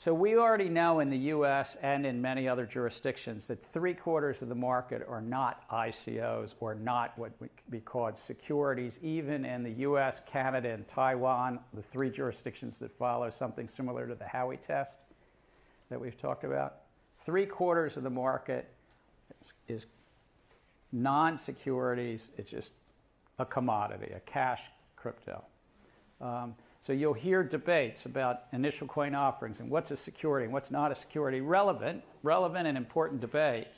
So we already know in the U.S. and in many other jurisdictions that 3/4 of the market are not ICOs or not what would be called securities. Even in the U.S., Canada, and Taiwan, the 3 jurisdictions that follow something similar to the Howey test that we've talked about, 3/4 of the market is non-securities. It's just a commodity, a cash crypto. So you'll hear debates about initial coin offerings and what's a security and what's not a security. Relevant and important debate,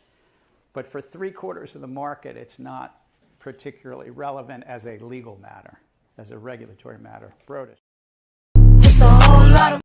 but for 3/4 of the market, it's not particularly relevant as a legal matter, as a regulatory matter. Brodus. It's a whole lot of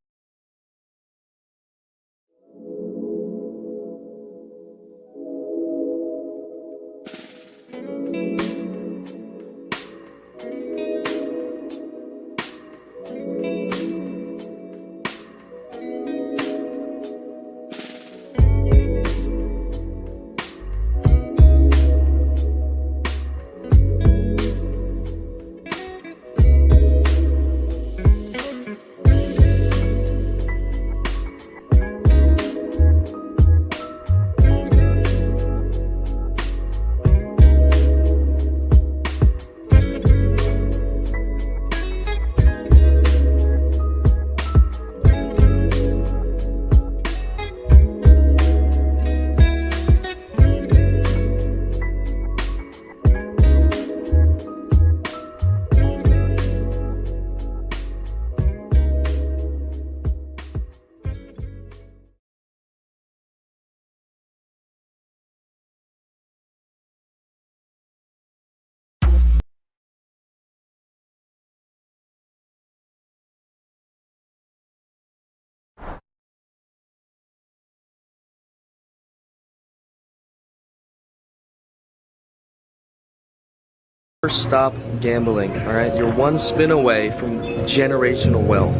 Stop gambling, alright? You're one spin away from generational wealth.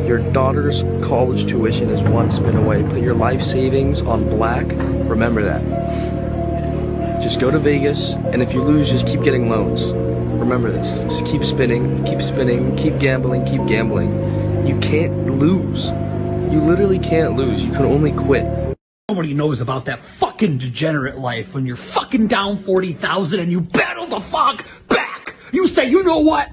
Your daughter's college tuition is one spin away. Put your life savings on black. Remember that. Just go to Vegas, and if you lose, just keep getting loans. Remember this. Just keep spinning, keep gambling, keep gambling. You can't lose. You literally can't lose. You can only quit. Nobody knows about that fucking degenerate life when you're fucking down 40,000 and you battle the fuck back. You say, you know what?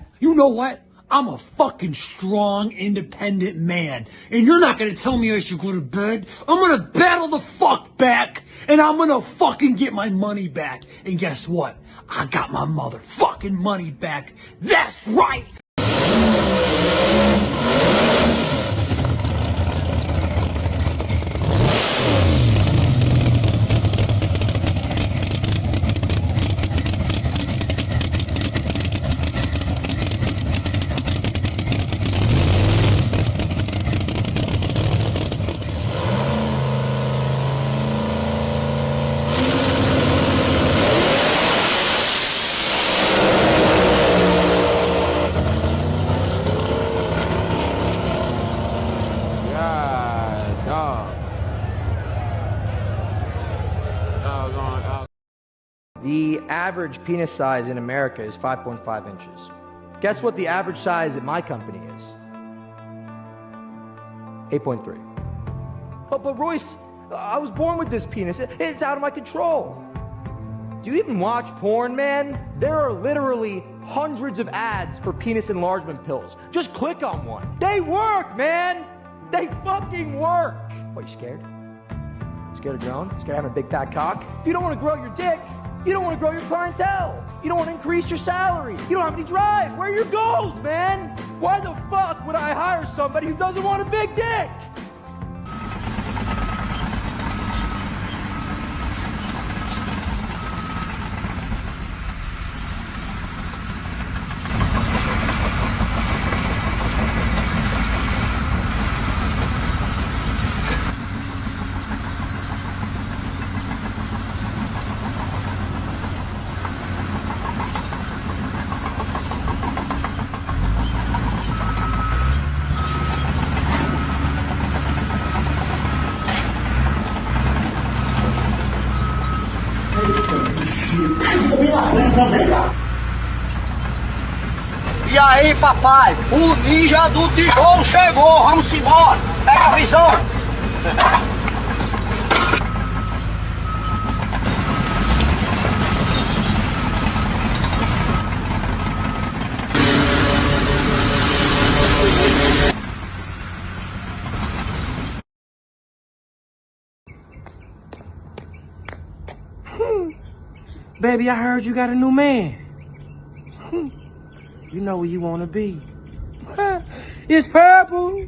I'm a fucking strong, independent man. And you're not gonna tell me I should go to bed. I'm gonna battle the fuck back. And I'm gonna fucking get my money back. And guess what? I got my motherfucking money back. That's right! The average penis size in America is 5.5 inches. Guess what the average size at my company is? 8.3. But Royce, I was born with this penis. It's out of my control. Do you even watch porn, man? There are literally hundreds of ads for penis enlargement pills. Just click on one. They work, man! They fucking work! What, you scared? Scared of growing? Scared of having a big fat cock? If you don't want to grow your dick, you don't want to grow your clientele. You don't want to increase your salary. You don't have any drive. Where are your goals, man? Why the fuck would I hire somebody who doesn't want a big dick? E aí, papai, o ninja do tijolo chegou, vamos embora, pega a visão. Baby, I heard you got a new man. You know where you want to be. It's purple.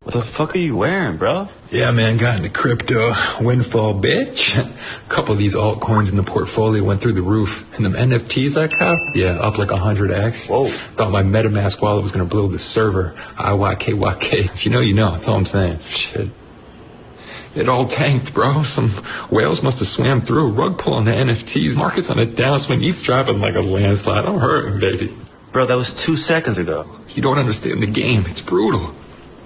What the fuck are you wearing, bro? Yeah, man, got into crypto. Windfall, bitch. A couple of these altcoins in the portfolio went through the roof. And them NFTs I copped, yeah, up like 100x. Whoa. Thought my MetaMask wallet was gonna blow the server. IYKYK. If you know, you know. That's all I'm saying. Shit. It all tanked, bro. Some whales must have swam through. Rug pull on the NFTs. Market's on a downswing. ETH's dropping like a landslide. I'm hurting, baby. Bro, that was 2 seconds ago. You don't understand the game. It's brutal.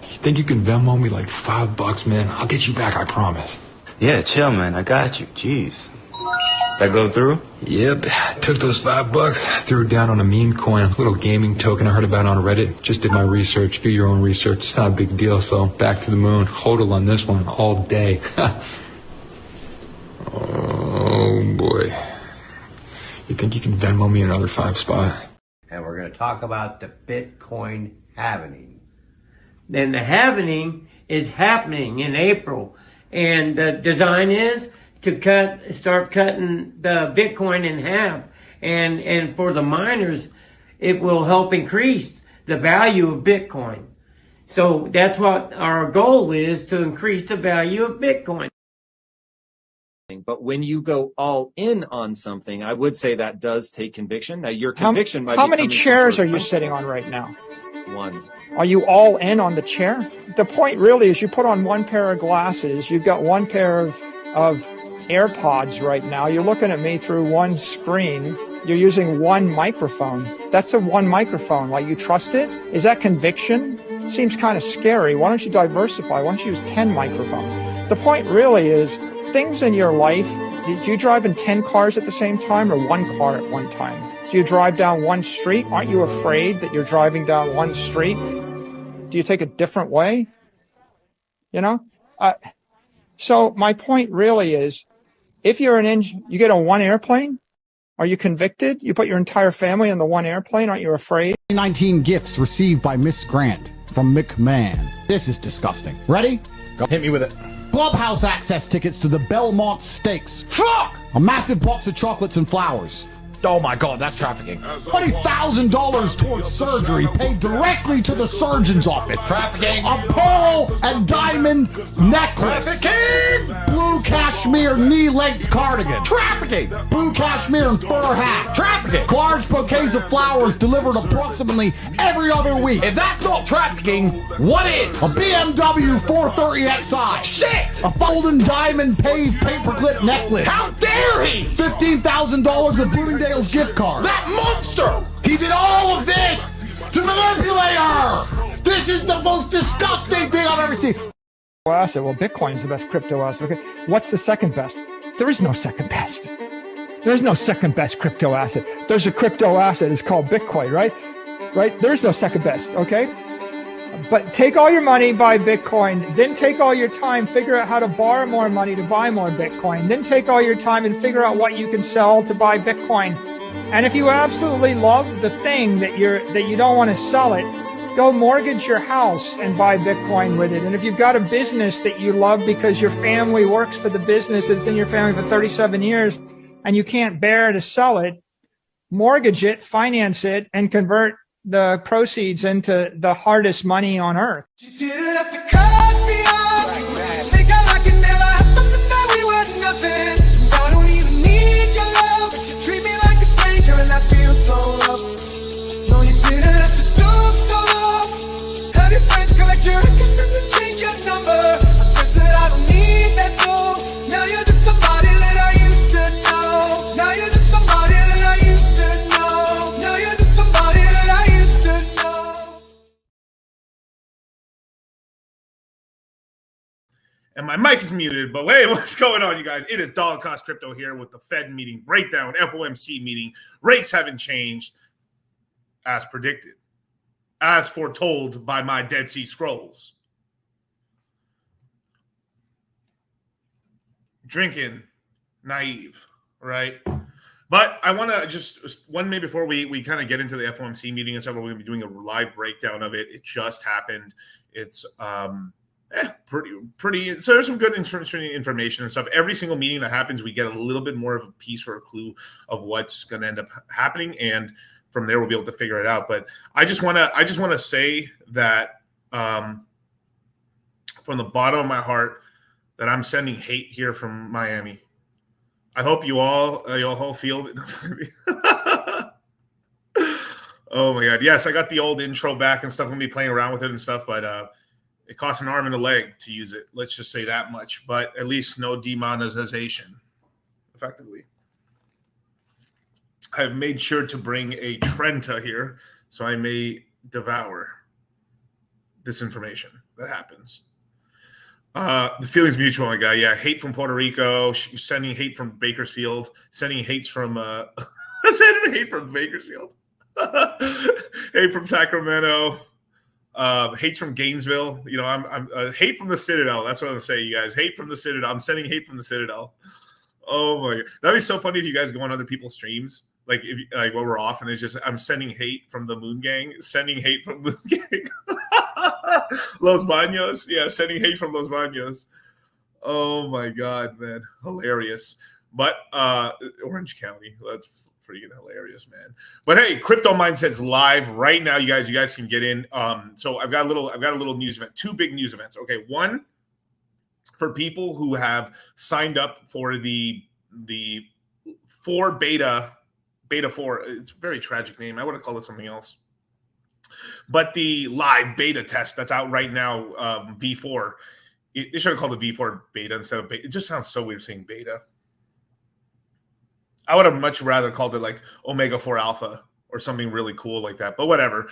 You think you can Venmo me like $5, man? I'll get you back, I promise. Yeah, chill, man. I got you. Jeez. That go through? Yep. Took those $5, threw it down on a meme coin, a little gaming token I heard about on Reddit. Just did my research. Do your own research. It's not a big deal, so back to the moon. Hodl on this one all day. Oh, boy. You think you can Venmo me another $5? And we're going to talk about the Bitcoin halvening. Then the halvening is happening in April. And the design is to start cutting the Bitcoin in half. And for the miners, it will help increase the value of Bitcoin. So that's what our goal is, to increase the value of Bitcoin. But when you go all in on something, I would say that does take conviction. Now, your conviction might be How many coming from chairs are you first sitting on right now? one. Are you all in on the chair? The point really is you put on one pair of glasses. You've got one pair of AirPods right now. You're looking at me through one screen. You're using one microphone. That's a one microphone. Like, you trust it? Is that conviction? Seems kind of scary. Why don't you diversify? Why don't you use 10 microphones? The point really is things in your life. Do you drive in 10 cars at the same time or one car at one time? Do you drive down one street? Aren't you afraid that you're driving down one street? Do you take a different way? You know? So my point really is, if you're you get on one airplane, are you convicted? You put your entire family on the one airplane, aren't you afraid? 19 gifts received by Miss Grant from McMahon. This is disgusting. Ready? Go. Hit me with it. Clubhouse access tickets to the Belmont Stakes. Fuck! A massive box of chocolates and flowers. Oh my God, that's trafficking. $20,000 towards surgery paid directly to the surgeon's office. Trafficking. A pearl and diamond necklace. Trafficking. Blue cashmere knee-length cardigan. Trafficking. Blue cashmere and fur hat. Trafficking. Large bouquets of flowers delivered approximately every other week. If that's not trafficking, what is? A BMW 430xi. Shit! A golden diamond paved paperclip necklace. How dare he? $15,000 of Bloomingdale's gift card. That monster! He did all of this to manipulate her. This is the most disgusting thing I've ever seen. Asset. Well, Bitcoin is the best crypto asset. Okay. What's the second best? There is no second best. There's no second best crypto asset. There's a crypto asset. It's called Bitcoin, right? Right? There's no second best. Okay. But take all your money, buy Bitcoin, then take all your time, figure out how to borrow more money to buy more Bitcoin, then take all your time and figure out what you can sell to buy Bitcoin. And if you absolutely love the thing that you don't want to sell it, go mortgage your house and buy Bitcoin with it. And if you've got a business that you love because your family works for the business, it's in your family for 37 years, and you can't bear to sell it, mortgage it, finance it, and convert the proceeds into the hardest money on earth. You didn't have to cut me off. Think I like it never happened, that we were nothing. I don't even need your love, but you treat me like a stranger and I feel so loved. No, you didn't have to stoop so low. Have your friends collect your records and then change your number. I guess that I don't need that though. Now you're just somebody that I used to know. Now you're just somebody that I used to know. Now you're just somebody that I used to know. And my mic is muted, but wait, what's going on, you guys? It is Dollar Cost Crypto here with the Fed meeting breakdown, FOMC meeting. Rates haven't changed as predicted, as foretold by my Dead Sea Scrolls. drinking, naive, right? But I want to just one minute before we kind of get into the FOMC meeting and stuff. We're going to be doing a live breakdown of it. It just happened. It's pretty. So there's some good interesting information and stuff. Every single meeting that happens, we get a little bit more of a piece or a clue of what's going to end up happening, and from there we'll be able to figure it out. But I just want to say that from the bottom of my heart that I'm sending hate here from Miami. I hope you all feel it. Oh my God. Yes, I got the old intro back and stuff. I'm going to be playing around with it and stuff, but it costs an arm and a leg to use it. Let's just say that much. But at least no demonetization, effectively. I've made sure to bring a Trenta here, so I may devour this information that happens. The feeling's mutual, my guy. Yeah, hate from Puerto Rico, sending hate from Bakersfield, sending hates from sending hate from Bakersfield, hate from Sacramento, hates from Gainesville. You know, I'm hate from the Citadel. That's what I'm saying, you guys. Hate from the Citadel. I'm sending hate from the Citadel. Oh my God, that'd be so funny if you guys go on other people's streams, like when we're off, and it's just I'm sending hate from the Moon Gang, sending hate from Moon Gang. Los Baños, yeah, sending hate from Los Baños. Oh my God, man, hilarious. But Orange County, that's freaking hilarious, man. But hey, Crypto Mindset's live right now, you guys can get in. So I've got a little news event, 2 big news events. Okay, one for people who have signed up for the 4 beta 4. It's a very tragic name. I would have called it something else. But the live beta test that's out right now, V4, it should have called it V4 beta instead of beta. It just sounds so weird saying beta. I would have much rather called it like Omega 4 Alpha or something really cool like that, but whatever.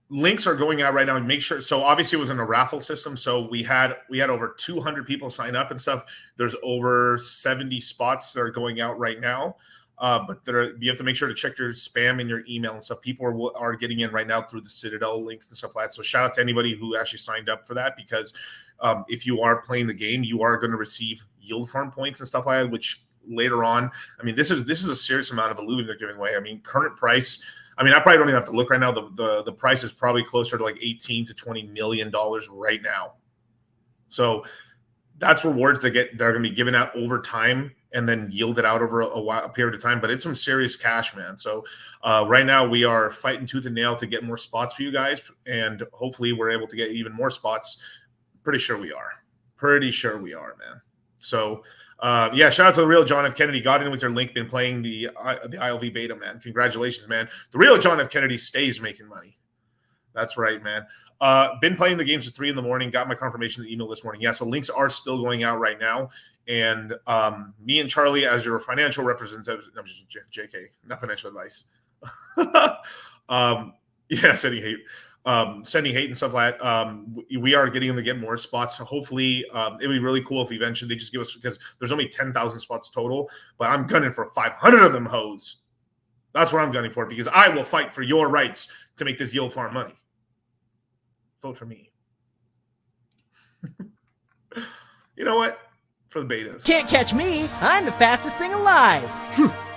Links are going out right now. Make sure. So obviously it was in a raffle system. So we had over 200 people sign up and stuff. There's over 70 spots that are going out right now. But you have to make sure to check your spam and your email and stuff. People are getting in right now through the Citadel links and stuff like that. So shout out to anybody who actually signed up for that, because if you are playing the game, you are going to receive yield farm points and stuff like that, which later on, I mean, this is a serious amount of Illuvium they're giving away. I mean, current price, I mean, I probably don't even have to look right now. The price is probably closer to like $18 to $20 million right now. So that's rewards that are going to be given out over time and then yielded out over a period of time. But it's some serious cash, man. So right now we are fighting tooth and nail to get more spots for you guys. And hopefully we're able to get even more spots. Pretty sure we are, man. So yeah, shout out to the real John F. Kennedy. Got in with your link, been playing the ILV beta, man. Congratulations, man. The real John F. Kennedy stays making money. That's right, man. Been playing the games at 3 a.m. Got my confirmation in the email this morning. Yeah, so links are still going out right now. And me and Charlie, as your financial representatives, no, JK, not financial advice. Yeah, sending hate and stuff like that. We are getting them to get more spots. So hopefully, it'd be really cool if eventually they just give us, because there's only 10,000 spots total, but I'm gunning for 500 of them hoes. That's what I'm gunning for, because I will fight for your rights to make this yield farm money. Vote for me. You know what? For the betas. Can't catch me. I'm the fastest thing alive.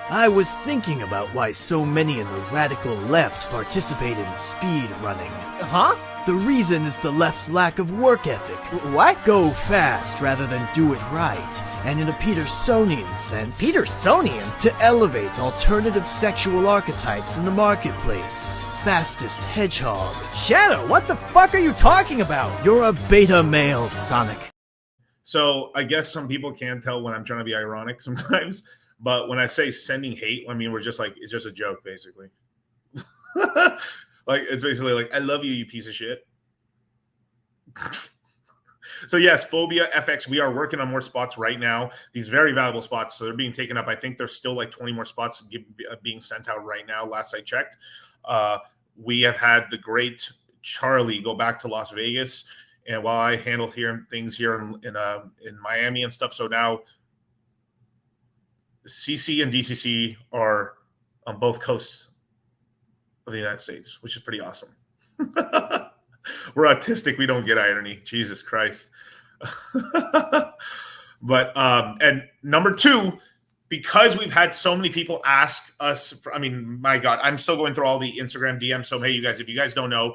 I was thinking about why so many in the radical left participate in speed running. Huh? The reason is the left's lack of work ethic. What? Go fast rather than do it right. And in a Petersonian sense... Petersonian? To elevate alternative sexual archetypes in the marketplace. Fastest hedgehog. Shadow, what the fuck are you talking about? You're a beta male, Sonic. So I guess some people can tell when I'm trying to be ironic sometimes, but when I say sending hate, I mean, it's just a joke, basically. Like, it's basically like, I love you, you piece of shit. So yes, Phobia FX, we are working on more spots right now. These very valuable spots, so they're being taken up. I think there's still like 20 more spots being sent out right now, last I checked. We have had the great Charlie go back to Las Vegas, and while I handle things here in Miami and stuff, so now CC and DCC are on both coasts of the United States, which is pretty awesome. We're autistic. We don't get irony. Jesus Christ. But and number two, because we've had so many people ask us, I mean, my God, I'm still going through all the Instagram DMs. So, hey, you guys, if you guys don't know,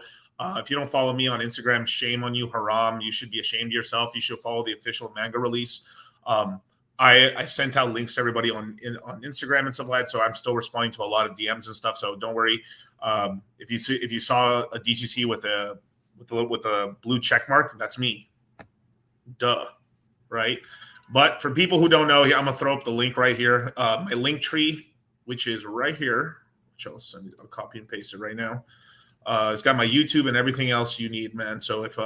if you don't follow me on Instagram, shame on you, haram. You should be ashamed of yourself. You should follow the official manga release. I sent out links to everybody on Instagram and stuff like that. So I'm still responding to a lot of DMs and stuff. So don't worry. If you saw a DCC with a blue check mark, that's me. Duh, right? But for people who don't know, I'm gonna throw up the link right here. My link tree, which is right here, which I'll copy and paste it right now. It's got my YouTube and everything else you need, man. So if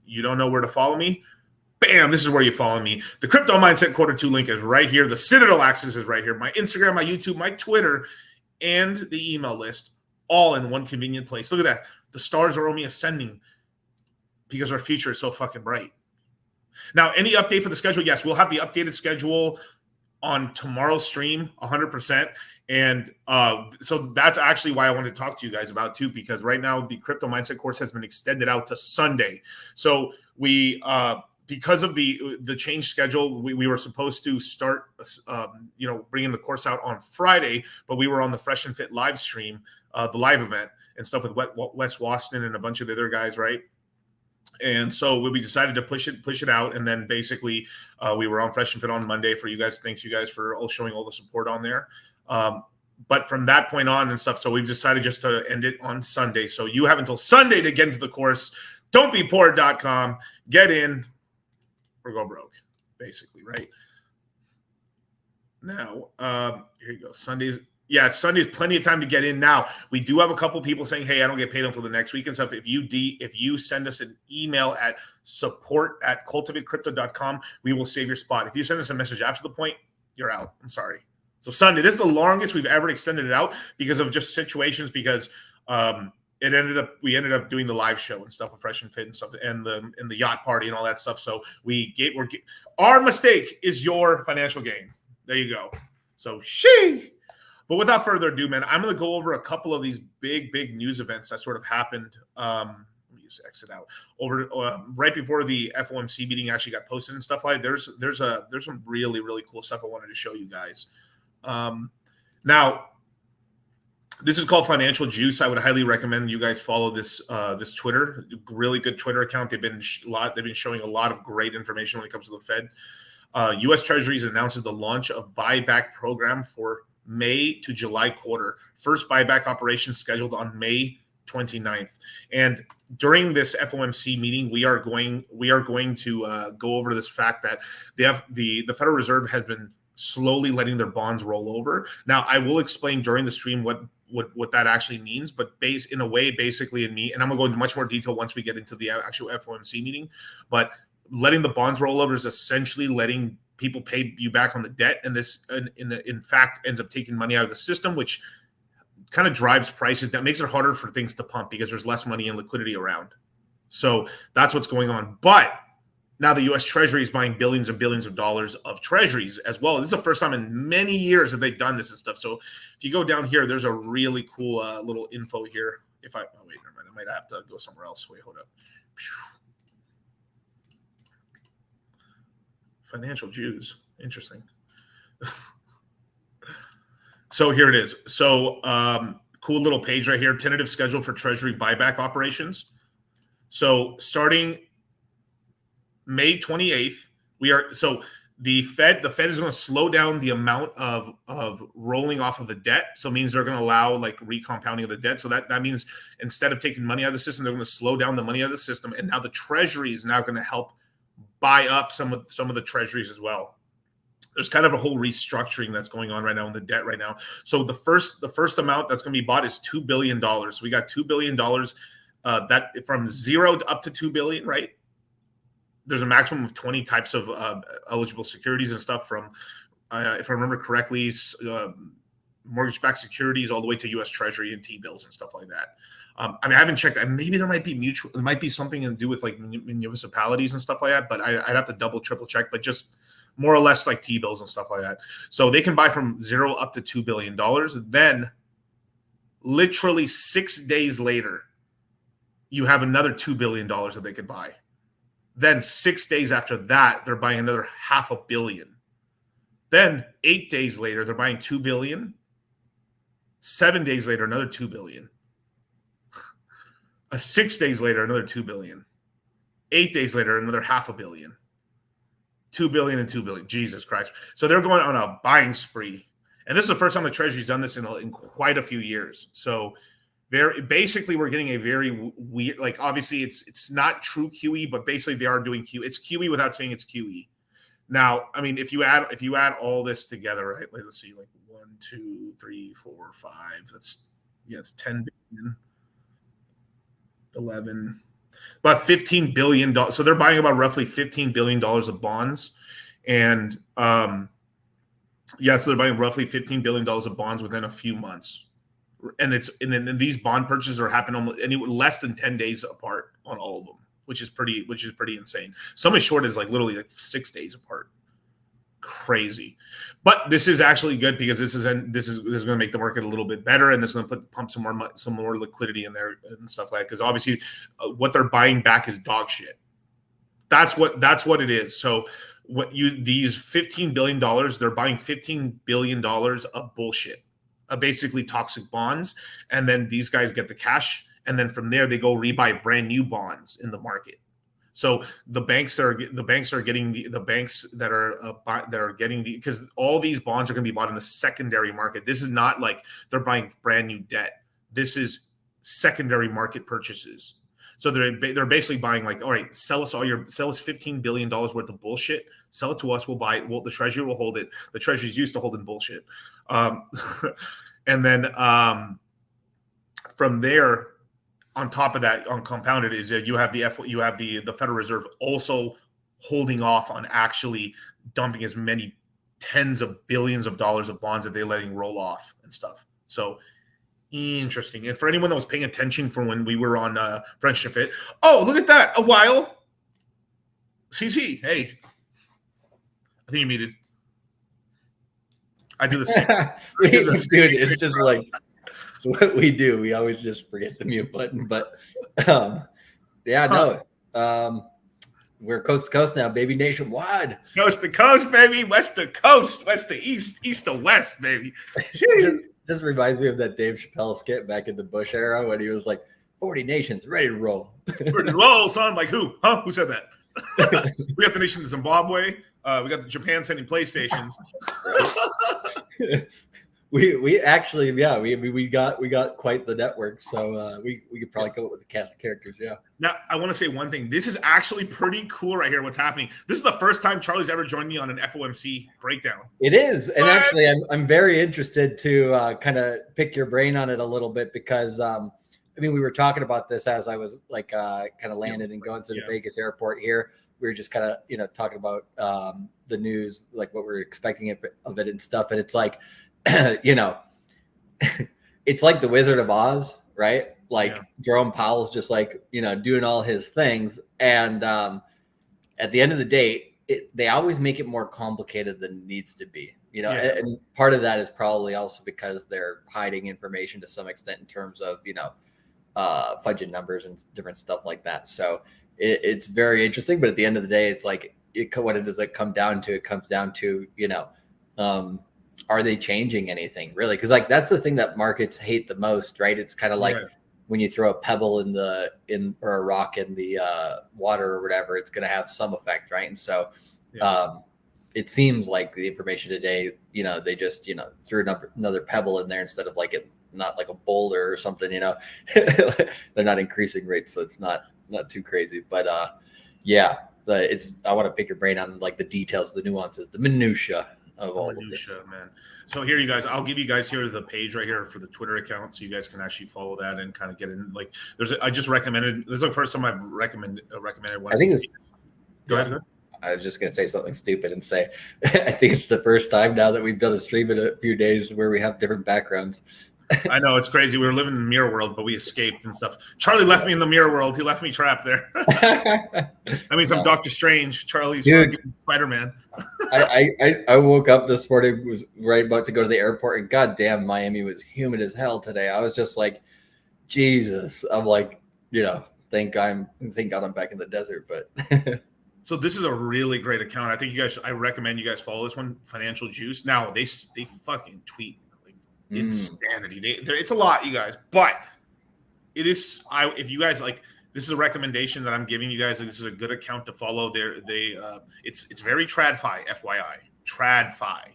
you don't know where to follow me, bam, this is where you follow me. The Crypto Mindset Q2 link is right here. The Citadel Access is right here. My Instagram, my YouTube, my Twitter, and the email list, all in one convenient place. Look at that. The stars are only ascending because our future is so fucking bright. Now, any update for the schedule? Yes, we'll have the updated schedule on tomorrow's stream, 100%. And so that's actually why I wanted to talk to you guys about too, because right now the Crypto Mindset course has been extended out to Sunday. So we, because of the change schedule, we were supposed to start, bringing the course out on Friday, but we were on the Fresh and Fit live stream, the live event and stuff with Wes Waston and a bunch of the other guys, right? And so we decided to push it out, and then basically we were on Fresh and Fit on Monday for you guys. Thanks you guys for showing all the support on there. But from that point on and stuff, so we've decided just to end it on Sunday. So you have until Sunday to get into the course. Don'tbepoor.com. Get in or go broke, basically, right? Now, here you go. Sunday's plenty of time to get in. Now, we do have a couple people saying, hey, I don't get paid until the next week and stuff. If you send us an email at support@cultivatecrypto.com, we will save your spot. If you send us a message after the point, you're out. I'm sorry. So Sunday, this is the longest we've ever extended it out because of just situations, because we ended up doing the live show and stuff with Fresh and Fit and stuff, and the yacht party and all that stuff. So our mistake is your financial gain. There you go. So But without further ado, man, I'm going to go over a couple of these big news events that sort of happened. Let me just exit out over right before the FOMC meeting actually got posted and stuff like that. There's some really cool stuff I wanted to show you guys. Now, this is called Financial Juice. I would highly recommend you guys follow this Twitter, really good Twitter account. They've been showing a lot of great information when it comes to the Fed. U.S. Treasuries announces the launch of buyback program for May to July quarter. First buyback operation scheduled on May 29th. And during this FOMC meeting, we are going to go over this fact that the Federal Reserve has been slowly letting their bonds roll over. Now, I will explain during the stream what that actually means, but and I'm going to go into much more detail once we get into the actual FOMC meeting. But letting the bonds roll over is essentially letting people pay you back on the debt, and this in fact ends up taking money out of the system, which kind of drives prices down, makes it harder for things to pump because there's less money and liquidity around. So that's what's going on. But now the U.S. Treasury is buying billions and billions of dollars of treasuries as well. This is the first time in many years that they've done this and stuff. So if you go down here, there's a really cool little info here. Wait, never mind. I might have to go somewhere else. Wait, hold up. Financial Jews. Interesting. So here it is. So cool little page right here. Tentative schedule for Treasury buyback operations. So starting May 28th, the Fed is going to slow down the amount of rolling off of the debt. So it means they're going to allow like recompounding of the debt. So that means instead of taking money out of the system, they're going to slow down the money out of the system. And now the Treasury is now going to help buy up some of the treasuries as well. There's kind of a whole restructuring that's going on right now in the debt right now. So the first amount that's going to be bought is $2 billion. So we got $2 billion that from zero to up to $2 billion, right? There's a maximum of 20 types of eligible securities and stuff from, if I remember correctly, mortgage-backed securities all the way to U.S. Treasury and T-bills and stuff like that. I haven't checked. Maybe there might be something to do with like municipalities and stuff like that, but I'd have to triple check, but just more or less like T-bills and stuff like that. So they can buy from zero up to $2 billion. Then literally 6 days later, you have another $2 billion that they could buy. Then 6 days after that, they're buying another $500 million. Then 8 days later, they're buying $2 billion. 7 days later, another $2 billion. 6 days later, another $2 billion. 8 days later, another $500 million. $2 billion and $2 billion. Jesus Christ. So they're going on a buying spree. And this is the first time the Treasury's done this in quite a few years. So basically we're getting a very weird, like obviously it's not true QE, but basically they are doing QE. It's QE without saying it's QE. Now, I mean, if you add all this together, right? Like, let's see, like 1, 2, 3, 4, 5. It's 10 billion, 11, about $15 billion. So they're buying about roughly $15 billion of bonds, and so they're buying roughly $15 billion of bonds within a few months. And then these bond purchases are happening almost less than 10 days apart on all of them, which is pretty insane. Some as short as like literally like 6 days apart. Crazy. But this is actually good because this is going to make the market a little bit better, and this is going to pump some more liquidity in there and stuff like that. Because obviously, what they're buying back is dog shit. That's what it is. So these $15 billion, they're buying $15 billion of bullshit. Basically toxic bonds, and then these guys get the cash, and then from there they go rebuy brand new bonds in the market. So the banks that are getting because all these bonds are going to be bought in the secondary market. This is not like they're buying brand new debt. This is secondary market purchases. So they're basically buying like, all right, sell us $15 billion worth of bullshit. Sell it to us. We'll buy it. The Treasury will hold it. The Treasury's used to holding bullshit. And then from there, on top of that, on compounded is that you have the Federal Reserve also holding off on actually dumping as many tens of billions of dollars of bonds that they're letting roll off and stuff. So interesting. And for anyone that was paying attention from when we were on French to Fit, oh, look at that. A while. CC, hey. I think you muted. I do the same. Dude, it's just like what we do. We always just forget the mute button. But we're coast to coast now, baby, nationwide. Coast to coast, baby. West to coast. West to east. East to west, baby. Just reminds me of that Dave Chappelle skit back in the Bush era when he was like, 40 nations ready to roll. Ready to roll, son. Like who? Huh? Who said that? We got the nation of Zimbabwe. We got the Japan sending PlayStations. we actually, we got quite the network. So we could probably come up with a cast of characters. Yeah. Now I want to say one thing. This is actually pretty cool right here. What's happening? This is the first time Charlie's ever joined me on an FOMC breakdown. It is, and actually, I'm very interested to kind of pick your brain on it a little bit because we were talking about this as I was like kind of landing and going through the Vegas airport here. We were just kind of, talking about the news, like what we're expecting of it and stuff. And it's like, it's like the Wizard of Oz, right? Like Jerome Powell's just like, doing all his things. And at the end of the day, they always make it more complicated than it needs to be, and part of that is probably also because they're hiding information to some extent in terms of, fudging numbers and different stuff like that. So it's very interesting, but at the end of the day, it's like what it does come down to. It comes down to, are they changing anything really? Because like that's the thing that markets hate the most, right? It's kind of like when you throw a pebble or a rock in the water or whatever, it's going to have some effect, right? And so it seems like the information today, they just threw another pebble in there instead of like it. Not like a boulder or something, they're not increasing rates, so it's not too crazy. But I want to pick your brain on like the details, the nuances, the minutia of all of this. Man. So here, you guys, I'll give you guys here the page right here for the Twitter account, so you guys can actually follow that and kind of get in. Like, I just recommended. This is the first time I've recommended one. I think it's. Go ahead. I was just going to say something stupid and say, I think it's the first time now that we've done a stream in a few days where we have different backgrounds. I know, it's crazy. We were living in the mirror world, but we escaped and stuff. Charlie left me in the mirror world. He left me trapped there. That means I'm Doctor Strange. Charlie's Spider-Man. I woke up this morning, was right about to go to the airport, and goddamn, Miami was humid as hell today. I was just like, Jesus. I'm like, thank God I'm back in the desert, but So this is a really great account. I think I recommend you guys follow this one, Financial Juice. Now they fucking tweet like insanity. It's a lot, you guys, but it is. If you guys like, this is a recommendation that I'm giving you guys. This is a good account to follow. It's very TradFi, FYI, TradFi,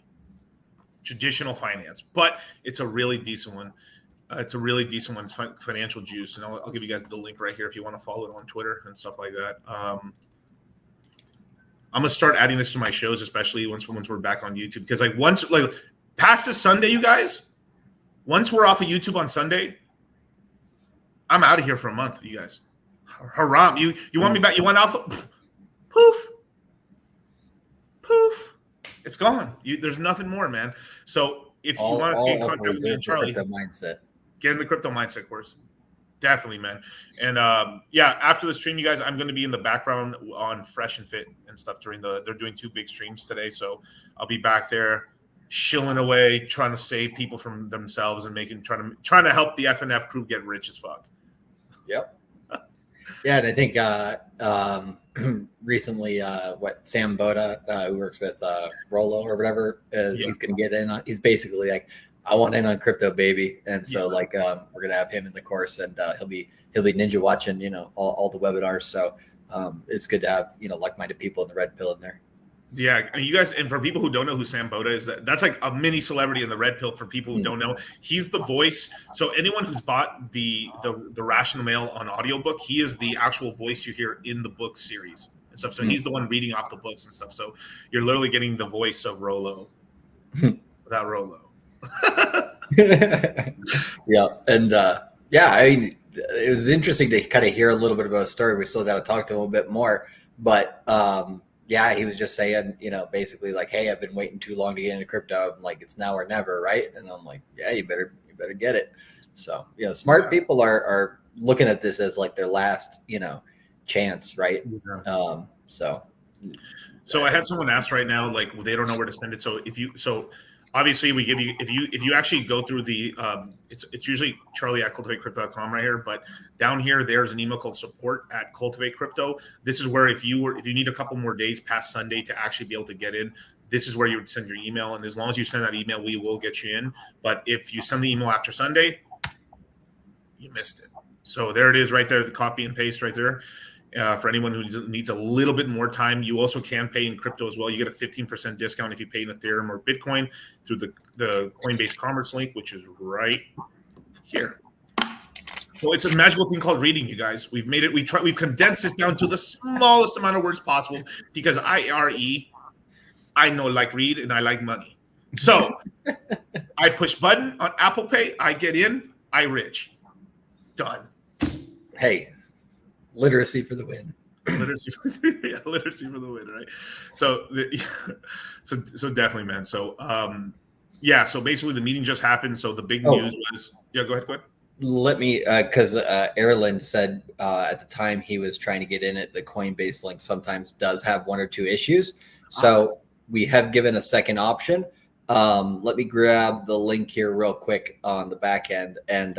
traditional finance, but it's a really decent one. It's a really decent one. It's Financial Juice, and I'll give you guys the link right here if you want to follow it on Twitter and stuff like that. I'm gonna start adding this to my shows, especially once we're back on YouTube, because once past this Sunday, you guys, once we're off of YouTube on Sunday, I'm out of here for a month, you guys. Haram, you want me back? You want alpha? Poof, poof, it's gone. There's nothing more, man. So if you want to see content with me and Charlie, mindset. Get in the crypto mindset course. Definitely, man. And after the stream, you guys, I'm going to be in the background on Fresh and Fit and stuff they're doing 2 big streams today. So I'll be back there shilling away, trying to save people from themselves and trying to help the FNF crew get rich as fuck. Yep. Yeah. And I think recently, Sam Boda, who works with Rollo or whatever, he's going to get in on, he's basically like, I want in on crypto, baby. And so we're going to have him in the course, and he'll be ninja watching, all the webinars. So it's good to have, like-minded people in the red pill in there. Yeah. I mean, you guys, and for people who don't know who Sam Boda is, that's like a mini celebrity in the red pill for people who don't know. He's the voice. So anyone who's bought the Rational Mail on audiobook, he is the actual voice you hear in the book series and stuff. So he's the one reading off the books and stuff. So you're literally getting the voice of Rollo without Rollo. Yeah. And I mean, it was interesting to kind of hear a little bit about a story. We still got to talk to him a bit more, but he was just saying, basically like, hey, I've been waiting too long to get into crypto. I'm like, it's now or never, right? And I'm like, yeah, you better get it. So smart people are looking at this as like their last chance, right? So I had someone ask right now, like, they don't know where to send it. So obviously we give you, if you actually go through the it's usually charlie@cultivatecrypto.com right here, but down here there's an email called support@cultivatecrypto. This is where if you need a couple more days past Sunday to actually be able to get in, this is where you would send your email, and as long as you send that email, we will get you in. But if you send the email after Sunday, you missed it. So there it is right there, the copy and paste right there. For anyone who needs a little bit more time, you also can pay in crypto as well. You get a 15% discount if you pay in Ethereum or Bitcoin through the Coinbase Commerce link, which is right here. Well, it's a magical thing called reading, you guys. We've made it. We've condensed this down to the smallest amount of words possible because I know like read and I like money. So I push button on Apple Pay. I get in. I rich. Done. Hey. Literacy for the win. Literacy for the win, right? So definitely, man. So so basically the meeting just happened. So the big news was go ahead. Let me because Erland said at the time he was trying to get in it, the Coinbase link sometimes does have 1 or 2 issues. So we have given a second option. Let me grab the link here real quick on the back end, and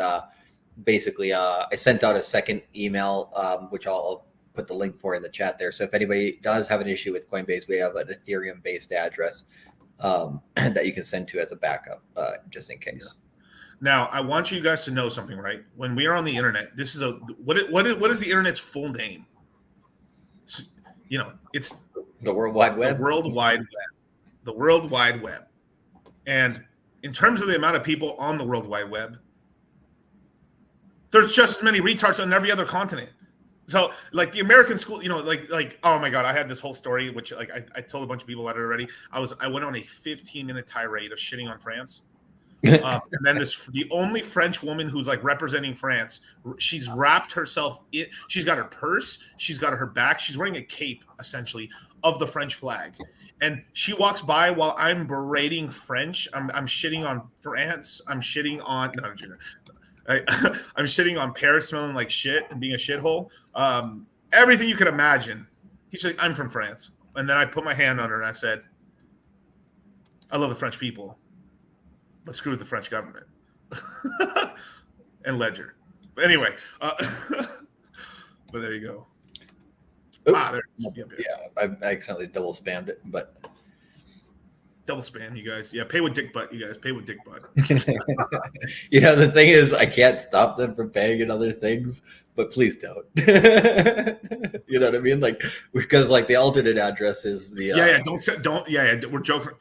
basically I sent out a second email, which I'll put the link for in the chat there. So if anybody does have an issue with Coinbase, we have an Ethereum based address that you can send to as a backup, just in case. Now, I want you guys to know something, right? When we are on the internet, this is what is the internet's full name? It's the World Wide Web. The World Wide Web. The World Wide Web. And in terms of the amount of people on the World Wide Web, there's just as many retards on every other continent. So, like the American school, like oh my God, I had this whole story, which I told a bunch of people about it already. I went on a 15-minute tirade of shitting on France. And then the only French woman who's like representing France, she's wrapped herself in, she's got her purse, she's got her back, she's wearing a cape essentially of the French flag. And she walks by while I'm berating French. I'm shitting on France. I'm shitting on I'm shitting on Paris smelling like shit and being a shithole. Everything you could imagine. He's like, I'm from France. And then I put my hand on her and I said, I love the French people, but screw the French government. And Ledger. But anyway, but there you go. There it is. I accidentally double spammed it, but double spam, you guys. Yeah, pay with dick butt, you guys. Pay with dick butt. You know, the thing is, I can't stop them from paying in other things, but please don't. You know what I mean? Like, because like the alternate address is the we're joking.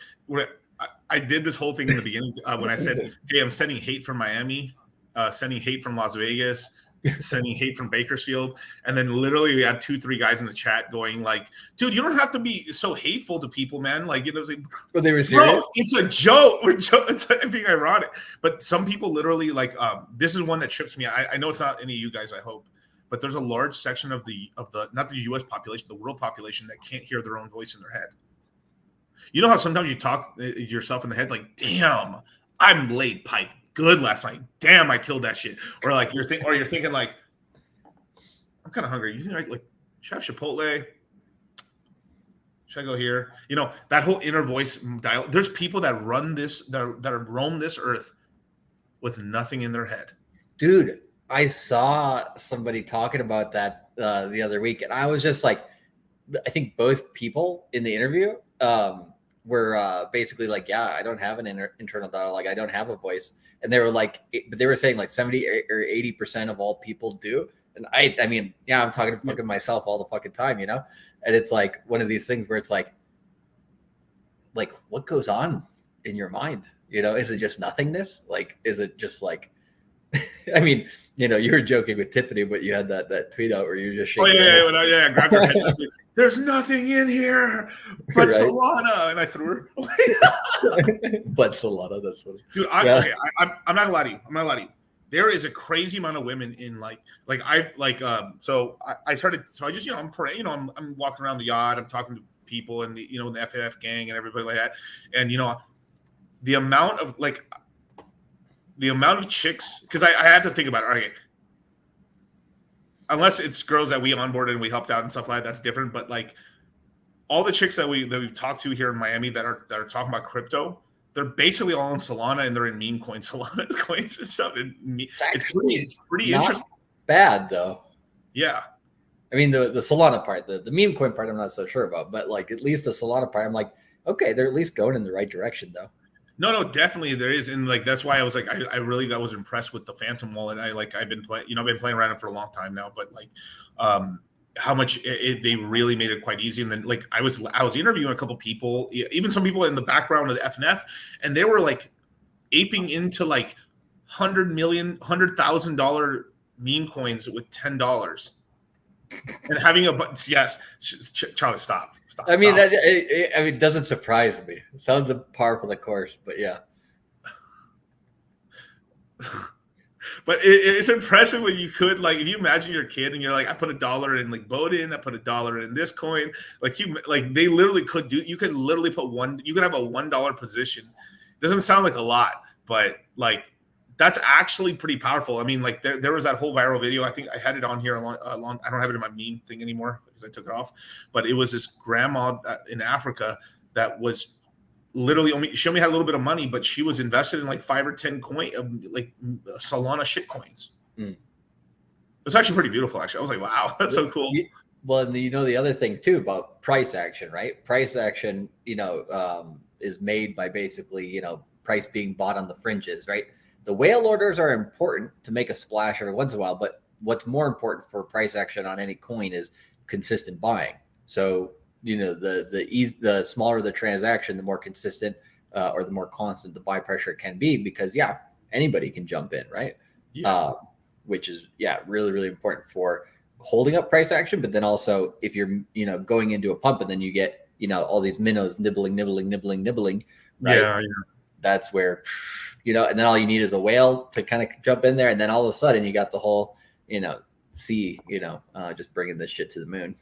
I did this whole thing in the beginning when I said, "Hey, I'm sending hate from Miami, sending hate from Las Vegas." Sending hate from Bakersfield, and then literally we had 2-3 guys in the chat going like, "Dude, you don't have to be so hateful to people, man." Like, you know, like, they were serious. Bro, it's a joke. It's being ironic, but some people literally like. This is one that trips me. I know it's not any of you guys. I hope, but there's a large section of the not the U.S. population, the world population that can't hear their own voice in their head. You know how sometimes you talk yourself in the head like, "Damn, I'm laid pipe good last night. Damn, I killed that shit." Or like you're thinking like, "I'm kind of hungry. You think like should I have Chipotle? Should I go here?" You know, that whole inner voice dial. There's people that run this that roam this earth with nothing in their head. Dude, I saw somebody talking about that the other week, and I was just like, I think both people in the interview were basically like, "Yeah, I don't have an internal dialogue. I don't have a voice." And they were like, but they were saying like 70 or 80% of all people do. And I mean, yeah, I'm talking to fucking myself all the fucking time, you know? And it's like one of these things where it's like what goes on in your mind? You know, is it just nothingness? Like, is it just like, I mean, you know, you were joking with Tiffany, but you had that tweet out where you were just shaking. I grabbed her head and I was like, "There's nothing in here but Right. Solana," and I threw her. But Solana, that's funny. Dude, I'm not gonna lie to you. I'm not gonna lie to you. There is a crazy amount of women in so I started. So I just I'm walking around the yacht. I'm talking to people and the FNF gang and everybody like that. And the amount of chicks, because I have to think about it. Okay, unless it's girls that we onboarded and we helped out and stuff like that, that's different. But like all the chicks that we've talked to here in Miami that are talking about crypto, they're basically all in Solana and they're in meme coins, Solana coins and stuff. And it's pretty Not interesting. Bad though. Yeah. I mean, the Solana part, the meme coin part, I'm not so sure about, but like at least the Solana part, I'm like, okay, they're at least going in the right direction though. No, definitely there is, and like that's why I was like, I was impressed with the Phantom wallet. I've been playing, I've been playing around it for a long time now, but like, how much they really made it quite easy. And then like I was interviewing a couple people, even some people in the background of the FNF, and they were like aping into like $100,000 meme coins with $10 and having Charlie, stop. I mean, it doesn't surprise me. It sounds a par for the course, but yeah. But it's impressive when you could, like, if you imagine your kid and you're like, I put $1 in like Bodin, I put $1 in this coin. They literally could you could literally put you could have a $1 position. Doesn't sound like a lot, but like that's actually pretty powerful. I mean, like there was that whole viral video. I think I had it on here I don't have it in my meme thing anymore because I took it off. But it was this grandma in Africa that was literally she only had a little bit of money, but she was invested in like 5 or 10 Solana shit coins. It was actually pretty beautiful. Actually, I was like, wow, that's so cool. Well, and the other thing too about price action, right? Price action, is made by basically, price being bought on the fringes, right? The whale orders are important to make a splash every once in a while, but what's more important for price action on any coin is consistent buying. So, the smaller the transaction, the more consistent or the more constant the buy pressure can be, because anybody can jump in, right? Which is really, really important for holding up price action. But then also if you're going into a pump and then you get all these minnows nibbling, right? Yeah. That's where and then all you need is a whale to kind of jump in there, and then all of a sudden you got the whole sea just bringing this shit to the moon.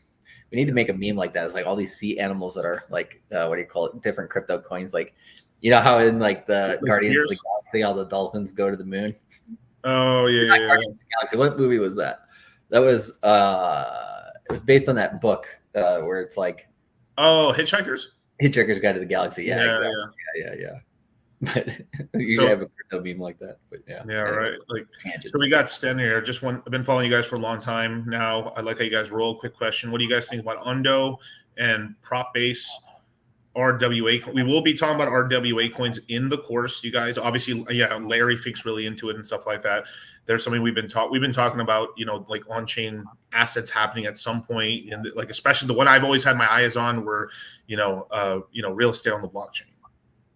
We need to make a meme like that. It's like all these sea animals that are like what do you call it, different crypto coins, like how in like the Guardians of the Galaxy all the dolphins go to the moon. Oh yeah. Guardians of the Galaxy. What movie was that? That was it was based on that book where it's like Hitchhiker's Guide to the Galaxy. Yeah. But you have a crypto meme like that. But yeah. Yeah, right. Like, tangents. so we got Sten here. I've been following you guys for a long time now. I like how you guys roll. Quick question: what do you guys think about Undo and prop base RWA? We will be talking about RWA coins in the course, you guys. Obviously, yeah, Larry thinks really into it and stuff like that. There's something we've been talking about, like on-chain assets happening at some point, and like especially the one I've always had my eyes on were, real estate on the blockchain,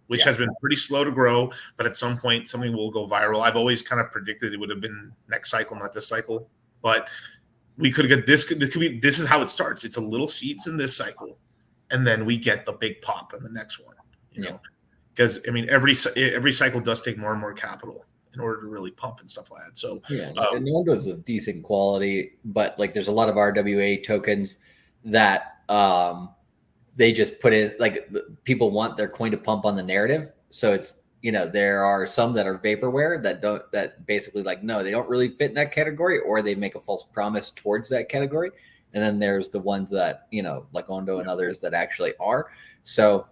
which has been pretty slow to grow, but at some point something will go viral. I've always kind of predicted it would have been next cycle, not this cycle, but we could get this. This is how it starts. It's a little seeds in this cycle, and then we get the big pop in the next one. You know, because I mean every cycle does take more and more capital in order to really pump and stuff like that. So and Nondo's of decent quality, but like there's a lot of RWA tokens that they just put in, like people want their coin to pump on the narrative. So it's, there are some that are vaporware that basically like, no, they don't really fit in that category, or they make a false promise towards that category. And then there's the ones that, like Ondo and others that actually are. So,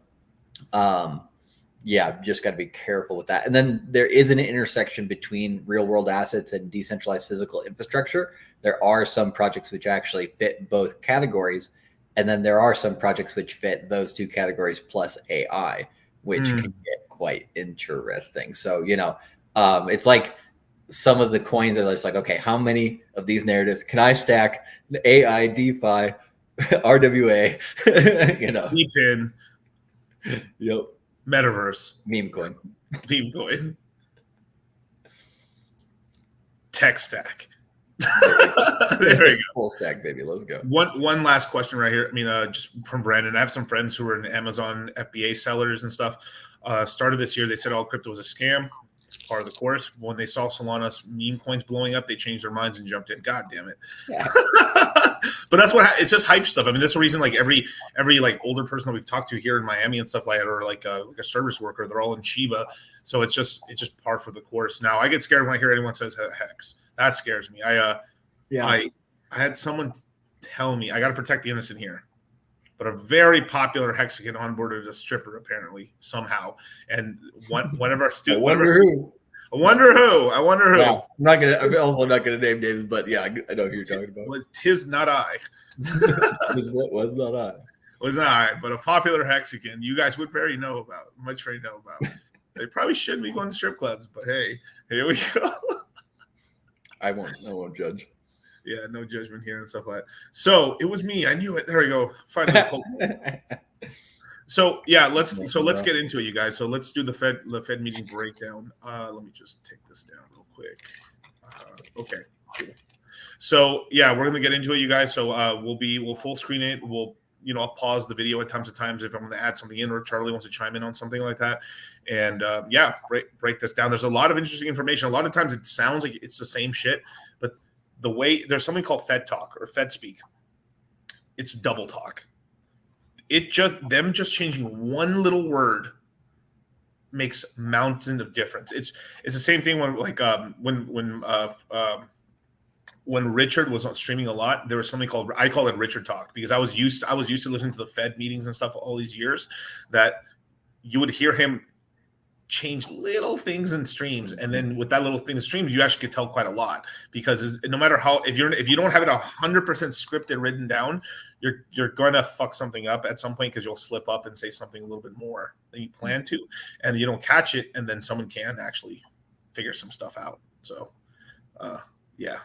just got to be careful with that. And then there is an intersection between real world assets and decentralized physical infrastructure. There are some projects which actually fit both categories. And then there are some projects which fit those two categories plus AI, which can get quite interesting. So, it's like some of the coins are just like, okay, how many of these narratives can I stack? AI, DeFi, RWA, DePIN. Yep. Metaverse. Meme coin. Tech stack. There we go. Full stack, baby. Let's go. One last question right here. I mean, just from Brandon. I have some friends who are in Amazon FBA sellers and stuff. Started this year, they said all crypto was a scam. It's part of the course. When they saw Solana's meme coins blowing up, they changed their minds and jumped in. God damn it. Yeah. But that's it's just hype stuff. I mean, that's the reason like every like older person that we've talked to here in Miami and stuff like that, or like a service worker, they're all in Shiba. So it's just par for the course. Now I get scared when I hear anyone says hex. That scares me. I had someone tell me I got to protect the innocent here, but a very popular Hexagon onboarded a stripper apparently somehow, and one of our students. I wonder who. Yeah, I'm also not gonna name names, but yeah, I know who you're talking about. Tis not I. was not I. Was not I, but a popular Hexagon you guys would very know about. Much very know about. They probably shouldn't be going to strip clubs, but hey, here we go. I won't judge. Yeah, no judgment here and stuff like that. So it was me. I knew it. There we go. Finally. So yeah, let's get into it, you guys. So let's do the Fed meeting breakdown. Let me just take this down real quick. Okay, cool. So yeah, we're gonna get into it, you guys. So we'll full screen it. We'll I'll pause the video at times if I'm going to add something in, or Charlie wants to chime in on something like that. And break this down. There's a lot of interesting information. A lot of times it sounds like it's the same shit, but the way there's something called Fed talk or Fed speak. It's double talk. Them just changing one little word makes mountains of difference. It's the same thing when Richard was streaming a lot, there was something called, I call it Richard talk, because I was used to listening to the Fed meetings and stuff all these years, that you would hear him change little things in streams, and then with that little thing in streams, you actually could tell quite a lot, because no matter how, if you don't have it 100% scripted written down, you're going to fuck something up at some point, because you'll slip up and say something a little bit more than you plan to, and you don't catch it, and then someone can actually figure some stuff out. So yeah.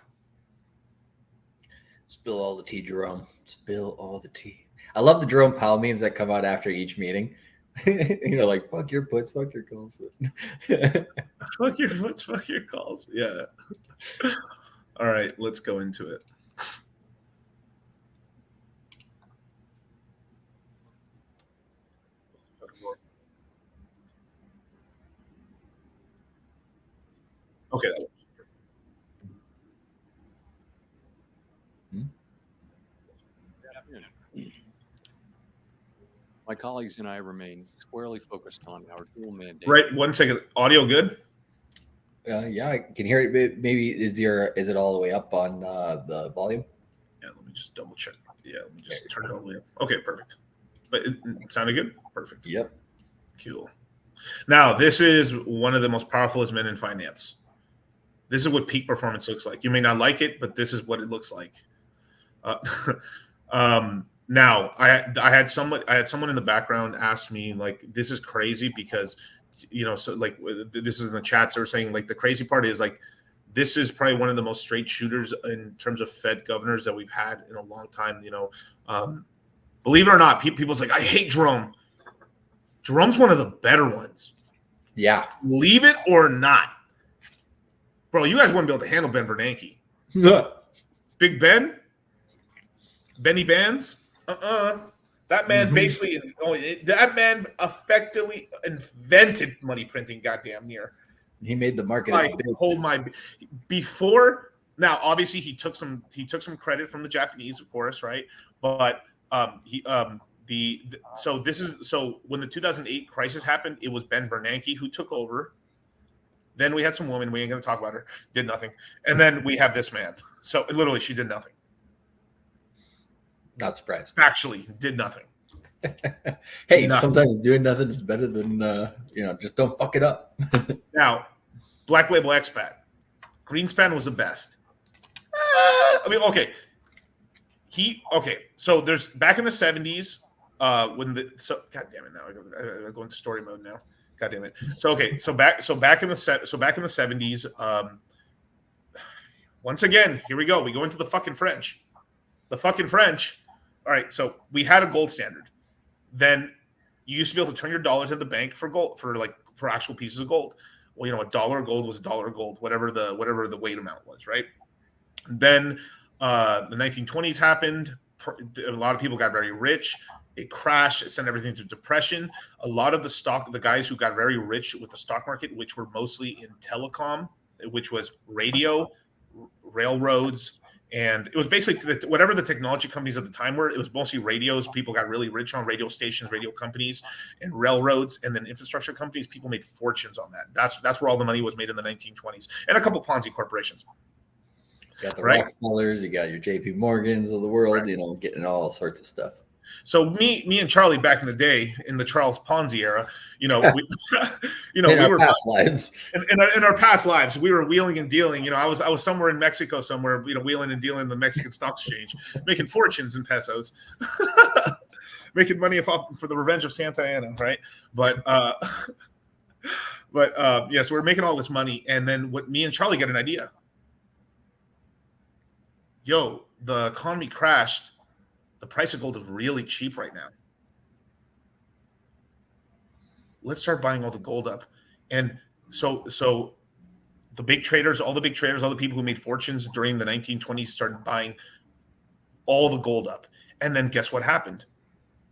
Spill all the tea, Jerome. Spill all the tea. I love the Jerome Powell memes that come out after each meeting. Like, fuck your puts, fuck your calls. Fuck your puts, fuck your calls. Yeah. All right, let's go into it. Okay. My colleagues and I remain squarely focused on our dual mandate. Right, 1 second. Audio good? Yeah, I can hear it. Maybe is it all the way up on the volume? Yeah, let me just double check. Yeah, let me just turn it all the way up. Okay, perfect. But it sounded good? Perfect. Yep. Cool. Now, this is one of the most powerful men in finance. This is what peak performance looks like. You may not like it, but this is what it looks like. Now, I had someone in the background ask me, like, this is crazy because, so like this is in the chats. They were saying, like, the crazy part is, like, this is probably one of the most straight shooters in terms of Fed governors that we've had in a long time. Believe it or not, people's like, I hate Jerome. Jerome's one of the better ones. Yeah. Believe it or not. Bro, you guys wouldn't be able to handle Ben Bernanke. Big Ben? Benny Bands? That man basically, that man effectively invented money printing, goddamn near. He made the market. Before now, obviously he took some credit from the Japanese, of course, right? But so when the 2008 crisis happened, it was Ben Bernanke who took over. Then we had some woman, we ain't gonna talk about her, did nothing, and then we have this man. So literally, she did nothing. Not surprised. Actually, did nothing. Hey, sometimes doing nothing is better than just don't fuck it up. Now, Black Label Expat, Greenspan was the best. So there's back in the 70s God damn it, now I go into story mode now. God damn it. So back in the 70s. Once again, here we go. We go into the fucking French. The fucking French. All right, so we had a gold standard. Then you used to be able to turn your dollars at the bank for gold, for actual pieces of gold. Well, a dollar of gold was a dollar of gold, whatever the weight amount was, right? Then the 1920s happened. A lot of people got very rich. It crashed. It sent everything to depression. A lot of the guys who got very rich with the stock market, which were mostly in telecom, which was radio, railroads, and it was basically whatever the technology companies at the time were. It was mostly radios. People got really rich on radio stations, radio companies, and railroads, and then infrastructure companies. People made fortunes on that. That's where all the money was made in the 1920s, and a couple Ponzi corporations. You got the Rockefellers, you got your JP Morgans of the world, getting all sorts of stuff. So me and Charlie back in the day, in the Charles Ponzi era, in our past lives, in our past lives, we were wheeling and dealing. I was somewhere in Mexico, somewhere, wheeling and dealing in the Mexican stock exchange, making fortunes in pesos, making money for the Revenge of Santa Anna, right? But so we're making all this money, and then me and Charlie get an idea. Yo, the economy crashed. The price of gold is really cheap right now. Let's start buying all the gold up. And so the big traders, all the people who made fortunes during the 1920s started buying all the gold up. And then guess what happened?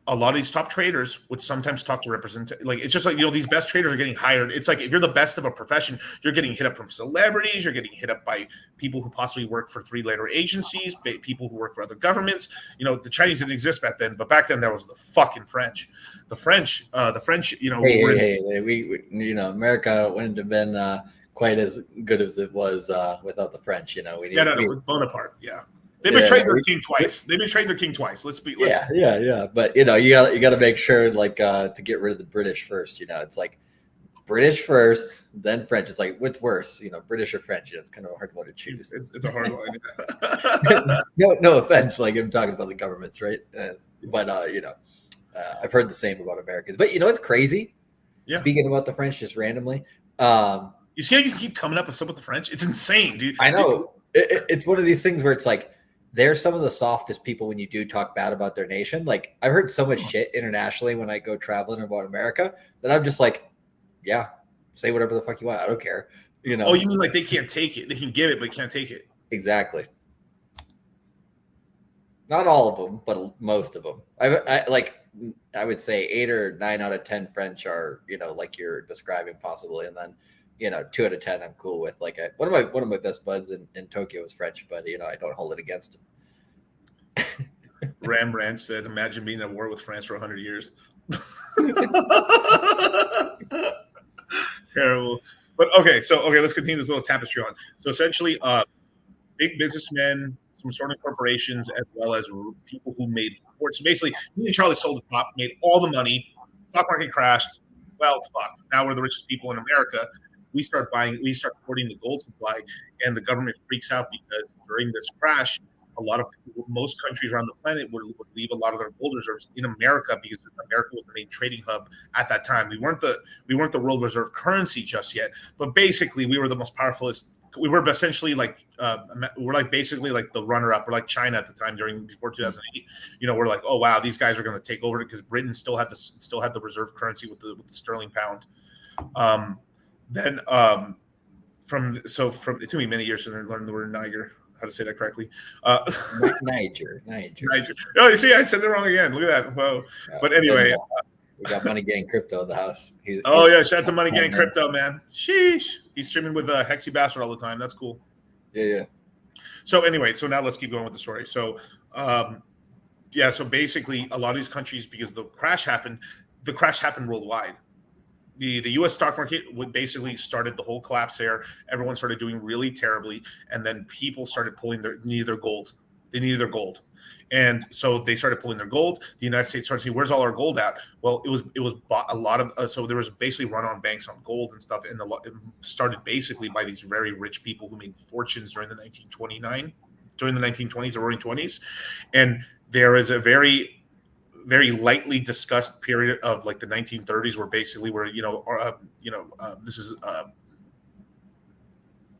A lot of these top traders would sometimes talk to it's just like, these best traders are getting hired. It's like, if you're the best of a profession, you're getting hit up from celebrities. You're getting hit up by people who possibly work for three-letter agencies, people who work for other governments. The Chinese didn't exist back then, but back then there was the fucking French. The French, America wouldn't have been quite as good as it was without the French. With Bonaparte, yeah. They betrayed their king twice. Let's be. Yeah. But you got to make sure to get rid of the British first. It's like British first, then French. It's like, what's worse, British or French? It's kind of a hard one to choose. It's a hard one. No offense. I'm talking about the governments, right? But I've heard the same about Americans. But it's crazy. Yeah. Speaking about the French, just randomly. You see how you can keep coming up with stuff with the French? It's insane, dude. I know. It's one of these things where it's like, they're some of the softest people when you do talk bad about their nation. Like, I've heard so much shit internationally when I go traveling about America that I'm just like, yeah, say whatever the fuck you want. I don't care. Oh, you mean like they can't take it? They can give it, but can't take it. Exactly. Not all of them, but most of them. I would say 8 or 9 out of 10 French are, like you're describing possibly. And then, 2 out of 10 I'm cool with. Like, one of my best buds in Tokyo is French, but I don't hold it against him. Rembrandt said, "Imagine being at war with France for 100 years." Terrible. But let's continue this little tapestry on. So essentially, big businessmen, some sort of corporations, as well as people who made sports. So basically, me and Charlie sold the top, made all the money. Stock market crashed. well, fuck. Now we're the richest people in America. We start hoarding the gold supply, and the government freaks out because during this crash, most countries around the planet would leave a lot of their gold reserves in America because America was the main trading hub at that time. We weren't the world reserve currency just yet, but basically we were the most powerful. We were essentially basically like the runner-up. We're like China at the time before 2008. We're like, oh wow, these guys are going to take over because Britain still had the reserve currency with the sterling pound. It took me many years to learn the word Niger, how to say that correctly. Niger. Oh, you see, I said it wrong again. Look at that. Whoa. But anyway. We got Money Gang Crypto in the house. Shout out to Money Gang Crypto, man. Sheesh. He's streaming with Hexy Bastard all the time. That's cool. Yeah. So anyway, now let's keep going with the story. So, so basically a lot of these countries, because the crash happened worldwide. The U.S. stock market basically started the whole collapse there. Everyone started doing really terribly, and then people started needed their gold. They needed their gold, and so they started pulling their gold. The United States started saying, "Where's all our gold at?" Well, it was bought a lot of. So there was basically run on banks on gold and stuff, and it started basically by these very rich people who made fortunes during the 1920s or Roaring 20s, and there is a very lightly discussed period of like the 1930s where basically this is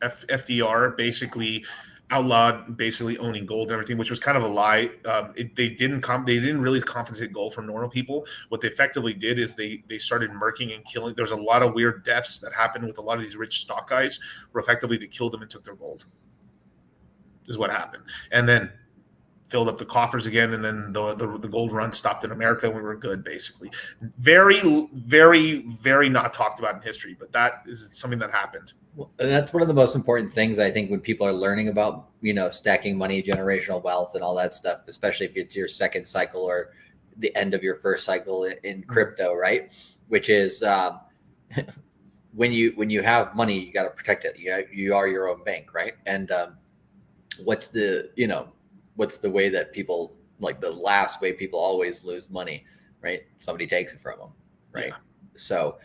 FDR basically outlawed basically owning gold and everything, which was kind of a lie. They didn't really compensate gold from normal people. What they effectively did is they started murking and killing. There's a lot of weird deaths that happened with a lot of these rich stock guys where effectively they killed them and took their gold is what happened. And then filled up the coffers again, and then the gold run stopped in America, and we were good, basically. Very, very, very not talked about in history, but that is something that happened. Well, and that's one of the most important things, I think, when people are learning about, stacking money, generational wealth, and all that stuff, especially if it's your second cycle or the end of your first cycle in crypto, right? Which is when you have money, you got to protect it. You are your own bank, right? And what's the way that people, like the last way people always lose money, right? Somebody takes it from them, right? Yeah. So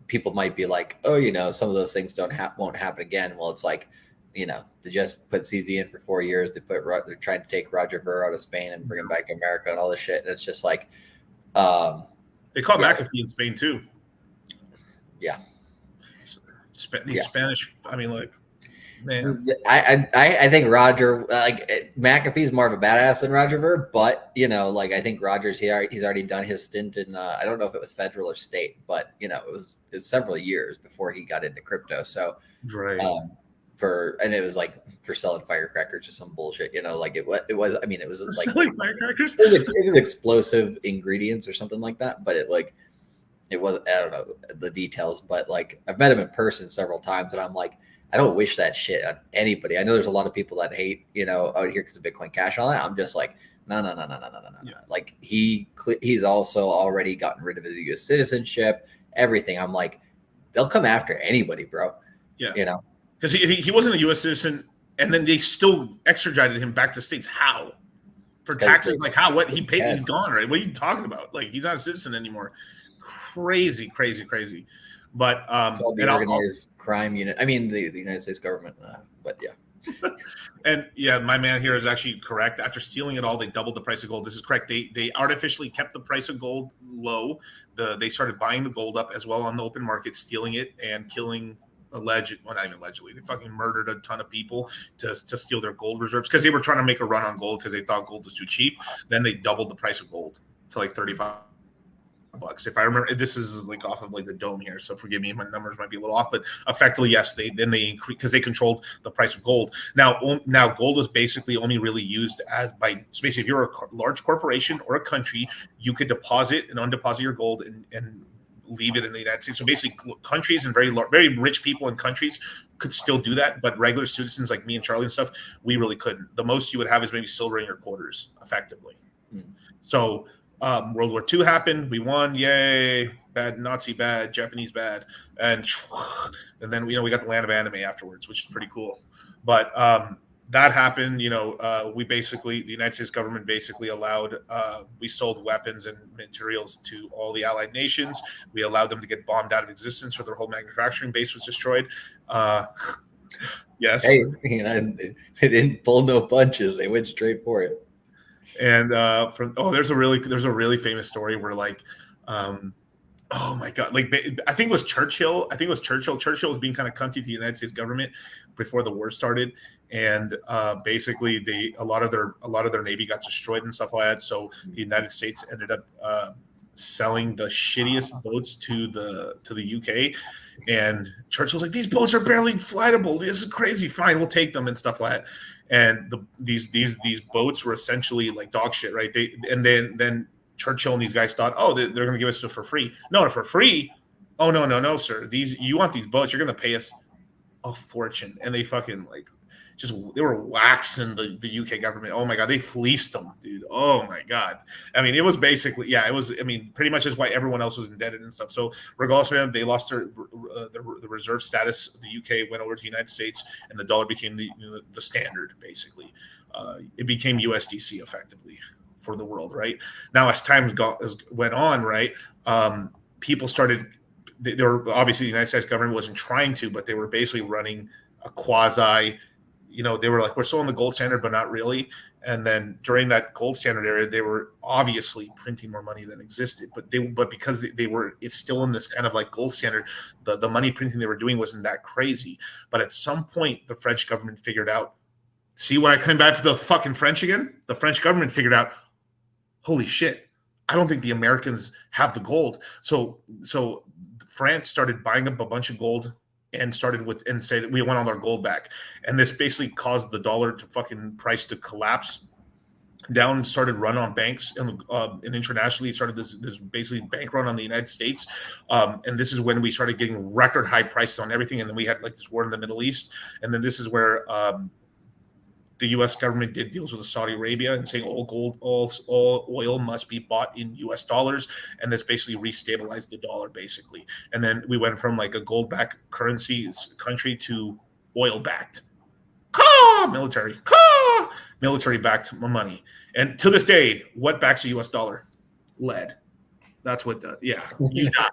people might be like, oh, some of those things won't happen again. Well, it's like, they just put CZ in for 4 years. They're trying to take Roger Ver out of Spain and bring him back to America and all this shit. And it's just like, they call McAfee in Spain too. Yeah. Spanish. I mean, like, man. I think Roger, McAfee's more of a badass than Roger Ver, but I think Roger's he's already done his stint in I don't know if it was federal or state, but it was several years before he got into crypto. So right. It was like for selling firecrackers or some bullshit, it was like selling firecrackers. It was explosive ingredients or something like that, but it was, I don't know the details, but like I've met him in person several times, and I'm like, I don't wish that shit on anybody. I know there's a lot of people that hate, out here because of Bitcoin Cash and all that. I'm just like, no. Yeah. Like he's also already gotten rid of his U.S. citizenship, everything. I'm like, they'll come after anybody, bro. Yeah. Because he wasn't a U.S. citizen, and then they still extradited him back to the States. How? For taxes? Like how? What? He paid. He's gone, right? What are you talking about? Like he's not a citizen anymore. Crazy. But the organized crime unit. I mean, the United States government. But yeah. And yeah, my man here is actually correct. After stealing it all, they doubled the price of gold. This is correct. They artificially kept the price of gold low. They started buying the gold up as well on the open market, stealing it and killing not even allegedly. They fucking murdered a ton of people to steal their gold reserves because they were trying to make a run on gold because they thought gold was too cheap. Then they doubled the price of gold to like $35. If I remember, this is like off of like the dome here, so forgive me, my numbers might be a little off, but effectively, yes, they increased because they controlled the price of gold. Now gold was basically only really used so basically, if you're a large corporation or a country, you could deposit and undeposit your gold and leave it in the United States. So basically, countries and very rich people in countries could still do that, but regular citizens like me and Charlie and stuff, we really couldn't. The most you would have is maybe silver in your quarters, effectively. So. World War II happened. We won. Yay. Bad Nazi bad. Japanese bad. And then, we got the land of anime afterwards, which is pretty cool. But that happened. The United States government basically allowed, we sold weapons and materials to all the allied nations. We allowed them to get bombed out of existence, so their whole manufacturing base was destroyed. Yes. Hey, they didn't pull no punches. They went straight for it. And there's a really famous story where oh my God, I think it was Churchill. Churchill was being kind of cunty to the United States government before the war started, and basically a lot of their navy got destroyed and stuff like that. So the United States ended up selling the shittiest boats to the UK. And Churchill's like, these boats are barely flightable. This is crazy. Fine, we'll take them and stuff like that. And these boats were essentially like dog shit, right? Then Churchill and these guys thought, oh, they're going to give us it for free. No, for free? Oh, no, sir. You want these boats? You're going to pay us a fortune. And they fucking they were waxing the UK government. Oh my God, they fleeced them, dude. Oh my God. I mean, it was basically, pretty much is why everyone else was indebted and stuff. So regardless of them, they lost the reserve status. The UK went over to the United States, and the dollar became the standard, basically. It became USDC effectively for the world, right? Now, as time went on, right, people started, they were, obviously the United States government wasn't trying to, but they were basically running a quasi, they were like, we're still in the gold standard, but not really. And then during that gold standard era, they were obviously printing more money than existed, but because it's still in this kind of like gold standard, the money printing they were doing wasn't that crazy. But at some point, the French government figured out, see, when I come back to the fucking French again, the French government figured out, holy shit, I don't think the Americans have the gold. So France started buying up a bunch of gold and said, we want all our gold back. And this basically caused the dollar to fucking price to collapse down and started run on banks. And internationally, it started this basically bank run on the United States. And this is when we started getting record high prices on everything. And then we had this war in the Middle East. And then this is where the U.S. government did deals with Saudi Arabia and saying all oil must be bought in U.S. dollars, and this basically restabilized the dollar, basically. And then we went from like a gold-backed country to oil-backed, military-backed money. And to this day, what backs a U.S. dollar? Lead. That's what does. Yeah, you die.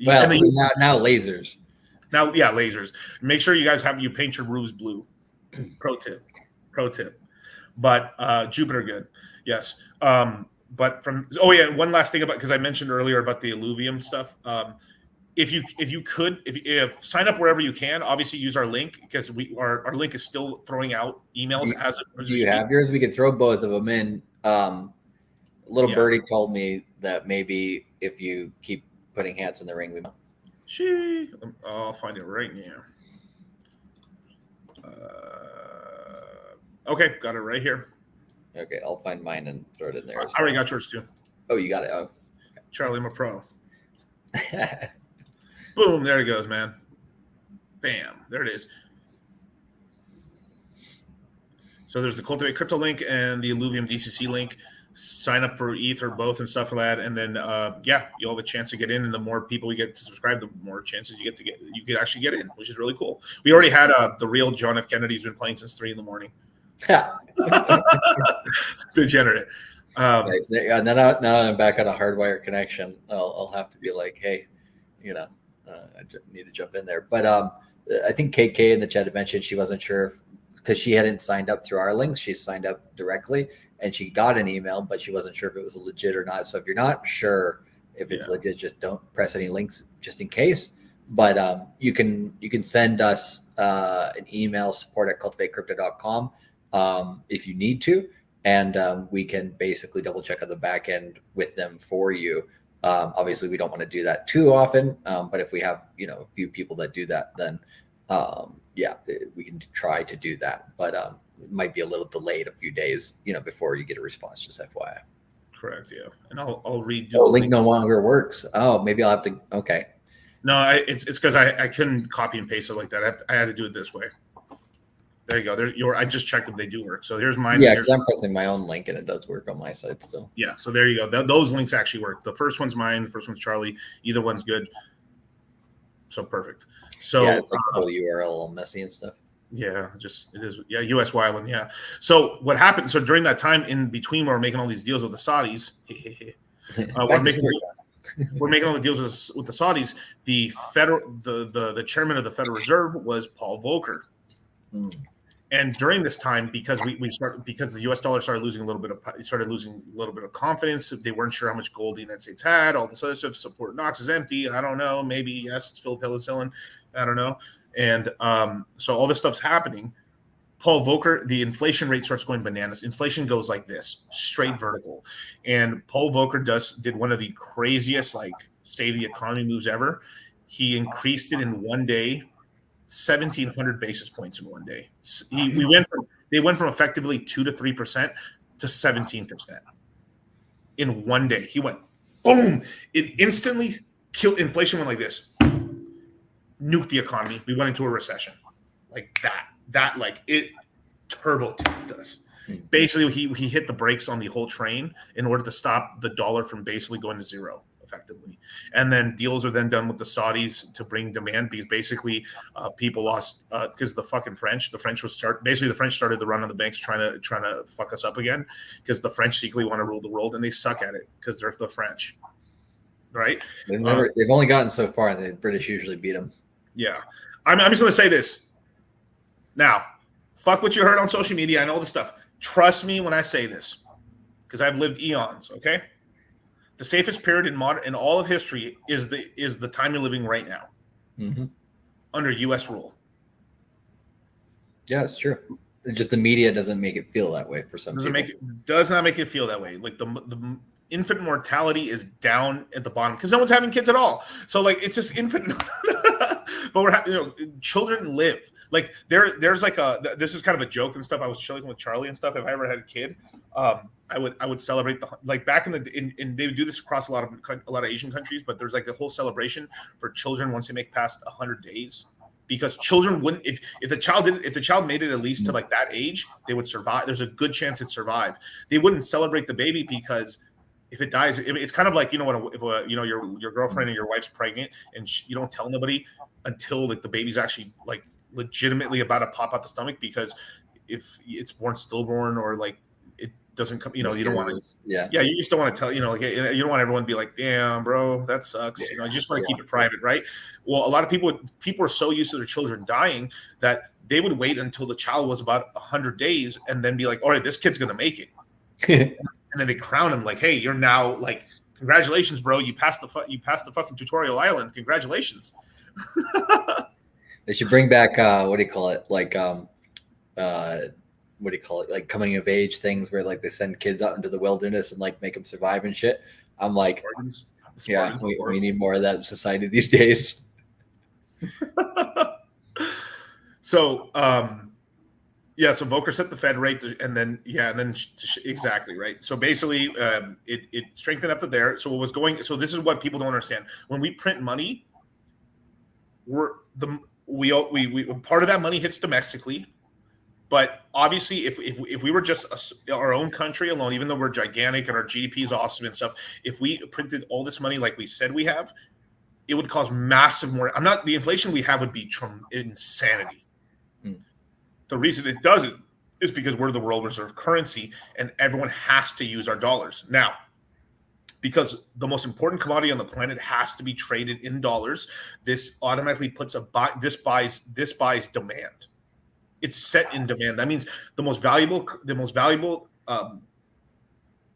Well, now lasers. Now, yeah, lasers. Make sure you guys you paint your roofs blue. Pro tip. But Jupiter good, yes. But one last thing because I mentioned earlier about the alluvium stuff. If you could sign up wherever you can, obviously use our link, because our link is still throwing out emails as you have yours. We could throw both of them in. Little birdie told me that maybe if you keep putting hats in the ring, I'll find it right now. Okay, got it right here. Okay, I'll find mine and throw it in there. I already got yours too. Oh, you got it. Oh, okay. Charlie, I'm a pro. Boom, there it goes, man. Bam, there it is. So there's the Cultivate Crypto link and the Alluvium DCC link. Sign up for ETH or both and stuff like that, and then you'll have a chance to get in. And the more people we get to subscribe, the more chances you could actually get in, which is really cool. We already had the real John F. Kennedy's been playing since 3 a.m. Degenerate. Nice. Now I'm back on a hardwire connection. I'll have to be like, hey, I need to jump in there. But I think KK in the chat had mentioned she wasn't sure because she hadn't signed up through our links. She signed up directly and she got an email, but she wasn't sure if it was legit or not. So if you're not sure if it's legit, just don't press any links just in case. But you can send us an email, support@cultivatecrypto.com. If you need to, and we can basically double check on the back end with them for you. Obviously, we don't want to do that too often, but if we have a few people that do that, then we can try to do that. But it might be a little delayed, a few days, before you get a response. Just FYI. Correct. Yeah, and I'll read. Oh, link no longer works. Oh, maybe I'll have to. Okay. No, it's because I couldn't copy and paste it like that. I had to do it this way. There you go. I just checked if they do work. So here's mine. Yeah, because I'm pressing my own link and it does work on my side still. Yeah, so there you go. Those links actually work. The first one's mine. The first one's Charlie. Either one's good. So perfect. So yeah, it's like the whole URL all messy and stuff. Yeah, just it is. Yeah, U.S. Wyland. Yeah. So what happened? So during that time in between, where we're making all these deals with the Saudis, we're making all the deals with the Saudis. The chairman of the Federal Reserve was Paul Volcker. And during this time, because because the U.S. dollar started losing a little bit of confidence. They weren't sure how much gold the United States had. All this other stuff. Support Knox is empty. I don't know. Maybe yes, it's filled penicillin. I don't know. And so all this stuff's happening. Paul Volcker, the inflation rate starts going bananas. Inflation goes like this, straight vertical. And Paul Volcker did one of the craziest like state of the economy moves ever. He increased it in one day. 1,700 basis points in one day. They went from effectively 2 to 3% to 17% in one day. He went boom. It instantly killed. Inflation went like this, nuked the economy. We went into a recession like that. That like it turbo tanked us. Basically, he hit the brakes on the whole train in order to stop the dollar from basically going to zero. Effectively, and then deals are then done with the Saudis to bring demand because basically people lost because the French started the run on the banks trying to fuck us up again because the French secretly want to rule the world and they suck at it because they're the French, right? They've only gotten so far, and the British usually beat them. Yeah, I'm just gonna say this now. Fuck what you heard on social media. I know the stuff. Trust me when I say this because I've lived eons. Okay. The safest period in all of history is the time you're living right now, under U.S. rule. Yeah, it's true. Just the media doesn't make it feel that way for some people. Does not make it feel that way. Like the infant mortality is down at the bottom because no one's having kids at all. So like it's just infant, but children live. Like there's like this is kind of a joke and stuff. I was chilling with Charlie and stuff. If I ever had a kid, I would celebrate like back in they would do this across a lot of Asian countries, but there's like the whole celebration for children once they make past 100 days, because children wouldn't if the child made it at least to like that age, they would survive. There's a good chance it'd survive. They wouldn't celebrate the baby because if it dies, it's kind of like if your girlfriend or your wife's pregnant and you don't tell nobody until like the baby's actually like legitimately about to pop out the stomach, because if it's born stillborn or like it doesn't come, you don't want to, you just don't want to tell, you don't want everyone to be like, damn, bro, that sucks. You just want to keep it private, right? Well, a lot of people are so used to their children dying that they would wait until the child was about 100 days and then be like, all right, this kid's gonna make it, and then they crown him like, hey, you're now like, congratulations, bro, you passed the fucking tutorial island, congratulations. They should bring back what do you call it? Like like coming of age things where like they send kids out into the wilderness and like make them survive and shit. I'm like, Spartans, we need more of that in society these days. So so Volcker set the Fed rate exactly right. So basically, it strengthened up to there. So so this is what people don't understand. When we print money, we part of that money hits domestically, but obviously if we were just our own country alone, even though we're gigantic and our GDP is awesome and stuff, if we printed all this money like we said we have, it would cause massive the inflation we have would be insanity. The reason it doesn't is because we're the world reserve currency and everyone has to use our dollars now. Because the most important commodity on the planet has to be traded in dollars, this automatically puts this buys demand. It's set in demand. That means the most valuable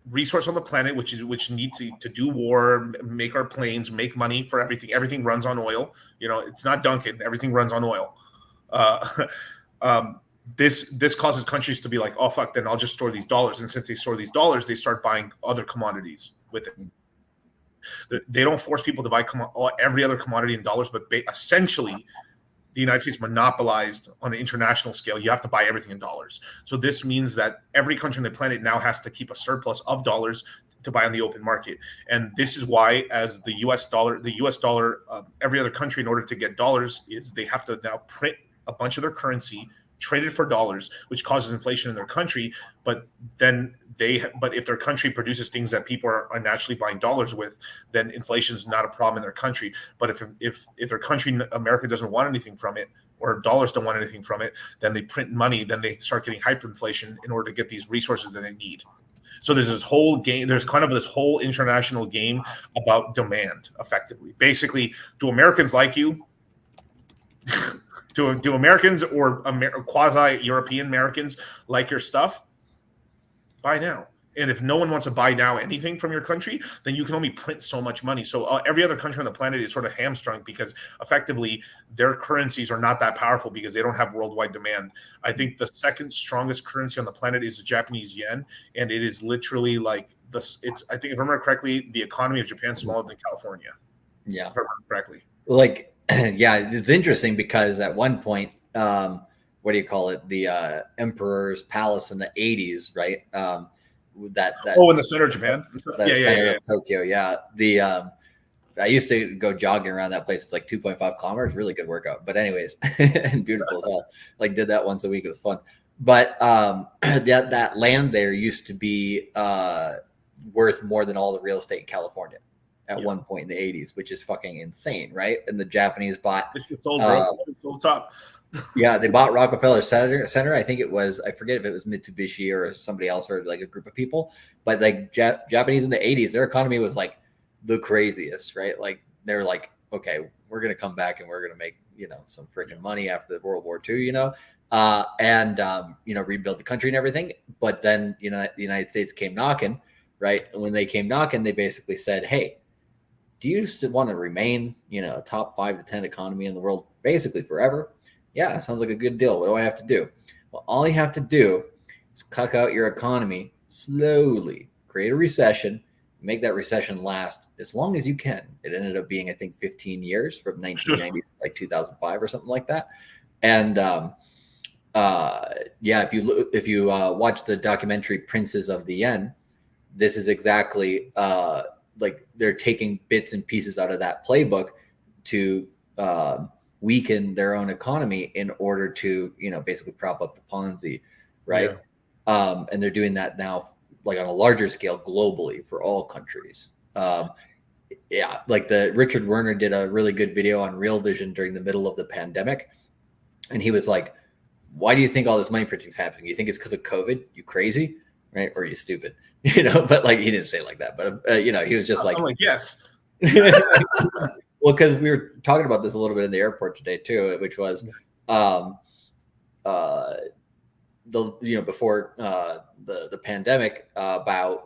resource on the planet, which needs to do war, make our planes, make money for everything. Everything runs on oil. It's not Dunkin'. Everything runs on oil. This causes countries to be like, oh fuck, then I'll just store these dollars. And since they store these dollars, they start buying other commodities with it. They don't force people to buy every other commodity in dollars, but essentially the United States monopolized on an international scale. You have to buy everything in dollars. So this means that every country on the planet now has to keep a surplus of dollars to buy on the open market. And this is why, as the US dollar, every other country, in order to get dollars, is they have to now print a bunch of their currency, trade it for dollars, which causes inflation in their country. But if their country produces things that people are naturally buying dollars with, then inflation is not a problem in their country. But if their country, America, doesn't want anything from it, or dollars don't want anything from it, then they print money, then they start getting hyperinflation in order to get these resources that they need. So there's this whole game, there's kind of this whole international game about demand, effectively. Basically, do Americans like you? do Americans or quasi-European Americans like your stuff? Buy now. And if no one wants to buy now anything from your country, then you can only print so much money. So every other country on the planet is sort of hamstrung because effectively their currencies are not that powerful because they don't have worldwide demand. I think the second strongest currency on the planet is the Japanese yen, and it is literally like this. I think if I remember correctly, the economy of Japan is smaller than California. Yeah, if I remember correctly. Like, yeah, it's interesting because at one point, what do you call it? The Emperor's Palace in the 80s, right? That in the center of Japan, center of Tokyo. Yeah, I used to go jogging around that place. It's like 2.5 kilometers, really good workout. But anyways, and beautiful as hell. Like did that once a week. It was fun. But that land there used to be worth more than all the real estate in California at one point in the 80s, which is fucking insane, right? And the Japanese bought sold top. Yeah, they bought Rockefeller Center. I think it was, I forget if it was Mitsubishi or somebody else or like a group of people, but like Japanese in the 80s, their economy was like the craziest, right? Like they're like, okay, we're going to come back and we're going to make, some freaking money after the World War II, and rebuild the country and everything. But then, the United States came knocking, right? And when they came knocking, they basically said, hey, do you still want to remain, a top 5 to 10 economy in the world basically forever? Yeah, sounds like a good deal. What do I have to do? Well, all you have to do is cuck out your economy slowly, create a recession, make that recession last as long as you can. It ended up being, I think, 15 years from 1990 to like 2005 or something like that. And if you watch the documentary Princes of the Yen, this is exactly like they're taking bits and pieces out of that playbook to weaken their own economy in order to, basically prop up the Ponzi, right? Yeah. And they're doing that now, like on a larger scale globally for all countries. Like the Richard Werner did a really good video on Real Vision during the middle of the pandemic. And he was like, why do you think all this money printing is happening? You think it's because of COVID? You crazy? Right? Or are you stupid? But like, he didn't say it like that, but he was just I'm like, yes. Well, because we were talking about this a little bit in the airport today too, which was, before the pandemic, about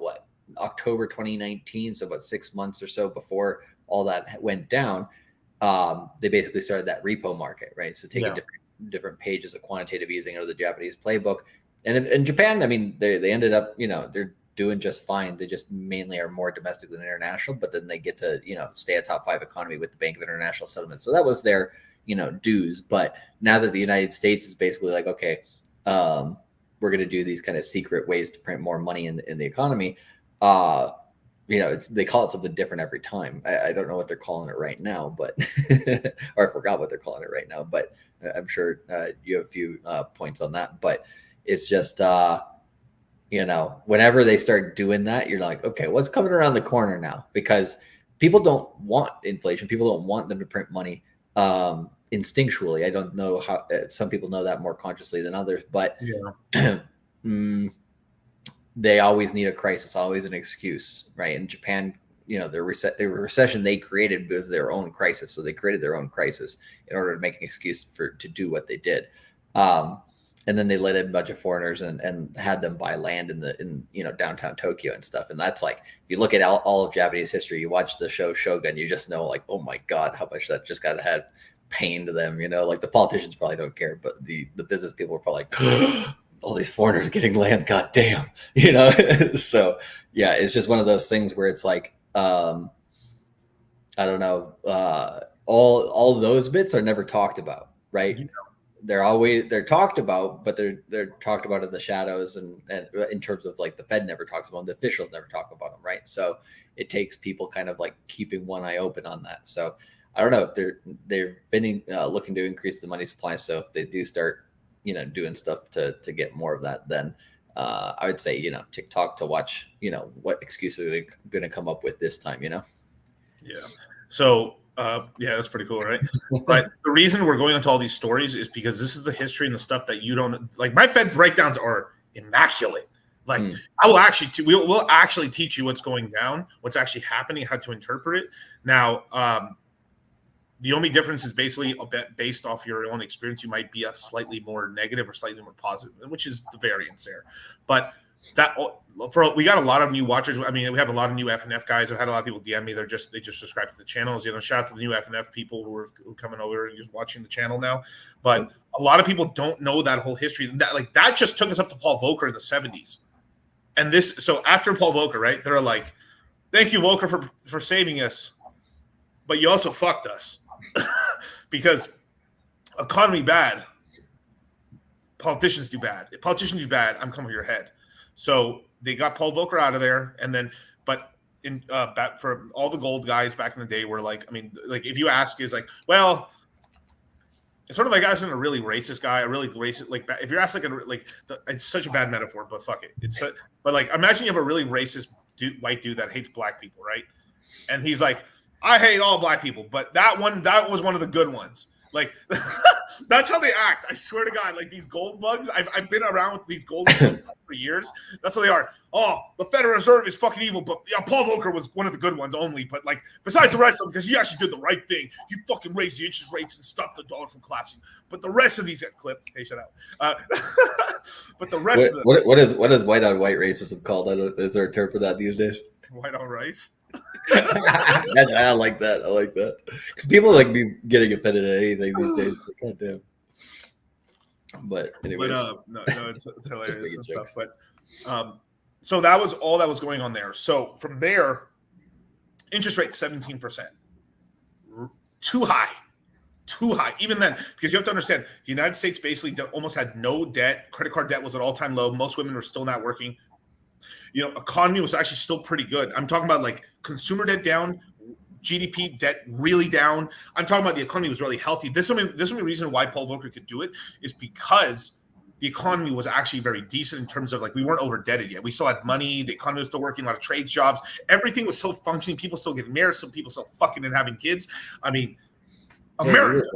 October 2019, so about 6 months or so before all that went down, they basically started that repo market, right? So taking different pages of quantitative easing out of the Japanese playbook, and in Japan, I mean, they ended up, they're doing just fine. They just mainly are more domestic than international, but then they get to, stay a top 5 economy with the Bank of International Settlements. So that was their, dues. But now that the United States is basically like, okay, we're going to do these kind of secret ways to print more money in the economy. They call it something different every time. I don't know what they're calling it right now, but, or I forgot what they're calling it right now, but I'm sure you have a few points on that, but it's just, whenever they start doing that, you're like, okay, what's coming around the corner now? Because people don't want inflation. People don't want them to print money instinctually. I don't know how some people know that more consciously than others, but they always need a crisis, always an excuse, right? In Japan, the recession they created was their own crisis. So they created their own crisis in order to make an excuse to do what they did. And then they let in a bunch of foreigners and had them buy land in downtown Tokyo and stuff. And that's like, if you look at all of Japanese history, you watch the show Shogun, you just know like, oh my God, how much that just got to have pain to them. Like the politicians probably don't care, but the business people are probably like, all these foreigners getting land, goddamn, So yeah, it's just one of those things where it's like, I don't know, all those bits are never talked about, right? They're talked about, but they're talked about in the shadows and in terms of like the Fed never talks about them, the officials never talk about them, right? So it takes people kind of like keeping one eye open on that. So I don't know if they've been looking to increase the money supply. So if they do start, doing stuff to get more of that, then I would say, TikTok to watch, what excuses are they going to come up with this time, Yeah. So Yeah, that's pretty cool, right? But the reason we're going into all these stories is because this is the history and the stuff that you don't like. My Fed breakdowns are immaculate. Like I will actually, we'll actually teach you what's going down, what's actually happening, how to interpret it. Now, the only difference is basically a bit based off your own experience. You might be a slightly more negative or slightly more positive, which is the variance there. But we got a lot of new watchers. I mean, we have a lot of new FNF guys. I've had a lot of people DM me. They just subscribe to the channels. Shout out to the new FNF people who are coming over and just watching the channel now. But a lot of people don't know that whole history. That just took us up to Paul Volcker in the 70s. And so after Paul Volcker, right? They're like, "Thank you, Volcker, for saving us, but you also fucked us." Because economy bad, politicians do bad. If politicians do bad, I'm coming for your head. So they got Paul Volcker out of there, and then, but in back for all the gold guys back in the day were like, I mean, like if you ask, is like, well, it's sort of like I wasn't a really racist guy, a really racist like if you're asked it's such a bad metaphor, but fuck it, but like imagine you have a really racist white dude that hates black people, right? And he's like, I hate all black people, but that was one of the good ones. Like that's how they act. I swear to God, like these gold bugs. I've been around with these gold bugs for years. That's how they are. Oh, the Federal Reserve is fucking evil, but yeah, Paul Volcker was one of the good ones only. But like besides the rest of them, because he actually did the right thing. He fucking raised the interest rates and stopped the dollar from collapsing. But the rest of these get clipped. Hey, shut up. But the rest of them. What is white on white racism called? Is there a term for that these days? White on rice. I like that. I like that because people like be getting offended at anything these days. God damn. But anyway, no, it's hilarious and stuff. But so that was all that was going on there. So from there, interest rate 17%, too high. Even then, because you have to understand, the United States basically almost had no debt. Credit card debt was at all-time low. Most women were still not working. Economy was actually still pretty good. I'm talking about like consumer debt down, GDP debt really down. I'm talking about the economy was really healthy. This is the reason why Paul Volcker could do it is because the economy was actually very decent in terms of like we weren't over debted yet. We still had money. The economy was still working, a lot of trades jobs. Everything was still functioning. People still getting married. Some people still fucking and having kids. I mean, America.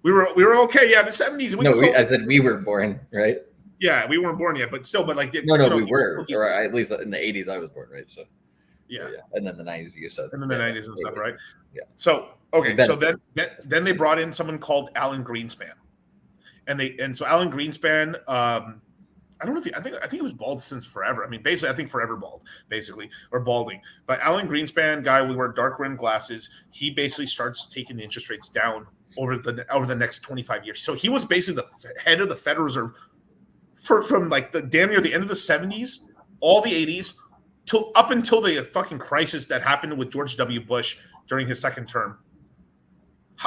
We were okay. Yeah, the 70s. I said we were born, right? Yeah, we weren't born yet, but still, but like we were, or at least in the 80s I was born, right? So yeah, and then the 90s you said, and then the 90s and stuff, right? Yeah. So okay, so then they brought in someone called Alan Greenspan, and so Alan Greenspan, I don't know if I think he was bald since forever. I mean, basically, I think forever bald, basically, or balding. But Alan Greenspan, guy would wear dark rimmed glasses. He basically starts taking the interest rates down over the next 25 years. So he was basically the head of the Federal Reserve. From like the damn near the end of the 70s, all the 80s, up until the fucking crisis that happened with George W. Bush during his second term.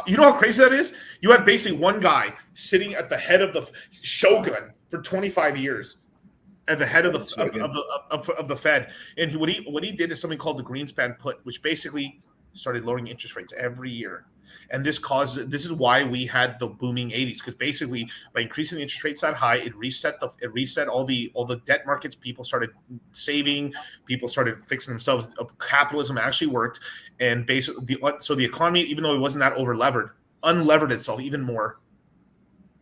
You know how crazy that is? You had basically one guy sitting at the head of the shogun for 25 years, at the head of the Fed, and what he did is something called the Greenspan put, which basically started lowering interest rates every year. And this is why we had the booming 80s, because basically by increasing the interest rates that high, it reset all the debt markets. People started saving, people started fixing themselves. Capitalism actually worked, and basically the economy, even though it wasn't that unlevered itself even more,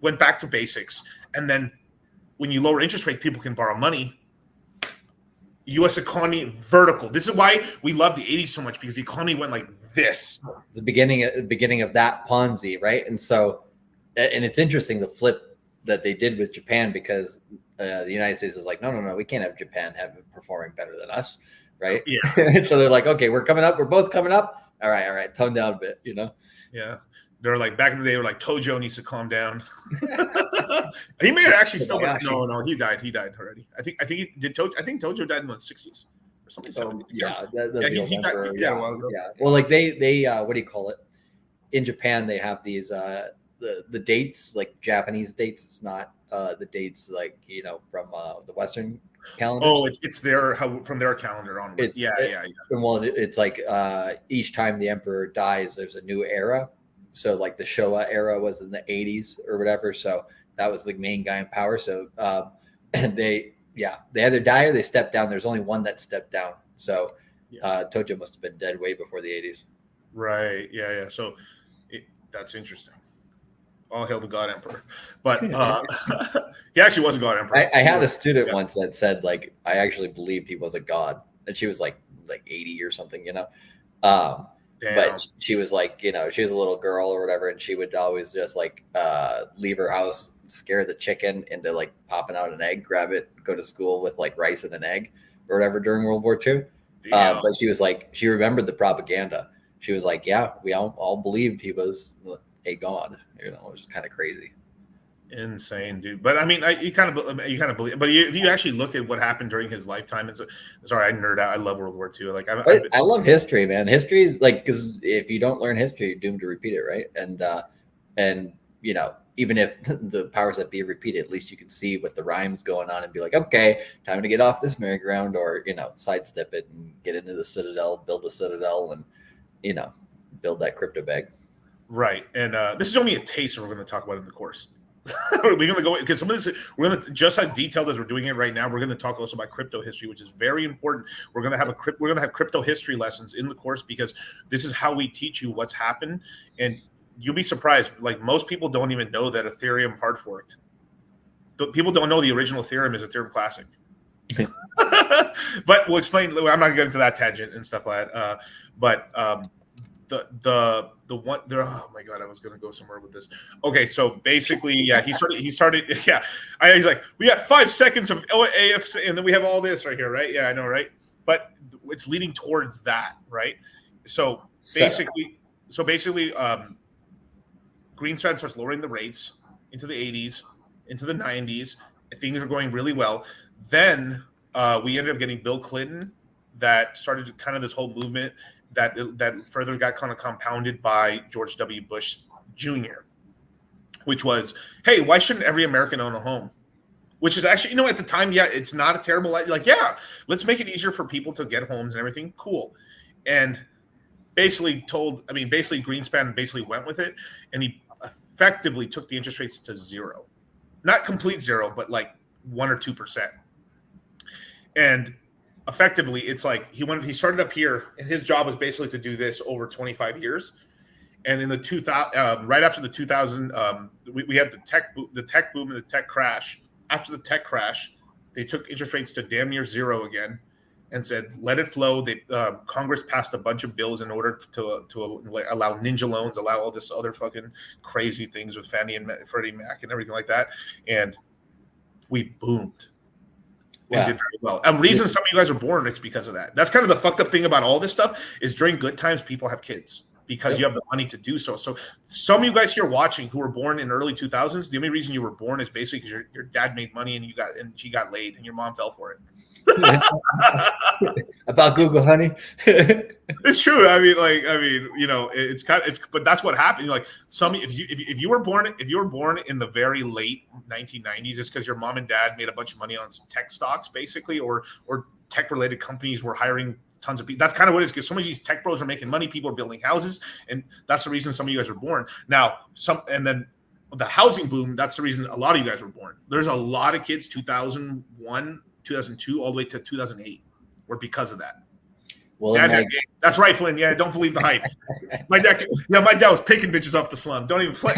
went back to basics. And then when you lower interest rates, people can borrow money. U.S. economy vertical. This is why we love the 80s so much, because the economy went like this. The beginning of that Ponzi, right? And so, and it's interesting the flip that they did with Japan, because the United States was like, no, we can't have Japan performing better than us, right? Yeah. So they're like, okay, we're both coming up. All right, tone down a bit, Yeah. They're like, back in the day, they were like, Tojo needs to calm down. He may have actually still, no, he died already. I think Tojo died in the 60s or something. He died. Yeah. Well, like they what do you call it? In Japan, they have these the dates, like Japanese dates. It's not the dates like from the Western calendar. Oh, it's from their calendar onward. It's like each time the emperor dies, there's a new era. So like the Showa era was in the 80s or whatever. So that was the main guy in power. So and they either die or they step down. There's only one that stepped down. So Tojo must have been dead way before the 80s. Right. Yeah. So that's interesting. All hail the God Emperor. But he actually was a God Emperor. I had a student once that said, like, I actually believed he was a god, and she was like 80 or something, you know. But she was like, you know, she was a little girl or whatever, and she would always just like leave her house, scare the chicken into like popping out an egg, grab it, go to school with like rice and an egg or whatever during World War II. But she was like, she remembered the propaganda. She was like, yeah, we all believed he was a god. You know, it was kind of crazy. Insane, dude. But I mean, you kind of believe. But if you actually look at what happened during his lifetime, sorry, I nerd out. I love World War II. Like, I love history, man. History is like, because if you don't learn history, you're doomed to repeat it, right? And you know, even if the powers that be repeat it, at least you can see what the rhyme's going on and be like, okay, time to get off this merry-go-round, or you know, sidestep it and get into the Citadel, build the Citadel, and you know, build that crypto bag. Right. And this is only a taste of what we're going to talk about in the course. We're going to go because some of this, we're going to, just as detailed as we're doing it right now, we're going to talk also about crypto history, which is very important. We're going to have crypto history lessons in the course, because this is how we teach you what's happened. And you'll be surprised. Like, most people don't even know that Ethereum hard forked. People don't know the original Ethereum is Ethereum Classic. But we'll explain. I'm not getting into that tangent and stuff like that. The one there. Oh my God, I was gonna go somewhere with this. Okay, so basically, yeah, he started. Yeah, he's like, we have 5 seconds of AFC, and then we have all this right here, right? Yeah, I know, right? But it's leading towards that, right? So basically, Greenspan starts lowering the rates into the 80s, into the 90s. Things are going really well. Then we ended up getting Bill Clinton, that started kind of this whole movement that further got kind of compounded by George W. Bush Jr., which was, hey, why shouldn't every American own a home? Which is actually, you know, at the time, yeah, it's not a terrible, like, yeah, let's make it easier for people to get homes and everything. Cool. And basically Greenspan basically went with it, and he effectively took the interest rates to zero. Not complete zero, but like 1 or 2%. And effectively, it's like he started up here, and his job was basically to do this over 25 years. And in the 2000, right after the 2000, we had the tech boom and the tech crash. After the tech crash, they took interest rates to damn near zero again, and said, let it flow. Congress passed a bunch of bills in order to allow ninja loans, allow all this other fucking crazy things with Fannie and Freddie Mac and everything like that. And we boomed. And did very well. And the reason some of you guys are born is because of that. That's kind of the fucked up thing about all this stuff, is during good times, people have kids because you have the money to do so. So some of you guys here watching who were born in the early 2000s, the only reason you were born is basically because your dad made money and she got laid and your mom fell for it. About Google, honey. It's true. I mean, you know, but that's what happened. Like, if you were born in the very late 1990s, it's because your mom and dad made a bunch of money on tech stocks, basically, or tech related companies were hiring tons of people. That's kind of what it is, because some of these tech bros are making money. People are building houses, and that's the reason some of you guys were born. Now, and then the housing boom. That's the reason a lot of you guys were born. There's a lot of kids 2001, 2002, all the way to 2008 were because of that. Well, that's right, Flynn. Yeah, don't believe the hype. My dad was picking bitches off the slum. Don't even play.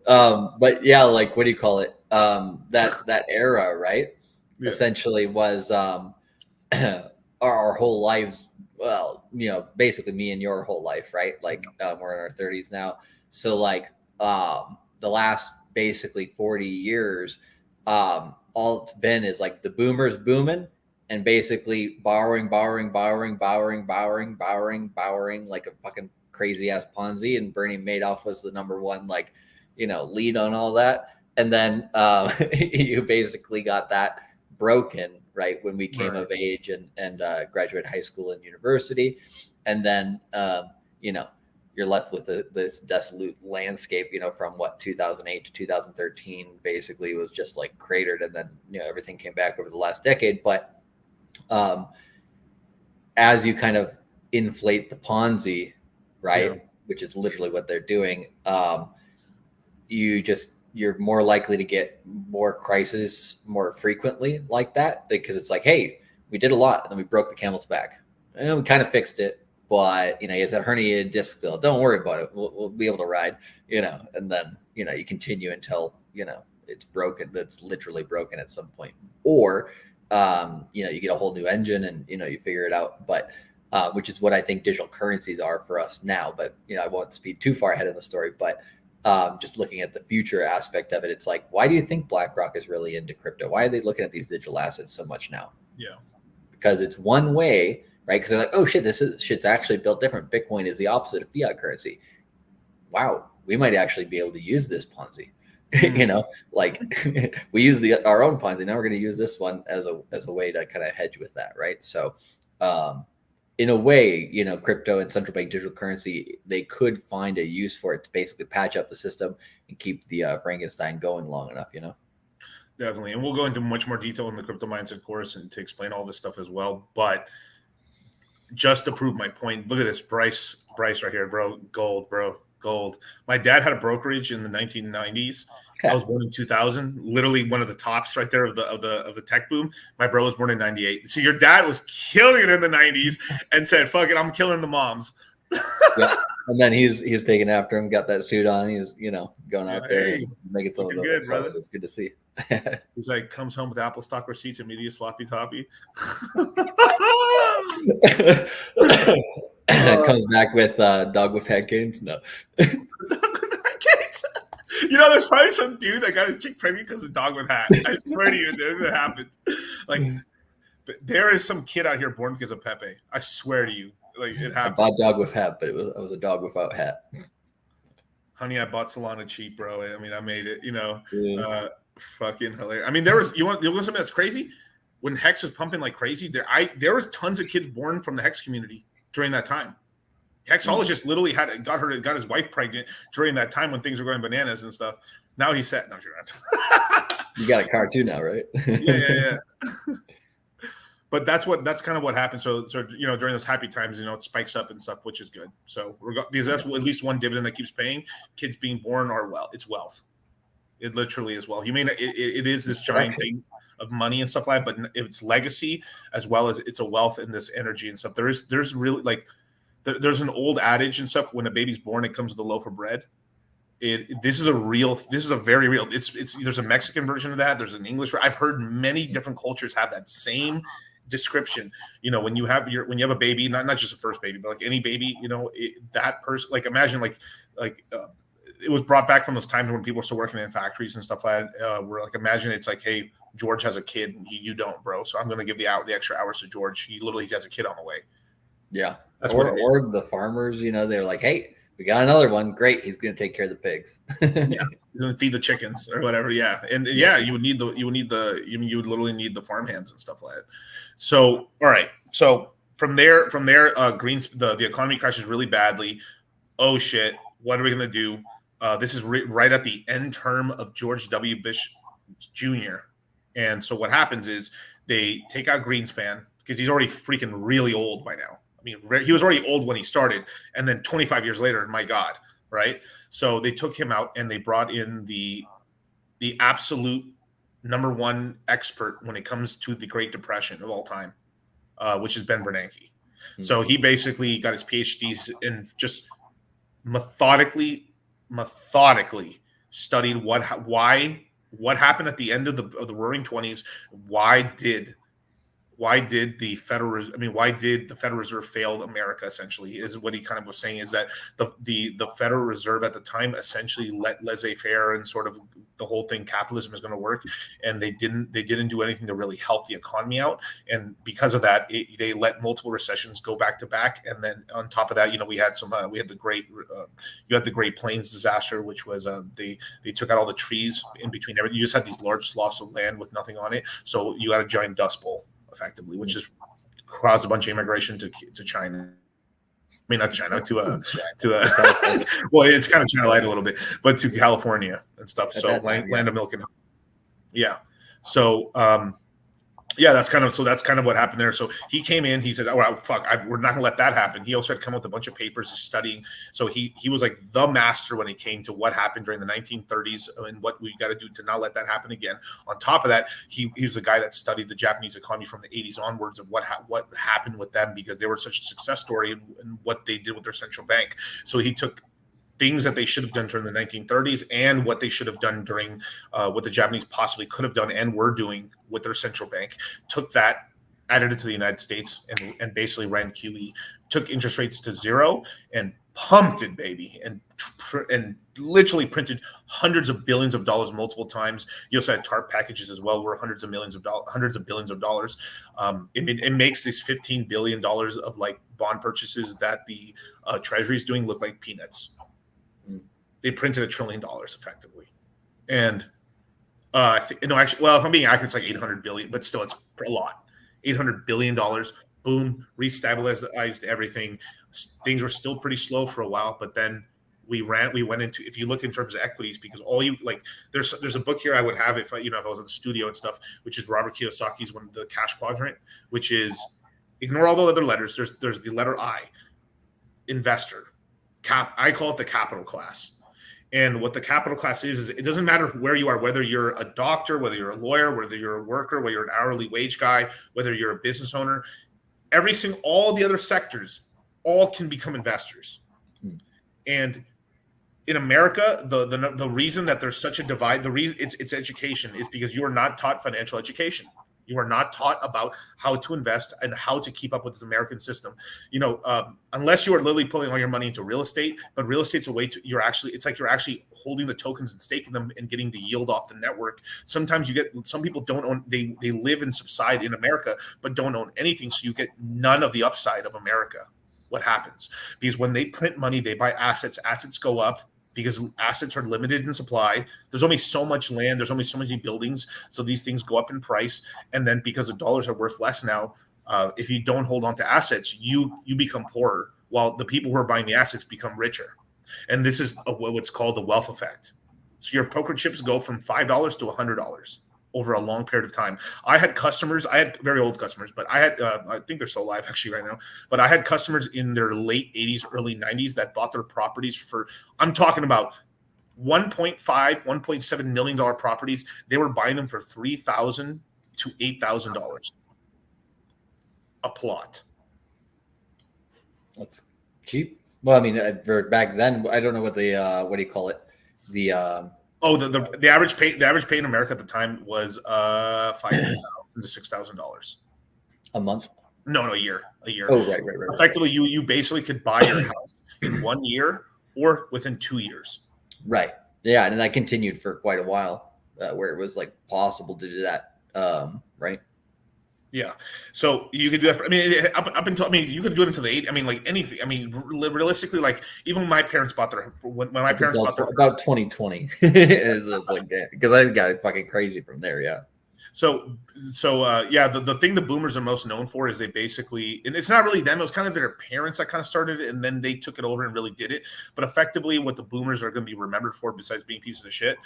But yeah, like, what do you call it? That era, right? Yeah. Essentially was our whole lives. Well, you know, basically me and your whole life, right? Like, we're in our 30s now. So like, the last basically 40 years, all it's been is like the boomers booming and basically borrowing like a fucking crazy ass Ponzi. And Bernie Madoff was the number one, like, you know, lead on all that. And then you basically got that broken right when we came of age and graduated high school and university. And then, you know, you're left with this desolate landscape, you know, from 2008 to 2013, basically was just like cratered. And then, you know, everything came back over the last decade. But as you kind of inflate the Ponzi, right, which is literally what they're doing, you're more likely to get more crises more frequently like that, because it's like, hey, we did a lot and then we broke the camel's back and we kind of fixed it. but he has a herniated disc still. Don't worry about it. We'll be able to ride, and then you continue until it's broken. That's literally broken at some point, or you get a whole new engine and you figure it out. But which is what I think digital currencies are for us now. But I won't speed too far ahead of the story. But just looking at the future aspect of it, it's like, why do you think BlackRock is really into crypto? Why are they looking at these digital assets so much now? Yeah, because it's one way, right? Because they're like, oh shit, shit's actually built different. Bitcoin is the opposite of fiat currency. Wow, we might actually be able to use this Ponzi. Like we use our own Ponzi. Now we're going to use this one as a way to kind of hedge with that, right? So, in a way, crypto and central bank digital currency, they could find a use for it to basically patch up the system and keep the Frankenstein going long enough, Definitely. And we'll go into much more detail in the Crypto Mindset course and to explain all this stuff as well. But just to prove my point, look at this Bryce right here, bro. Gold. My dad had a brokerage in the 1990s. I was born in 2000, literally one of the tops right there of the tech boom. My bro was born in 98. So your dad was killing it in the 90s and said, fuck it, I'm killing the moms. Yeah. And then he's taking after him, got that suit on. He's, going out there and making some of good, the brother. So it's good to see. He's like, comes home with Apple stock receipts and media sloppy toppy. Comes back with dog with head games. No. There's probably some dude that got his chick pregnant because of dog with hat. I swear to you, that happened. Like, there is some kid out here born because of Pepe. I swear to you, like it happened. I bought dog with hat, but I was a dog without hat. Honey, I bought Solana cheap, bro. I mean, I made it. Yeah. Fucking hilarious. I mean, there was you want something that's crazy? When Hex was pumping like crazy, there was tons of kids born from the Hex community during that time. Hexologist literally got his wife pregnant during that time when things were going bananas and stuff. Now he's set. No, you're not. You got a car too now, right? Yeah. But that's kind of what happens. So during those happy times, it spikes up and stuff, which is good. So because that's at least one dividend that keeps paying. Kids being born are it's wealth. It literally is wealth. You mean it is this giant thing of money and stuff like that, but it's legacy as well as it's a wealth in this energy and stuff. There's really like. There's an old adage and stuff. When a baby's born, it comes with a loaf of bread. This is a very real. There's a Mexican version of that. There's an English. I've heard many different cultures have that same description. When you have a baby, not just the first baby, but like any baby, that person. Like imagine like it was brought back from those times when people were still working in factories and stuff like that. Where like imagine it's like, hey, George has a kid, and you don't, bro. So I'm going to give the extra hours to George. He literally has a kid on the way. Yeah. That's or the farmers, they're like, hey, we got another one. Great. He's going to take care of the pigs. Yeah. He's going to feed the chickens or whatever. Yeah. And yeah, you would literally need the farm hands and stuff like that. So, all right. So from there, the economy crashes really badly. Oh shit. What are we going to do? This is right at the end term of George W. Bush Jr. And so what happens is they take out Greenspan because he's already freaking really old by now. I mean, he was already old when he started, and then 25 years later, my God, right? So they took him out and they brought in the absolute number one expert when it comes to the Great Depression of all time, which is Ben Bernanke. Mm-hmm. So he basically got his PhDs and just methodically studied what happened at the end of the Roaring '20s. Why did the Federal Reserve fail America? Essentially, is what he kind of was saying, is that the Federal Reserve at the time essentially let laissez-faire and sort of the whole thing, capitalism is going to work, and they didn't do anything to really help the economy out, and because of that, they let multiple recessions go back to back, and then on top of that, we had the Great Plains disaster, which was they took out all the trees in between everything. You just had these large swaths of land with nothing on it, so you had a giant dust bowl, effectively, which just caused a bunch of immigration to China. I mean, not China, well, it's kind of China light a little bit, but to California and stuff. So land of milk and yeah. So Yeah, that's kind of what happened there. So he came in, he said, "Oh, fuck, we're not gonna let that happen." He also had come up with a bunch of papers, studying. So he was like the master when it came to what happened during the 1930s and what we got to do to not let that happen again. On top of that, he's the guy that studied the Japanese economy from the 80s onwards of what happened with them, because they were such a success story and what they did with their central bank. So he took things that they should have done during the 1930s and what they should have done during what the Japanese possibly could have done and were doing with their central bank, took that, added it to the United States, and basically ran QE, took interest rates to zero and pumped it, baby, and literally printed hundreds of billions of dollars multiple times. You also had TARP packages as well, where hundreds of billions of dollars. It makes these $15 billion of like bond purchases that the Treasury is doing look like peanuts. They printed $1 trillion effectively, and actually, well, if I'm being accurate, it's like 800 billion, but still, it's a lot. $800 billion. Boom, restabilized everything. Things were still pretty slow for a while, but then we went into, if you look in terms of equities, because there's a book here I would have if I was in the studio and stuff, which is Robert Kiyosaki's one, the Cash Quadrant, which is, ignore all the other letters. There's the letter I, investor. I call it the capital class. And what the capital class is it doesn't matter where you are, whether you're a doctor, whether you're a lawyer, whether you're a worker, whether you're an hourly wage guy, whether you're a business owner, all the other sectors, all can become investors. And in America, the reason that there's such a divide, the reason it's education, is because you are not taught financial education. You are not taught about how to invest and how to keep up with this American system. Unless you are literally pulling all your money into real estate, but real estate's a way to, it's like you're actually holding the tokens and staking them and getting the yield off the network. Sometimes some people don't own, they live and subside in America, but don't own anything. So you get none of the upside of America. What happens? Because when they print money, they buy assets go up, because assets are limited in supply. There's only so much land. There's only so many buildings. So these things go up in price. And then because the dollars are worth less now, if you don't hold on to assets, you become poorer, while the people who are buying the assets become richer. And this is what's called the wealth effect. So your poker chips go from $5 to $100 over a long period of time. I had very old customers, but I think they're still alive actually right now, but I had customers in their late 80s, early 90s that bought their properties for, I'm talking about $1.5, $1.7 million properties. They were buying them for $3,000 to $8,000 a plot. That's cheap. Well, I mean, for back then, I don't know what what do you call it? The average pay in America at the time was $5,000 to $6,000 a month. No, a year. Oh, right. Effectively, you basically could buy your house in 1 year or within 2 years. Right. Yeah, and that continued for quite a while, where it was like possible to do that. Right. Yeah. So you could do that. Up until you could do it until the 80s. I mean, like anything. I mean, realistically, like even when my parents bought when my parents bought their about 2020 it's like that, because I got fucking crazy from there. Yeah. So the thing the boomers are most known for is they basically, and it's not really them, it was kind of their parents that kind of started it, and then they took it over and really did it. But effectively, what the boomers are going to be remembered for, besides being pieces of shit,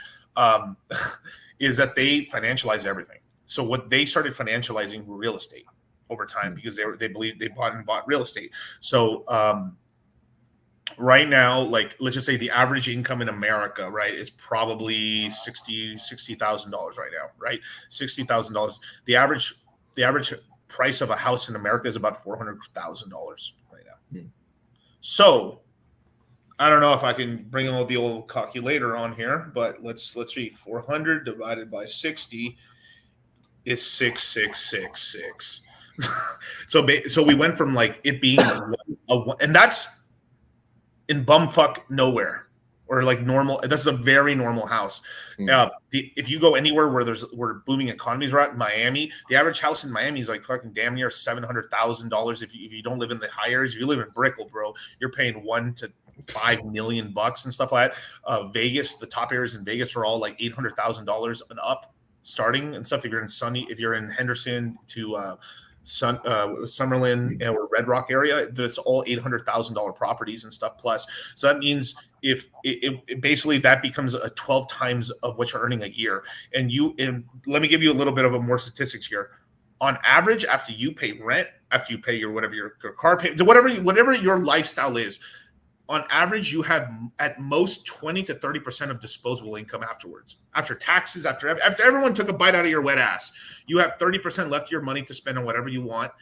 is that they financialize everything. So what they started financializing were real estate over time, because they believed they bought real estate. So right now, like let's just say the average income in America, right, is probably $60,000 right now, right? $60,000. The average price of a house in America is about $400,000 right now. So I don't know if I can bring the old calculator on here, but let's see. 400 divided by 60 is 6,666. So we went from like it being and that's in bumfuck nowhere, or like normal. That's a very normal house. If you go anywhere where booming economies are at, Miami, the average house in Miami is like fucking damn near $700,000. If you don't live in the high areas, if you live in Brickell, bro, you're paying $1 to $5 million and stuff like that. Vegas, the top areas in Vegas are all like $800,000 and up starting and stuff. If you're in Henderson to Summerlin or Red Rock area, that's all $800,000 properties and stuff plus. So that means if it basically that becomes a 12 times of what you're earning a year. And let me give you a little bit of more statistics here. on average, after you pay rent, after you pay your car payment, whatever your lifestyle is, on average, you have at most 20 to 30% of disposable income afterwards. After taxes, after everyone took a bite out of your wet ass, you have 30% left of your money to spend on whatever you want.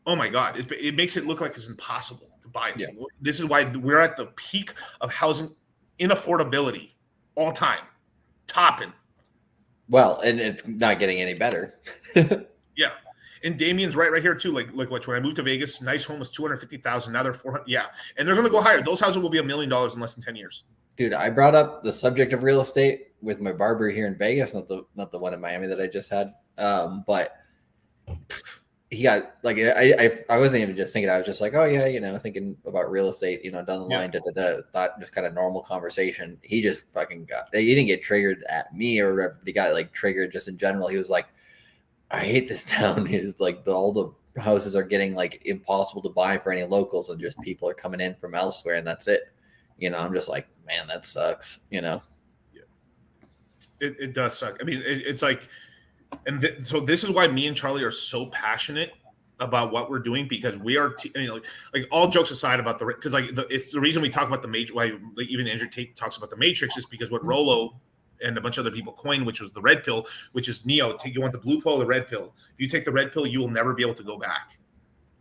Oh my God, it makes it look like it's impossible to buy anything. Yeah. This is why we're at the peak of housing inaffordability all time, topping. Well, and it's not getting any better. Yeah. And Damien's right here too. Like when I moved to Vegas, nice home was $250,000. Now they're $400,000. Yeah, and they're going to go higher. Those houses will be $1 million in less than 10 years. Dude, I brought up the subject of real estate with my barber here in Vegas, not the one in Miami that I just had. But he got like I wasn't even just thinking. I was just like, oh yeah, thinking about real estate, down the line. Thought just kind of normal conversation. He just fucking he didn't get triggered at me or whatever. But he got like triggered just in general. He was like, I hate this town. He's like all the houses are getting like impossible to buy for any locals, and just people are coming in from elsewhere, and that's it. I'm just like, man, that sucks. Yeah, it does suck. I mean, it's like, and so this is why me and Charlie are so passionate about what we're doing, because we are, like all jokes aside about because it's the reason we talk about the major. Why even Andrew Tate talks about the Matrix is because what Rolo and a bunch of other people coined, which was the red pill, which is Neo. You want the blue pill or the red pill? If you take the red pill, you will never be able to go back.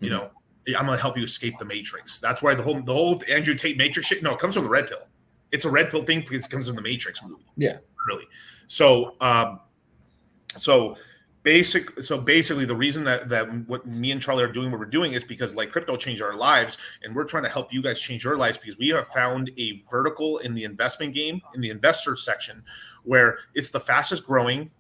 I'm going to help you escape the Matrix. That's why the whole Andrew Tate Matrix shit. No, it comes from the red pill. It's a red pill thing because it comes from the Matrix movie. Yeah, really. So basically, the reason that what me and Charlie are doing what we're doing is because like crypto changed our lives, and we're trying to help you guys change your lives, because we have found a vertical in the investment game, in the investor section, where it's the fastest growing,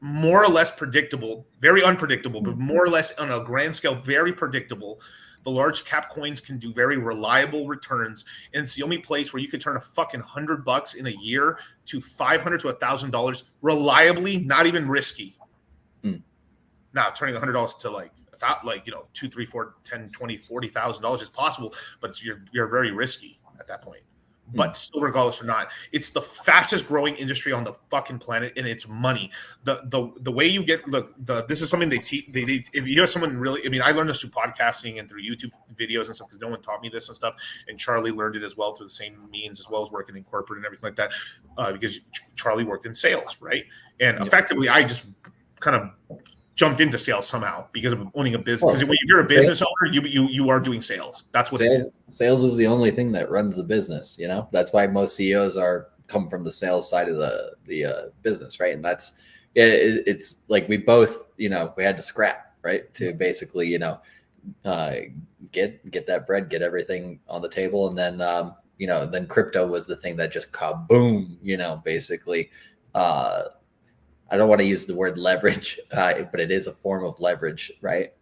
more or less predictable, very unpredictable, but more or less on a grand scale, very predictable. The large cap coins can do very reliable returns, and it's the only place where you could turn a fucking $100 in a year to $500 to $1,000 reliably, not even risky. Now turning $100 to like $2, $3, $4, $10, $20, $40,000 is possible, but you're very risky at that point. But still, regardless or not, it's the fastest growing industry on the fucking planet, and it's money. The way you get this is something they teach. If you have someone really, I mean, I learned this through podcasting and through YouTube videos and stuff, because no one taught me this and stuff. And Charlie learned it as well through the same means, as well as working in corporate and everything like that, because Charlie worked in sales, right? And effectively, I just kind of jumped into sales somehow because of owning a business. Because if you're a business owner, you are doing sales. That's what sales is the only thing that runs the business. That's why most CEOs come from the sales side of the business, right? And that's it's like we both we had to scrap, right, to basically get that bread, get everything on the table, and then then crypto was the thing that just kaboom, basically. I don't want to use the word leverage, but it is a form of leverage, right?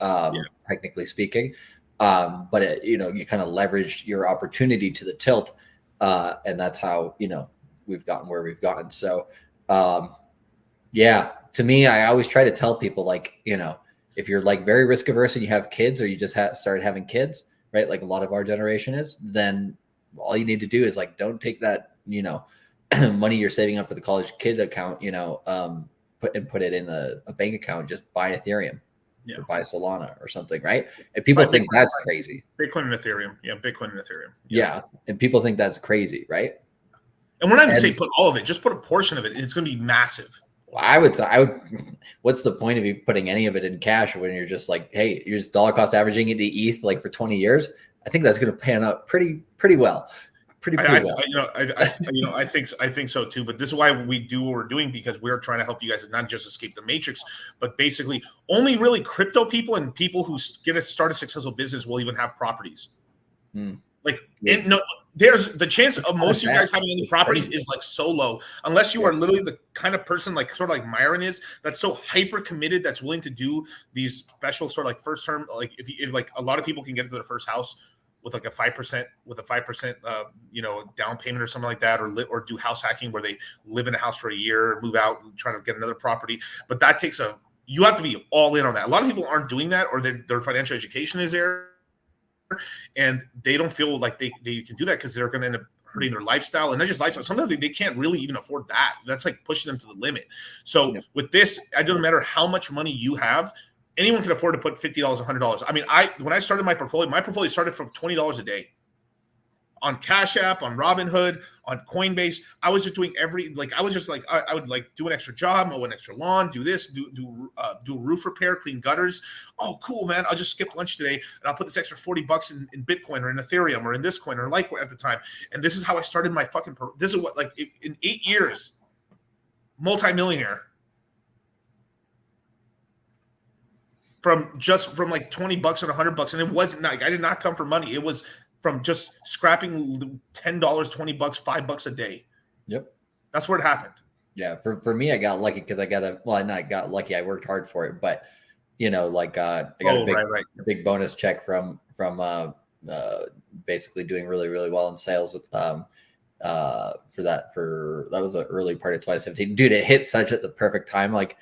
Technically speaking. But you kind of leverage your opportunity to the tilt. And that's how, we've gotten where we've gotten. So, to me, I always try to tell people, like, if you're like very risk averse and you have kids, or you just started having kids, right? Like a lot of our generation is, then all you need to do is like, don't take that, money you're saving up for the college kid account, put it in a bank account. Just buy Ethereum, or buy Solana or something, right? And people think that's crazy. Bitcoin and Ethereum, Bitcoin and Ethereum, and people think that's crazy, right? And we're not even saying put all of it; just put a portion of it. It's going to be massive. Well, I would. What's the point of you putting any of it in cash when you're just like, hey, you're just dollar cost averaging into ETH like for 20 years? I think that's going to pan out pretty well. I think so too. But this is why we do what we're doing, because we're trying to help you guys not just escape the Matrix, but basically only really crypto people and people who get to start a successful business will even have properties. There's the chance of most of you guys having any properties is like so low, unless you are literally the kind of person like sort of like Myron is, that's so hyper committed, that's willing to do these special sort of like first term, like if like a lot of people can get into their first house with like a 5% down payment or something like that, or do house hacking where they live in a house for a year, move out, and try to get another property. But that takes you have to be all in on that. A lot of people aren't doing that, or their financial education is there, and they don't feel like they can do that because they're going to end up hurting their lifestyle, and not just lifestyle. Sometimes they can't really even afford that. That's like pushing them to the limit. So with this, it doesn't matter how much money you have. Anyone can afford to put $50, $100. I mean, when I started my portfolio started from $20 a day. On Cash App, on Robinhood, on Coinbase, I was just doing I would like do an extra job, mow an extra lawn, do this, do a roof repair, clean gutters. Oh, cool, man! I'll just skip lunch today, and I'll put this extra $40 in Bitcoin or in Ethereum or in this coin or Litecoin at the time. And this is how I started my fucking. This is what in 8 years, multimillionaire from like $20 and $100, and it wasn't like I did not come for money. It was from just scrapping $10, $20, $5 a day. Yep. That's where it happened. Yeah. For me, I got lucky because I got lucky. I worked hard for it, but I got a big bonus check from basically doing really, really well in sales. That was the early part of 2017. Dude, it hit such at the perfect time. Like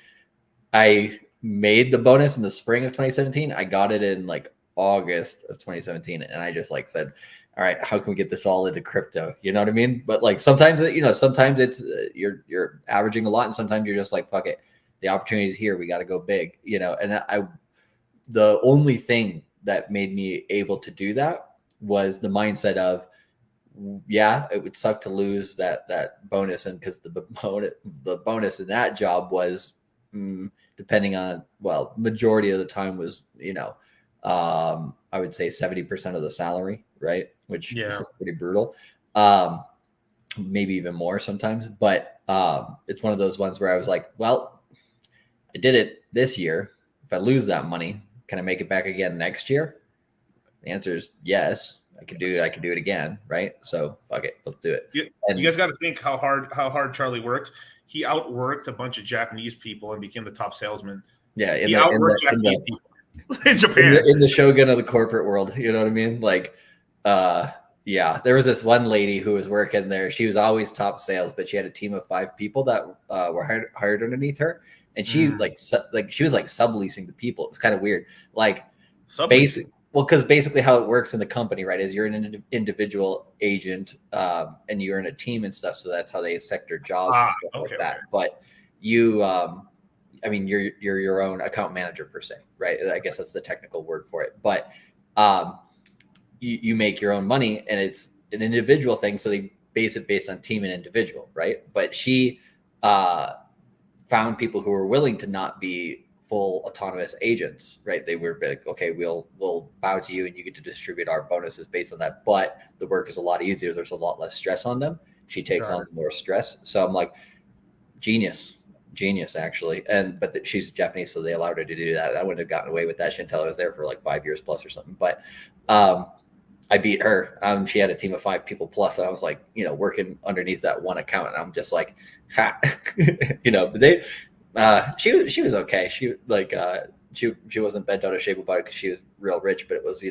I made the bonus in the spring of 2017. I got it in like August of 2017, and I just said, all right, how can we get this all into crypto? You know what I mean? But like sometimes it's you're averaging a lot, and sometimes you're just like, fuck it, the opportunity is here, we got to go big, and the only thing that made me able to do that was the mindset of, yeah, it would suck to lose that bonus, and because the bonus in that job was depending on, majority of the time was I would say 70% of the salary, right? Which is pretty brutal. Maybe even more sometimes. But it's one of those ones where I was like, well, I did it this year. If I lose that money, can I make it back again next year? The answer is yes. I could do it again, right? So fuck it, let's do it. You guys got to think how hard Charlie worked. He outworked a bunch of Japanese people and became the top salesman. Yeah, he outworked Japanese people. In Japan, in the shogun of the corporate world, you know what I mean? Like, there was this one lady who was working there. She was always top sales, but she had a team of 5 people that were hired underneath her, and she she was like subleasing the people. It's kind of weird, like because basically how it works in the company, right, is you're an individual agent, and you're in a team and stuff. So that's how they sector jobs and stuff like that. But you. You're your own account manager per se, right? I guess that's the technical word for it. But you make your own money, and it's an individual thing. So they base it based on team and individual, right? But she found people who were willing to not be full autonomous agents, right? They were like, okay, we'll bow to you, and you get to distribute our bonuses based on that. But the work is a lot easier. There's a lot less stress on them. She takes on more stress. So I'm like, genius actually. But she's Japanese, so they allowed her to do that. I wouldn't have gotten away with that shit until I was there for like 5 years plus or something. But I beat her. She had a team of 5 people plus. And I was like, working underneath that one account, and I'm just like, ha, but she was okay. She wasn't bent out of shape about it because she was real rich, but it was,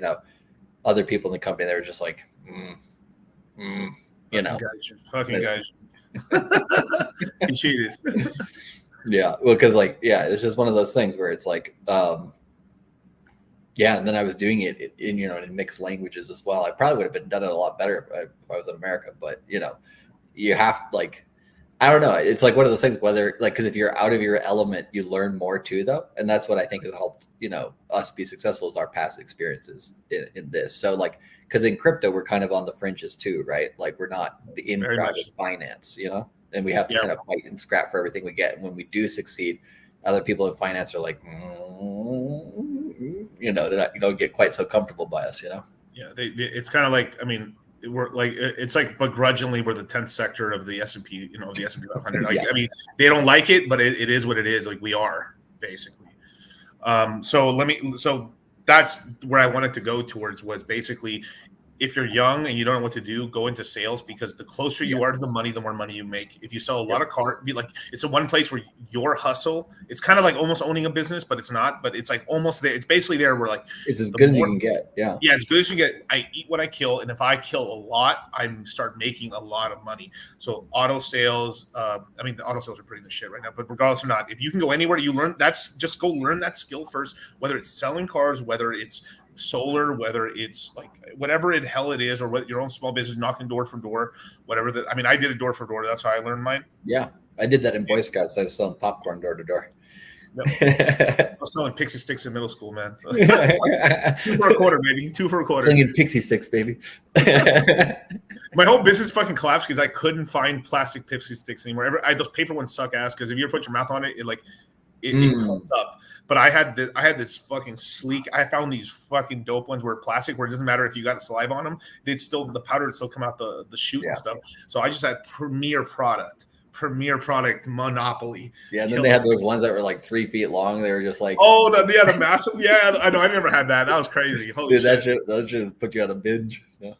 other people in the company, they were just like, fucking guys. He cheated. Yeah, well, because it's just one of those things where it's like, and then I was doing it in mixed languages as well. I probably would have done it a lot better if I was in America, but you have I don't know. It's like one of those things, whether because if you're out of your element, you learn more too, though, and that's what I think has helped us be successful is our past experiences in this. So because in crypto we're kind of on the fringes too, right? Like we're not the in crowd of finance, and we have to kind of fight and scrap for everything we get. And when we do succeed, other people in finance are like, they're not, you don't get quite so comfortable by us, Yeah, it's kind of like, we're like, it's like begrudgingly we're the 10th sector of the S&P, the S&P 500. They don't like it, but it is what it is. Like we are basically. So that's where I wanted to go towards was basically, if you're young and you don't know what to do, go into sales, because the closer you are to the money, the more money you make. If you sell a lot of cars, it's the one place where your hustle, it's kind of like almost owning a business, but it's not, but it's like almost there. It's basically there where it's as good as you can get. Yeah. Yeah. As good as you get. I eat what I kill. And if I kill a lot, I start making a lot of money. So auto sales, the auto sales are pretty the shit right now, but regardless or not, if you can go anywhere, you learn just go learn that skill first, whether it's selling cars, whether it's solar, whether it's like whatever it hell it is, or what your own small business, knocking door from door, whatever that. I mean, I did a door for door. That's how I learned mine. Yeah, I did that in Boy Scouts. I was selling popcorn door to door. I was selling pixie sticks in middle school, man. 2 for a quarter, baby. 2 for a quarter. Singing pixie sticks, baby. My whole business fucking collapsed because I couldn't find plastic pixie sticks anymore. Those paper ones suck ass because if you ever put your mouth on it, it comes up. But I had this fucking sleek. I found these fucking dope ones where plastic, where it doesn't matter if you got saliva on them, the powder would still come out the chute and stuff. So I just had premier product monopoly. Yeah, and then they had those ones that were like 3 feet long. They were just like, the massive. Yeah, I know. I never had that. That was crazy. Holy dude, shit. that should put you on a binge. Yeah.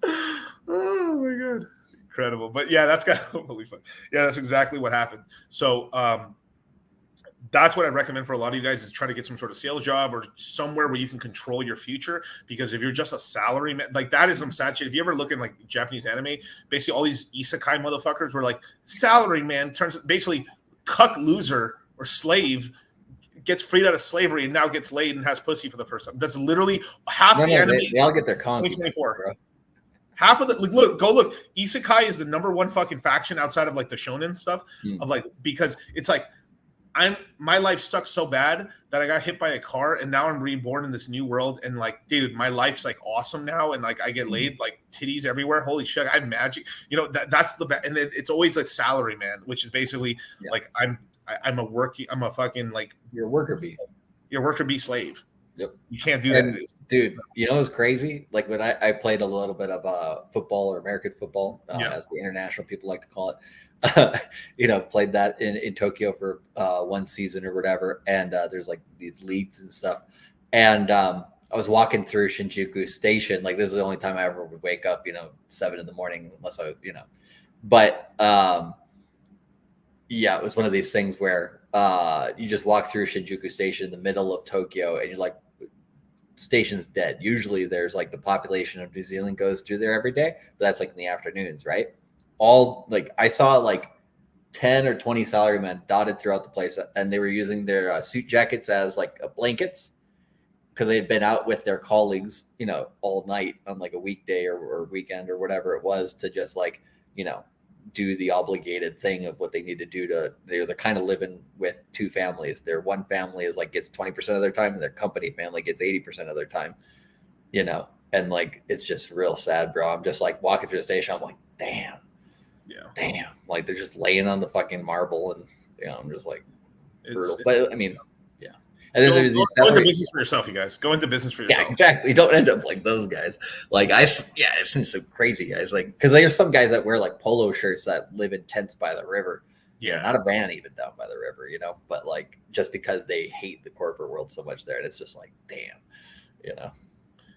Oh my god, incredible. But yeah, that's got holy fuck. Yeah, that's exactly what happened. So that's what I recommend for a lot of you guys is try to get some sort of sales job or somewhere where you can control your future. Because if you're just a salary man, like that is some sad shit. If you ever look in like Japanese anime, basically all these isekai motherfuckers were like salary man turns basically cuck loser or slave gets freed out of slavery and now gets laid and has pussy for the first time. That's literally half the anime. They all get their content. 2024, bro. Half of the look. Isekai is the #1 fucking faction outside of like the shonen stuff of like because it's like. My life sucks so bad that I got hit by a car and now I'm reborn in this new world and like, dude, my life's like awesome now and like I get laid like titties everywhere. Holy shit, I have magic. You know that's the best, and it's always like salary man, which is basically like I'm a fucking like you're a worker bee. You're a worker bee slave. Yep, you can't do that, dude. You know what's crazy? Like when I played a little bit of football or American football, as the international people like to call it. Played that in Tokyo for 1 season or whatever. And there's like these leagues and stuff. And I was walking through Shinjuku Station. Like this is the only time I ever would wake up, 7 in the morning, unless I, But it was one of these things where you just walk through Shinjuku Station in the middle of Tokyo and you're like, station's dead. Usually there's like the population of New Zealand goes through there every day, but that's like in the afternoons, right? All like I saw like 10 or 20 salarymen dotted throughout the place, and they were using their suit jackets as like blankets because they had been out with their colleagues, all night on like a weekday or weekend or whatever it was to just like, do the obligated thing of what they need to do they're kind of living with 2 families. Their one family is like gets 20% of their time and their company family gets 80% of their time, and like, it's just real sad, bro. I'm just like walking through the station. I'm like, damn. Like they're just laying on the fucking marble and I'm just like brutal. But I mean, yeah. And then there's these go into business for yourself, you guys. Go into business for yourself. Yeah, exactly. Don't end up like those guys. Like it's some crazy guys. Like because there's some guys that wear like polo shirts that live in tents by the river. Yeah, not a van even down by the river, But like just because they hate the corporate world so much there, and it's just like, damn,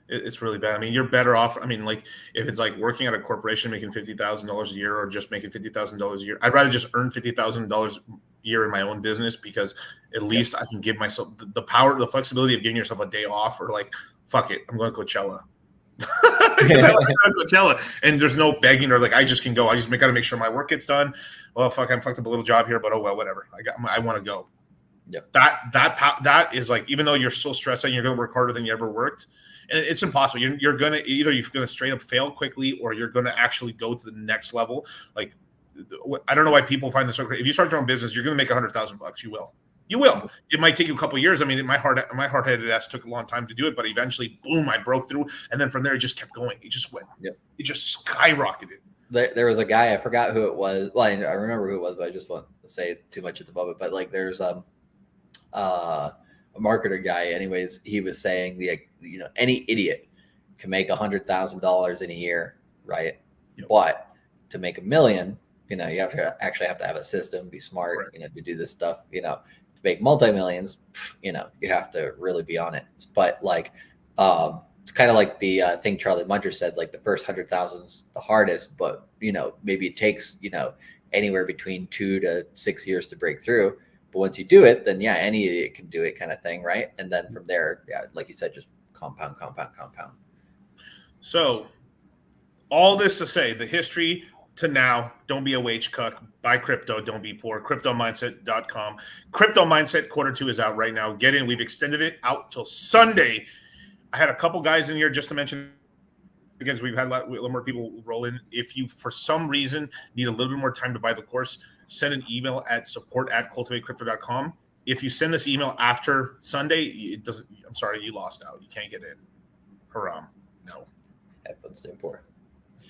It's really bad. I mean, you're better off. I mean, like if it's like working at a corporation making $50,000 a year or just making $50,000 a year, I'd rather just earn $50,000 a year in my own business because at least I can give myself the power, the flexibility of giving yourself a day off or like, fuck it, I'm going to Coachella. I like Coachella and there's no begging or like I just can go. I just got to make sure my work gets done. Well, fuck, I'm fucked up a little job here, but oh well, whatever. I want to go. Yep. That is like even though you're so stressed out, and you're going to work harder than you ever worked. And it's impossible. You're gonna straight up fail quickly, or you're gonna actually go to the next level. Like, I don't know why people find this so great. If you start your own business, you're gonna make $100,000. You will. It might take you a couple of years. I mean, my hard-headed ass took a long time to do it, but eventually, boom, I broke through, and then from there, it just kept going. It just went. Yep. It just skyrocketed. There was a guy, I forgot who it was. Well, I remember who it was, but I just won't say too much at the moment. But like, there's a marketer guy. Anyways, he was saying any idiot can make $100,000 in a year, right? Yep. But to make $1 million, you have to have a system, be smart, right. To do this stuff, to make multi-millions, you have to really be on it. But like, it's kind of like the thing Charlie Munger said, like the first 100,000's the hardest, but maybe it takes, anywhere between 2 to 6 years to break through. But once you do it, then any idiot can do it kind of thing, right? And then from there, like you said, just compound. So all this to say, the history to now, don't be a wage cuck, buy crypto, don't be poor, cryptomindset.com. Crypto Mindset Q2 is out right now. Get in. We've extended it out till Sunday. I had a couple guys in here just to mention, because we've had a lot more people roll in. If you, for some reason, need a little bit more time to buy the course, send an email at support@cultivatecrypto.com. If you send this email after Sunday, it doesn't. I'm sorry, you lost out. You can't get in. Haram. No. Headphones stay poor.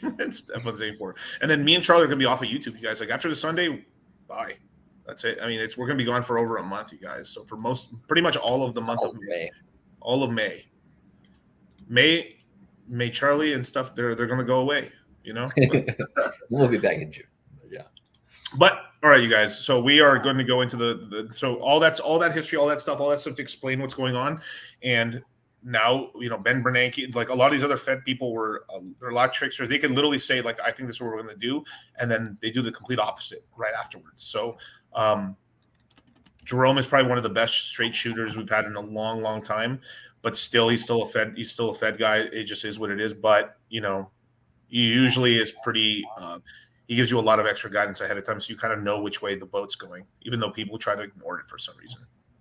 It's headphones stay poor. And then me and Charlie are gonna be off of YouTube, you guys. Like after the Sunday, bye. That's it. I mean, we're gonna be gone for over a month, you guys. So for pretty much all of the month of May, all of May, Charlie and stuff, they're gonna go away. You know. We'll be back in June. Yeah. But all right, you guys. So we are going to go into so all that history, all that stuff to explain what's going on. And now, Ben Bernanke, like a lot of these other Fed people they're a lot tricksters. They can literally say like, I think this is what we're going to do. And then they do the complete opposite right afterwards. So Jerome is probably one of the best straight shooters we've had in a long, long time, but still, he's still a Fed guy. It just is what it is. But, he usually is pretty, he gives you a lot of extra guidance ahead of time, so you kind of know which way the boat's going, even though people try to ignore it for some reason.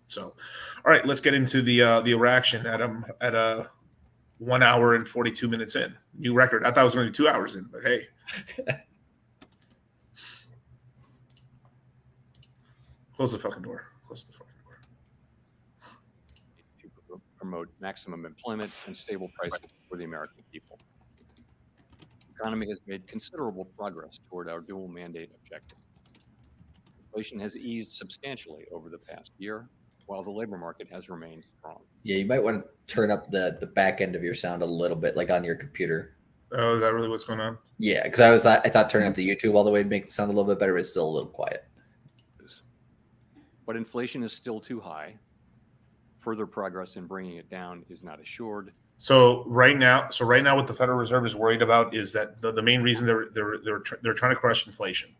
So, all right, let's get into the reaction at 1 hour and 42 minutes in. New record. I thought it was going to be 2 hours in, but hey. Close the fucking door. Close the fucking door. To promote maximum employment and stable prices for the American people. The economy has made considerable progress toward our dual mandate objective. Inflation has eased substantially over the past year, while the labor market has remained strong. Yeah, you might want to turn up the back end of your sound a little bit, like on your computer. Oh, is that really what's going on? Yeah, because I thought turning up the YouTube all the way would make it sound a little bit better, but it's still a little quiet. But inflation is still too high. Further progress in bringing it down is not assured. So right now, what the Federal Reserve is worried about is that the main reason they're trying to crush inflation.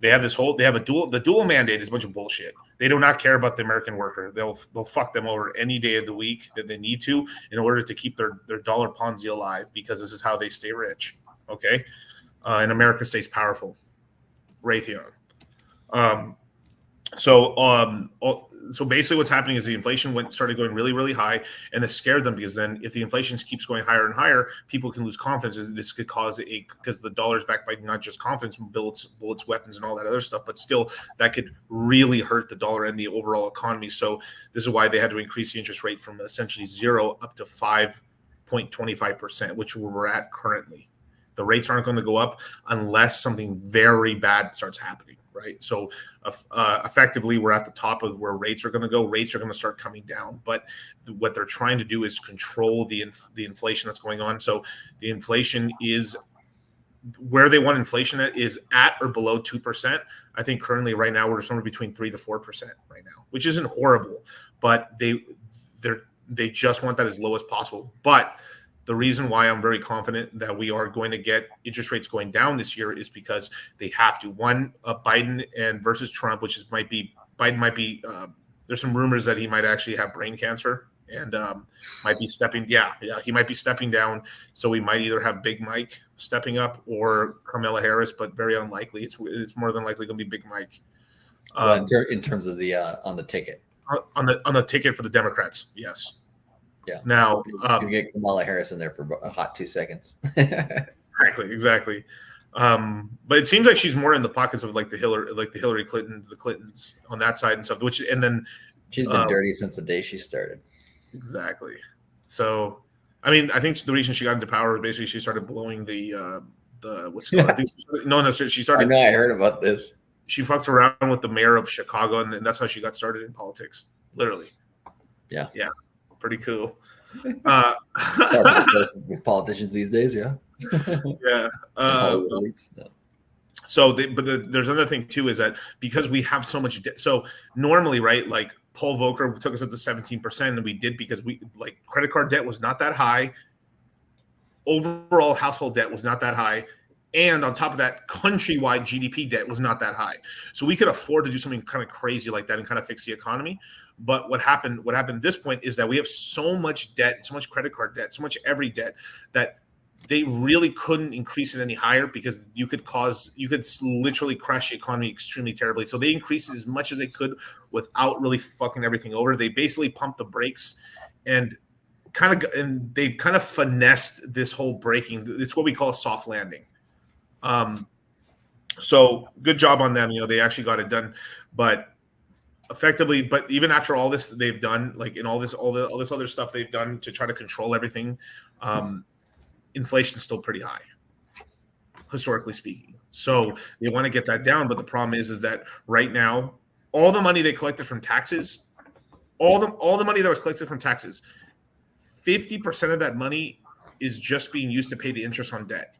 The dual mandate is a bunch of bullshit. They do not care about the American worker. They'll fuck them over any day of the week that they need to in order to keep their dollar Ponzi alive, because this is how they stay rich. Okay, and America stays powerful. Raytheon. So basically what's happening is the inflation started going really, really high, and this scared them, because then if the inflation keeps going higher and higher, people can lose confidence. This could cause because the dollar's backed by not just confidence, bullets, weapons, and all that other stuff, but still that could really hurt the dollar and the overall economy. So this is why they had to increase the interest rate from essentially 0 up to 5.25%, which we're at currently. The rates aren't going to go up unless something very bad starts happening. Right. So effectively, we're at the top of where rates are going to go. Rates are going to start coming down. But what they're trying to do is control the inflation that's going on. So the inflation is where they want inflation is at or below 2%. I think currently right now we're somewhere between 3 to 4% right now, which isn't horrible. But they just want that as low as possible. But the reason why I'm very confident that we are going to get interest rates going down this year is because they have to. One, Biden and versus Trump, Biden might be. There's some rumors that he might actually have brain cancer and might be stepping. Yeah, he might be stepping down. So we might either have Big Mike stepping up or Kamala Harris, but very unlikely. It's more than likely going to be Big Mike. In terms of the on the ticket. On the ticket for the Democrats, yes. Yeah. Now you get Kamala Harris in there for a hot 2 seconds. Exactly. But it seems like she's more in the pockets of like the Hillary Clintons, the Clintons on that side and stuff. And then she's been dirty since the day she started. Exactly. So, I mean, I think the reason she got into power was basically she started blowing the what's it called? She started. I know. I heard about this. She fucked around with the mayor of Chicago, and that's how she got started in politics. Literally. Yeah. Yeah. Pretty cool. With politicians these days, yeah. Yeah. So, there's another thing too, is that because we have so much debt. So normally, right, like Paul Volcker took us up to 17%, and we did because we credit card debt was not that high. Overall household debt was not that high. And on top of that, countrywide GDP debt was not that high. So we could afford to do something kind of crazy like that and kind of fix the economy. But what happened at this point is that we have so much debt, so much credit card debt, so much every debt that they really couldn't increase it any higher, because you could literally crash the economy extremely terribly. So they increased it as much as they could without really fucking everything over. They basically pumped the brakes, and they've kind of finessed this whole breaking. It's what we call a soft landing. So good job on them. They actually got it done, but effectively, but even after all this they've done, like in all this other stuff they've done to try to control everything, inflation's still pretty high, historically speaking. So they want to get that down, but the problem is that right now, all the money they collected from taxes, all the money that was collected from taxes, 50% of that money is just being used to pay the interest on debt.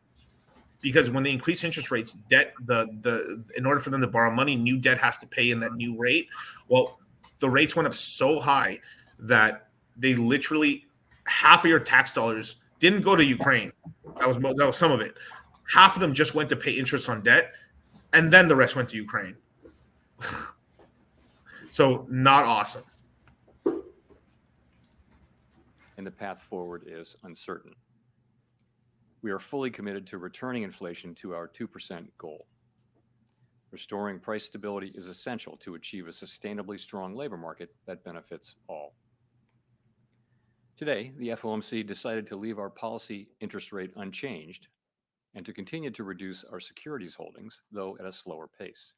Because when they increase interest rates, debt in order for them to borrow money, new debt has to pay in that new rate. Well, the rates went up so high that they literally half of your tax dollars didn't go to Ukraine. That was some of it. Half of them just went to pay interest on debt, and then the rest went to Ukraine. So not awesome. And the path forward is uncertain. We are fully committed to returning inflation to our 2% goal. Restoring price stability is essential to achieve a sustainably strong labor market that benefits all. Today, the FOMC decided to leave our policy interest rate unchanged and to continue to reduce our securities holdings, though at a slower pace.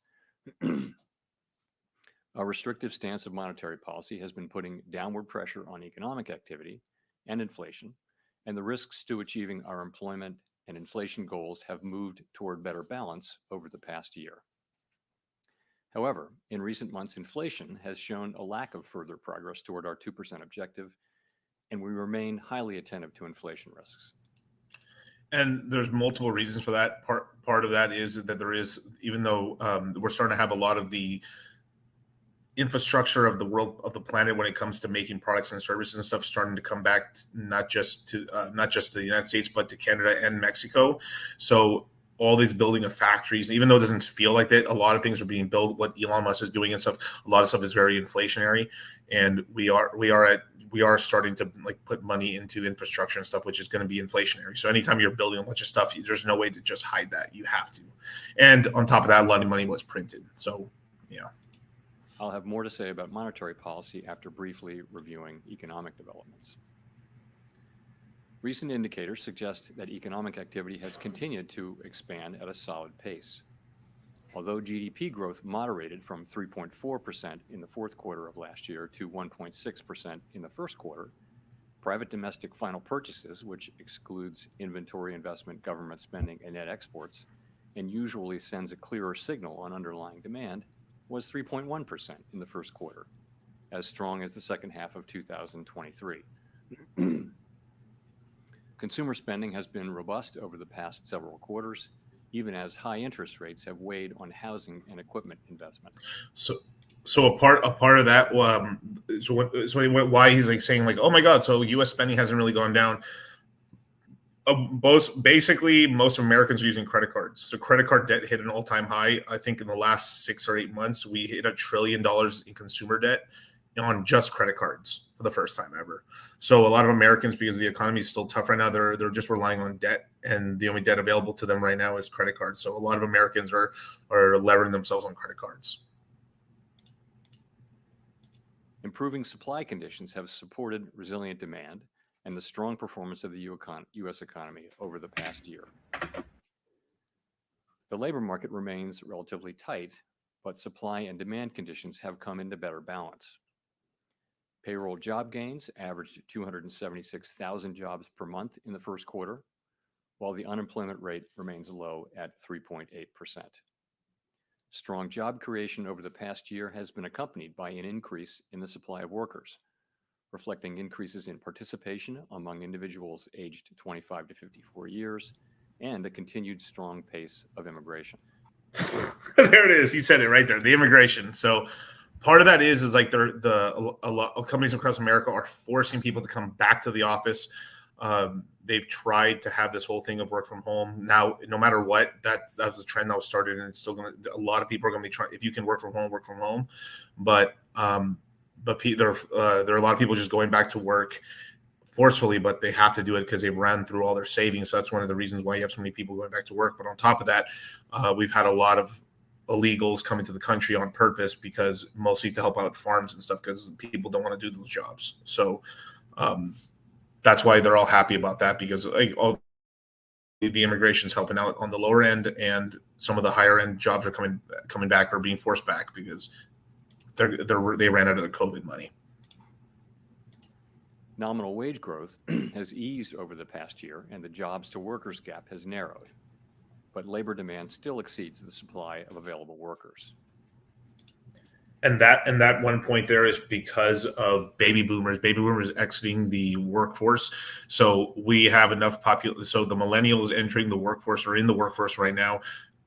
Our restrictive stance of monetary policy has been putting downward pressure on economic activity and inflation, and the risks to achieving our employment and inflation goals have moved toward better balance over the past year. However, in recent months, inflation has shown a lack of further progress toward our 2% objective, and we remain highly attentive to inflation risks. And there's multiple reasons for that. Part of that is that there is, even though we're starting to have a lot of the infrastructure of the world, of the planet, when it comes to making products and services and stuff, starting to come back, not just to the United States, but to Canada and Mexico. So all these building of factories, even though it doesn't feel like that, a lot of things are being built. What Elon Musk is doing and stuff, a lot of stuff is very inflationary, and we are starting to like put money into infrastructure and stuff, which is going to be inflationary. So anytime you're building a bunch of stuff, there's no way to just hide that. You have to. And on top of that, a lot of money was printed. So, yeah. I'll have more to say about monetary policy after briefly reviewing economic developments. Recent indicators suggest that economic activity has continued to expand at a solid pace. Although GDP growth moderated from 3.4% in the fourth quarter of last year to 1.6% in the first quarter, private domestic final purchases, which excludes inventory investment, government spending, and net exports, and usually sends a clearer signal on underlying demand, was 3.1% in the first quarter, as strong as the second half of 2023. Consumer spending has been robust over the past several quarters, even as high interest rates have weighed on housing and equipment investment. So a part of that, why he's like saying like, oh my God, so U.S. spending hasn't really gone down. Most Americans are using credit cards. So credit card debt hit an all-time high. I think in the last 6 or 8 months, we hit $1 trillion in consumer debt on just credit cards for the first time ever. So a lot of Americans, because the economy is still tough right now, they're just relying on debt, and the only debt available to them right now is credit cards. So a lot of Americans are levering themselves on credit cards. Improving supply conditions have supported resilient demand and the strong performance of the U.S. economy over the past year. The labor market remains relatively tight, but supply and demand conditions have come into better balance. Payroll job gains averaged 276,000 jobs per month in the first quarter, while the unemployment rate remains low at 3.8%. Strong job creation over the past year has been accompanied by an increase in the supply of workers, reflecting increases in participation among individuals aged 25 to 54 years and a continued strong pace of immigration. There it is. He said it right there, the immigration. So part of that is like a lot of companies across America are forcing people to come back to the office. They've tried to have this whole thing of work from home. Now, no matter what, that's a trend that was started, and it's still going to, a lot of people are going to be trying, if you can work from home, work from home. But there are a lot of people just going back to work forcefully, but they have to do it because they ran through all their savings. So that's one of the reasons why you have so many people going back to work. But on top of that, we've had a lot of illegals coming to the country on purpose, because mostly to help out farms and stuff, because people don't want to do those jobs. So that's why they're all happy about that, because like all the immigration's helping out on the lower end, and some of the higher end jobs are coming back or being forced back because they ran out of the COVID money. Nominal wage growth has eased over the past year, and the jobs to workers gap has narrowed. But labor demand still exceeds the supply of available workers. And that one point there is because of baby boomers exiting the workforce. So we have enough so the millennials entering the workforce or in the workforce right now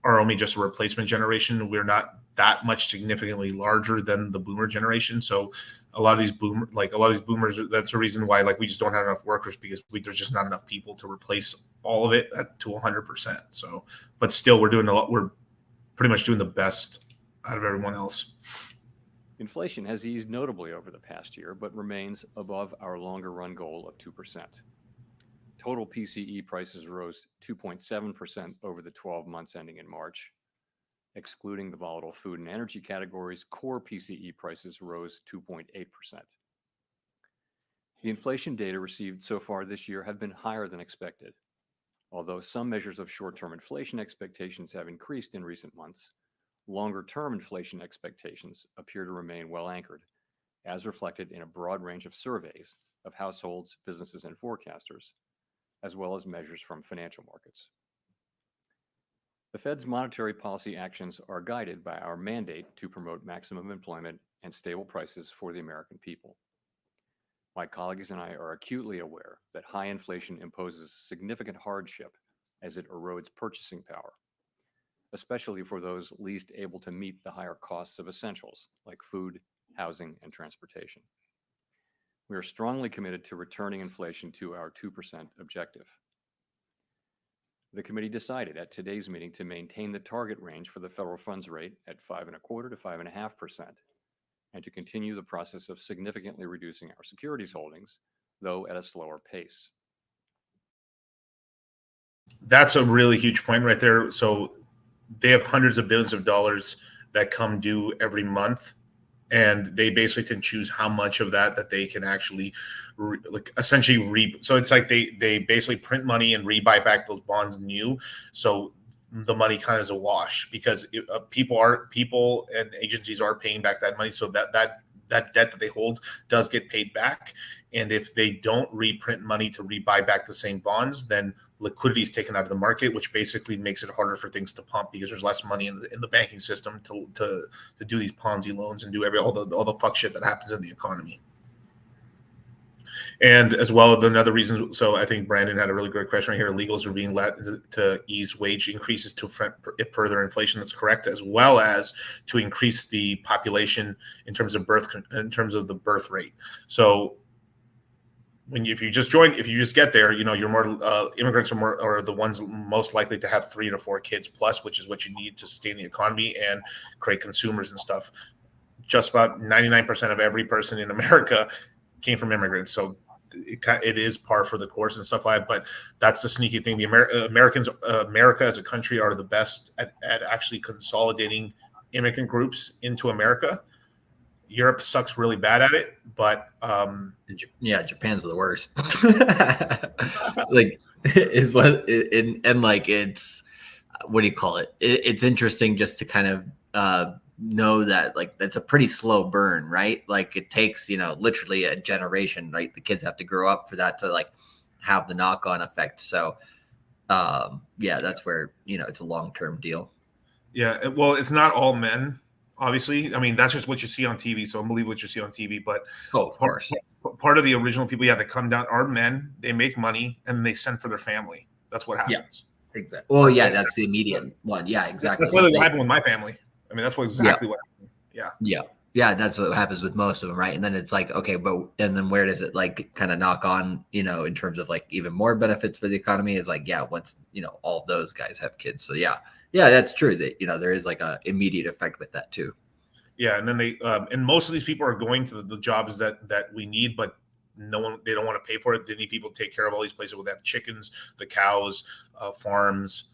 are only just a replacement generation. We're not that much significantly larger than the boomer generation. So a lot of these boomers, that's the reason why we just don't have enough workers, because there's just not enough people to replace all of it to 100%. So, but still we're pretty much doing the best out of everyone else. Inflation has eased notably over the past year, but remains above our longer run goal of 2%. Total PCE prices rose 2.7% over the 12 months ending in March. Excluding the volatile food and energy categories, core PCE prices rose 2.8%. The inflation data received so far this year have been higher than expected. Although some measures of short-term inflation expectations have increased in recent months, longer-term inflation expectations appear to remain well anchored, as reflected in a broad range of surveys of households, businesses, and forecasters, as well as measures from financial markets. The Fed's monetary policy actions are guided by our mandate to promote maximum employment and stable prices for the American people. My colleagues and I are acutely aware that high inflation imposes significant hardship as it erodes purchasing power, especially for those least able to meet the higher costs of essentials like food, housing, and transportation. We are strongly committed to returning inflation to our 2% objective. The committee decided at today's meeting to maintain the target range for the federal funds rate at 5.25% to 5.5%, and to continue the process of significantly reducing our securities holdings, though at a slower pace. That's a really huge point right there. So they have hundreds of billions of dollars that come due every month, and they basically can choose how much of that they can actually essentially so it's like they basically print money and rebuy back those bonds new. So the money kind of is a wash, because people and agencies are paying back that money. So that debt that they hold does get paid back. And if they don't reprint money to rebuy back the same bonds, then liquidity is taken out of the market, which basically makes it harder for things to pump, because there's less money in the banking system to do these Ponzi loans and do all the fuck shit that happens in the economy. And as well, another reason, so I think Brandon had a really great question right here. Illegals are being let to ease wage increases to further inflation. That's correct, as well as to increase the population in terms of the birth rate. So if you just get there, you're more immigrants are the ones most likely to have 3 to 4 kids plus, which is what you need to sustain the economy and create consumers and stuff. Just about 99% of every person in America came from immigrants. So it is par for the course and stuff like that. But that's the sneaky thing. The America as a country are the best at actually consolidating immigrant groups into America. Europe sucks really bad at it, but Japan's the worst. It's what do you call it? It's interesting just to kind of know that that's a pretty slow burn, right? It takes literally a generation, right? The kids have to grow up for that to have the knock-on effect. So that's where it's a long-term deal. Yeah, well, it's not all men. Obviously, I mean, that's just what you see on TV. So I believe what you see on TV. But of course, part of the original people, that come down are men. They make money and they send for their family. That's what happens. Yeah, exactly. Well, yeah, that's the immediate one. Yeah, exactly. That's literally what happened with my family. I mean, that's exactly what happened. Yeah, that's what happens with most of them, right? And then it's okay, and then where does it kind of knock on, in terms of even more benefits for the economy is once, all of those guys have kids. So yeah, that's true that, there is a immediate effect with that too. Yeah. And then and most of these people are going to the jobs that we need, but they don't want to pay for it. They need people to take care of all these places where they have chickens, the cows, farms,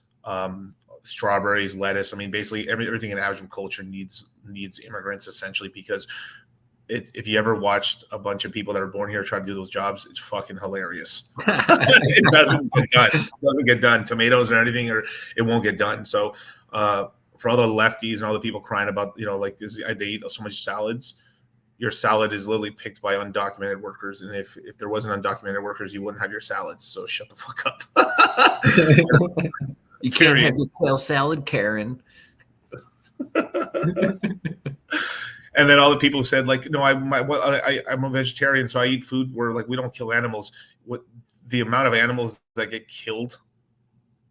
strawberries, lettuce. I mean, basically everything in agriculture needs immigrants essentially, because if you ever watched a bunch of people that are born here try to do those jobs, it's fucking hilarious. It doesn't get done. It doesn't get done. Tomatoes or anything, or it won't get done. So for all the lefties and all the people crying about, like they eat so much salads, your salad is literally picked by undocumented workers. And if there wasn't undocumented workers, you wouldn't have your salads. So shut the fuck up. You can't have your kale salad, Karen. And then all the people who said, like, no, I'm a vegetarian, so I eat food where, like, we don't kill animals. What the amount of animals that get killed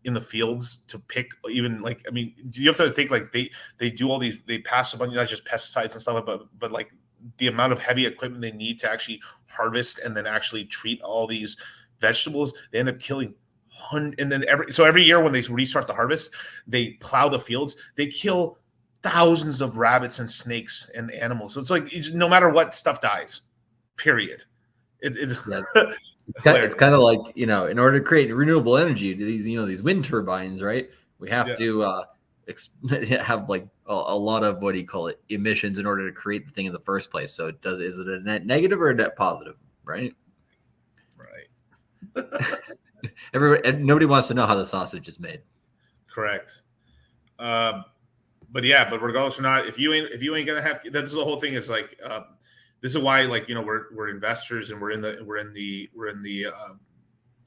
in the fields to pick, even, like, I mean, you have to think, like, they do all these, they pass a bunch, not just pesticides and stuff, but like the amount of heavy equipment they need to actually harvest and then actually treat all these vegetables, they end up killing. And then every year when they restart the harvest, they plow the fields, they kill thousands of rabbits and snakes and animals. So it's like, no matter what, stuff dies, period. It's kind of like, in order to create renewable energy, these wind turbines, right? We have to have like a lot of, what do you call it, emissions in order to create the thing in the first place. So is it a net negative or a net positive, right? Nobody wants to know how the sausage is made. Correct. But regardless or not, if you ain't gonna have, that's the whole thing. Is like, this is why, like, we're investors and we're in the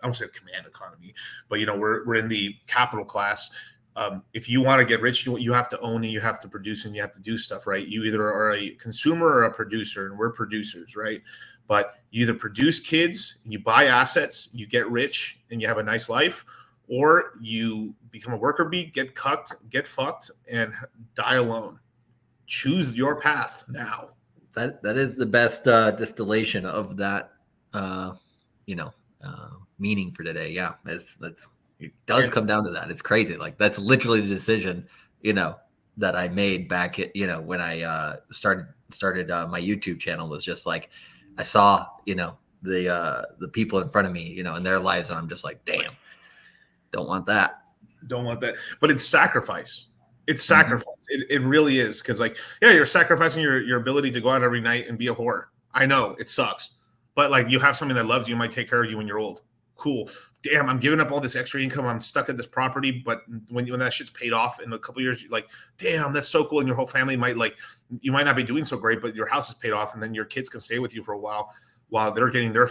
I won't say command economy, but we're in the capital class. If you want to get rich, you have to own and you have to produce and you have to do stuff, right? You either are a consumer or a producer, and we're producers, right? But you either produce kids and you buy assets, you get rich and you have a nice life, or you become a worker bee, get cucked, get fucked, and die alone. Choose your path now. That is the best distillation of that, meaning for today. Yeah, it does come down to that. It's crazy. Like, that's literally the decision, that I made back at, when I started my YouTube channel. Was just like, I saw, the people in front of me, in their lives, and I'm just like, damn, don't want that. Don't want that. But it's sacrifice. It's sacrifice. It really is. Because, like, yeah, you're sacrificing your ability to go out every night and be a whore. I know it sucks, but, like, you have something that loves you, might take care of you when you're old. Cool. Damn, I'm giving up all this extra income. I'm stuck at this property. But when that shit's paid off in a couple of years, you're like, damn, that's so cool. And your whole family might, like, you might not be doing so great, but your house is paid off, and then your kids can stay with you for a while they're getting their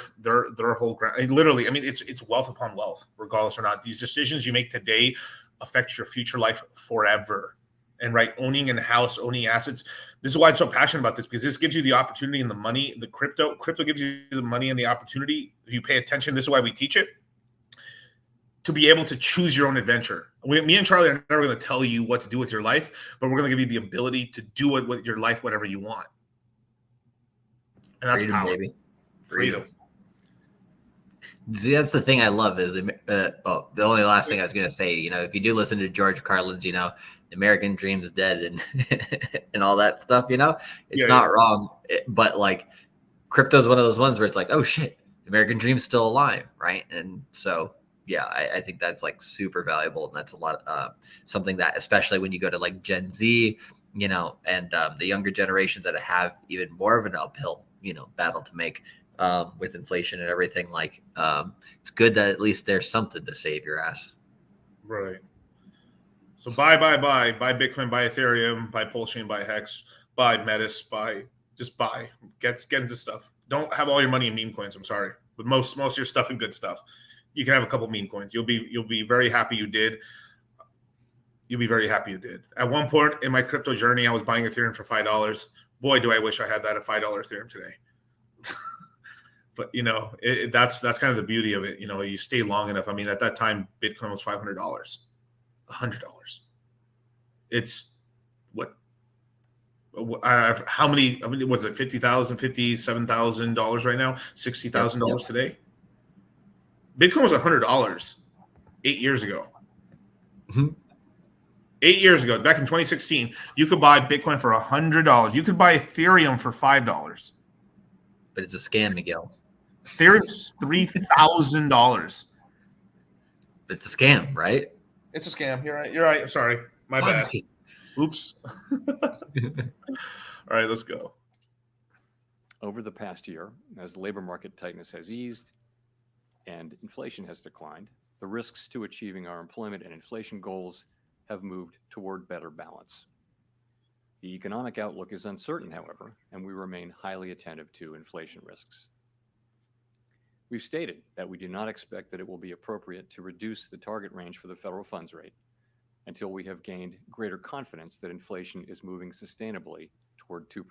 whole ground. Literally, I mean, it's wealth upon wealth, regardless or not. These decisions you make today affect your future life forever. And right, owning a house, owning assets. This is why I'm so passionate about this, because this gives you the opportunity and the money. The crypto gives you the money and the opportunity. If you pay attention, this is why we teach it, to be able to choose your own adventure. Me and Charlie are never going to tell you what to do with your life, but we're going to give you the ability to do it with your life, whatever you want. And that's freedom, power. Baby. Freedom. See, that's the thing I love is, the only last thing I was going to say, if you do listen to George Carlin's, the American dream is dead and and all that stuff, it's not wrong. But, like, crypto is one of those ones where it's like, oh shit, American dream's still alive. Right. And so, yeah, I think that's, like, super valuable. And that's a lot something that, especially when you go to, like, Gen Z, and the younger generations that have even more of an uphill, battle to make with inflation and everything, like, it's good that at least there's something to save your ass. Right. So buy Bitcoin, buy Ethereum, buy Pulsechain, buy Hex, buy Metis, just buy. Get into stuff. Don't have all your money in meme coins. I'm sorry, but most of your stuff in good stuff. You can have a couple meme coins. You'll be very happy you did. You'll be very happy you did. At one point in my crypto journey, I was buying Ethereum for $5. Boy, do I wish I had that at $5 Ethereum today. But that's kind of the beauty of it. You stay long enough. I mean, at that time, Bitcoin was $500, $100. It's what? How many? I mean, what's it? $50,000, $57,000 right now. $60,000 today. Bitcoin was $100 8 years ago. 8 years ago, back in 2016, you could buy Bitcoin for $100. You could buy Ethereum for $5. But it's a scam, Miguel. Ethereum's $3,000. It's a scam, right? It's a scam. You're right. I'm sorry. My bad. Oops. All right, let's go. Over the past year, as labor market tightness has eased and inflation has declined, the risks to achieving our employment and inflation goals have moved toward better balance. The economic outlook is uncertain, however, and we remain highly attentive to inflation risks. We've stated that we do not expect that it will be appropriate to reduce the target range for the federal funds rate until we have gained greater confidence that inflation is moving sustainably toward 2%.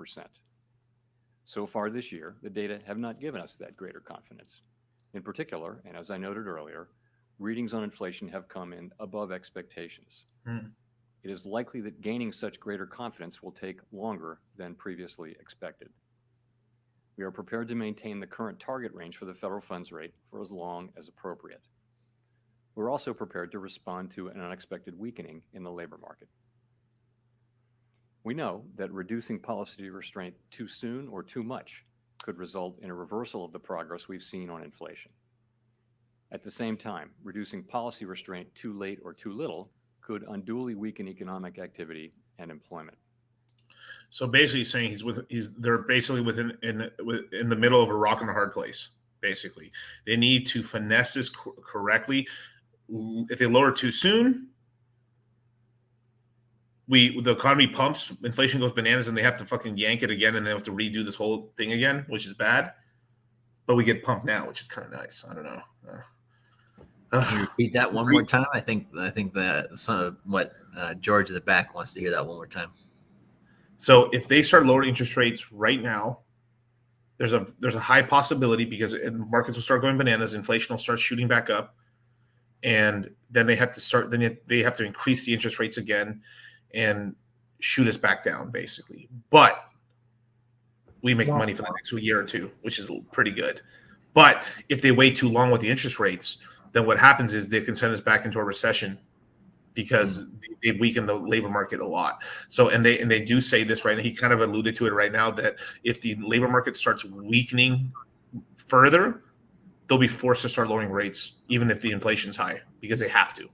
So far this year, the data have not given us that greater confidence. In particular, and as I noted earlier, readings on inflation have come in above expectations. It is likely that gaining such greater confidence will take longer than previously expected. We are prepared to maintain the current target range for the federal funds rate for as long as appropriate. We're also prepared to respond to an unexpected weakening in the labor market. We know that reducing policy restraint too soon or too much could result in a reversal of the progress we've seen on inflation. At the same time, reducing policy restraint too late or too little could unduly weaken economic activity and employment. So basically, saying they're basically in the middle of a rock and a hard place. Basically, they need to finesse this correctly. If they lower too soon, the economy pumps, inflation goes bananas, and they have to fucking yank it again, and they have to redo this whole thing again, which is bad. But we get pumped now, which is kind of nice. I don't know. Can you repeat that one more time? I think that George at the back wants to hear that one more time. So if they start lowering interest rates right now, there's a high possibility because markets will start going bananas, inflation will start shooting back up, and then they have to increase the interest rates again and shoot us back down, basically. But we make money for the next year or two, which is pretty good. But if they wait too long with the interest rates, then what happens is they can send us back into a recession because they weaken the labor market a lot. So, and they do say this right now. He kind of alluded to it right now that if the labor market starts weakening further, they'll be forced to start lowering rates, even if the inflation's high, because they have to.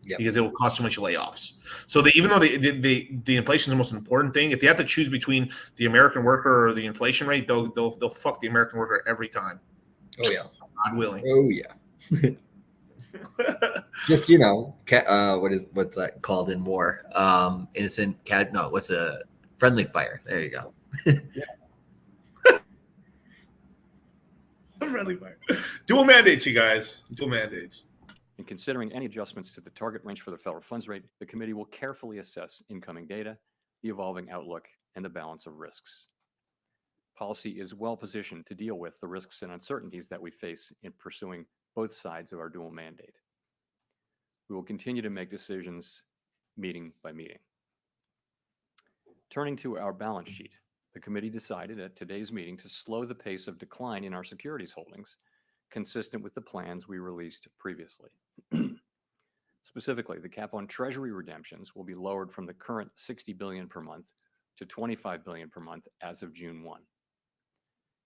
Yep. Because it will cost too much layoffs. So even though the inflation is the most important thing, if they have to choose between the American worker or the inflation rate, they'll fuck the American worker every time. Oh yeah, God willing. Oh yeah. Just what's that called in war? Innocent cat? No, what's a friendly fire? There you go. Friendly fire. Dual mandates, you guys. Dual mandates. In considering any adjustments to the target range for the federal funds rate, the committee will carefully assess incoming data, the evolving outlook, and the balance of risks. Policy is well positioned to deal with the risks and uncertainties that we face in pursuing both sides of our dual mandate. We will continue to make decisions meeting by meeting. Turning to our balance sheet, the committee decided at today's meeting to slow the pace of decline in our securities holdings, consistent with the plans we released previously. Specifically, the cap on Treasury redemptions will be lowered from the current $60 billion per month to $25 billion per month as of June 1.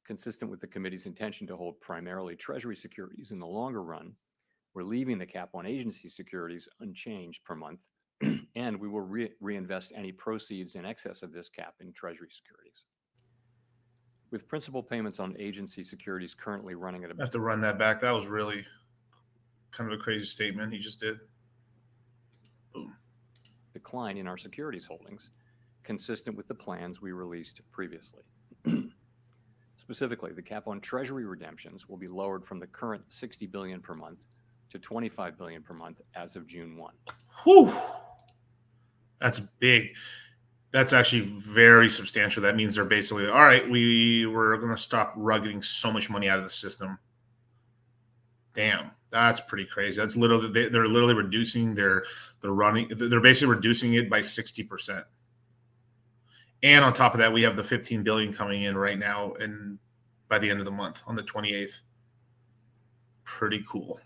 Consistent with the committee's intention to hold primarily Treasury securities in the longer run, we're leaving the cap on agency securities unchanged per month, and we will reinvest any proceeds in excess of this cap in Treasury securities. With principal payments on agency securities currently running at I have to run that back. That was really kind of a crazy statement he just did. Boom. Decline in our securities holdings, consistent with the plans we released previously. Specifically, the cap on Treasury redemptions will be lowered from the current $60 billion per month to $25 billion per month as of June 1. Whew. That's big. That's actually very substantial. That means they're basically, all right, we're going to stop getting so much money out of the system. Damn, that's pretty crazy. That's literally, they're literally reducing they're basically reducing it by 60%. And on top of that, we have the 15 billion coming in right now and by the end of the month on the 28th. Pretty cool.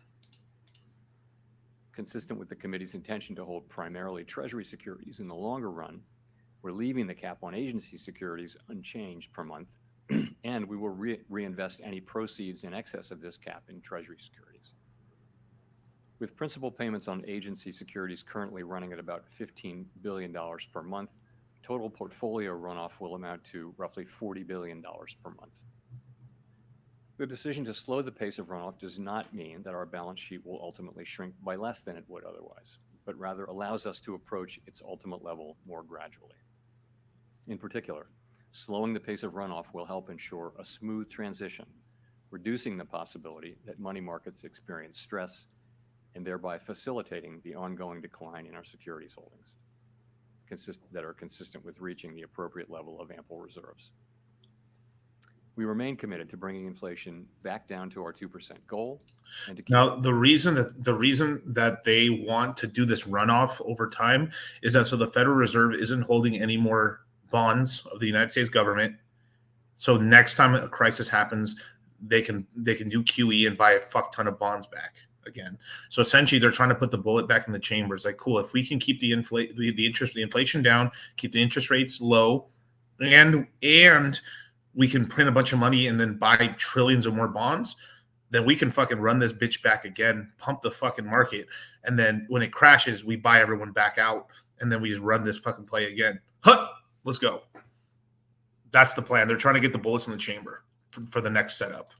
Consistent with the committee's intention to hold primarily Treasury securities in the longer run, we're leaving the cap on agency securities unchanged per month, and we will reinvest any proceeds in excess of this cap in Treasury securities. With principal payments on agency securities currently running at about $15 billion per month, Total portfolio runoff will amount to roughly $40 billion per month. The decision to slow the pace of runoff does not mean that our balance sheet will ultimately shrink by less than it would otherwise, but rather allows us to approach its ultimate level more gradually. In particular, slowing the pace of runoff will help ensure a smooth transition, reducing the possibility that money markets experience stress and thereby facilitating the ongoing decline in our securities holdings that are consistent with reaching the appropriate level of ample reserves. We remain committed to bringing inflation back down to our 2% goal. And to keep now, the reason that they want to do this runoff over time is that so the Federal Reserve isn't holding any more bonds of the United States government. So next time a crisis happens, they can do QE and buy a fuck ton of bonds back again. So essentially, they're trying to put the bullet back in the chamber. It's like, cool, if we can keep the inflation down, keep the interest rates low, and we can print a bunch of money and then buy trillions of more bonds, then we can fucking run this bitch back again, pump the fucking market, and then when it crashes, we buy everyone back out, and then we just run this fucking play again. Huh, let's go. That's the plan. They're trying to get the bullets in the chamber for the next setup.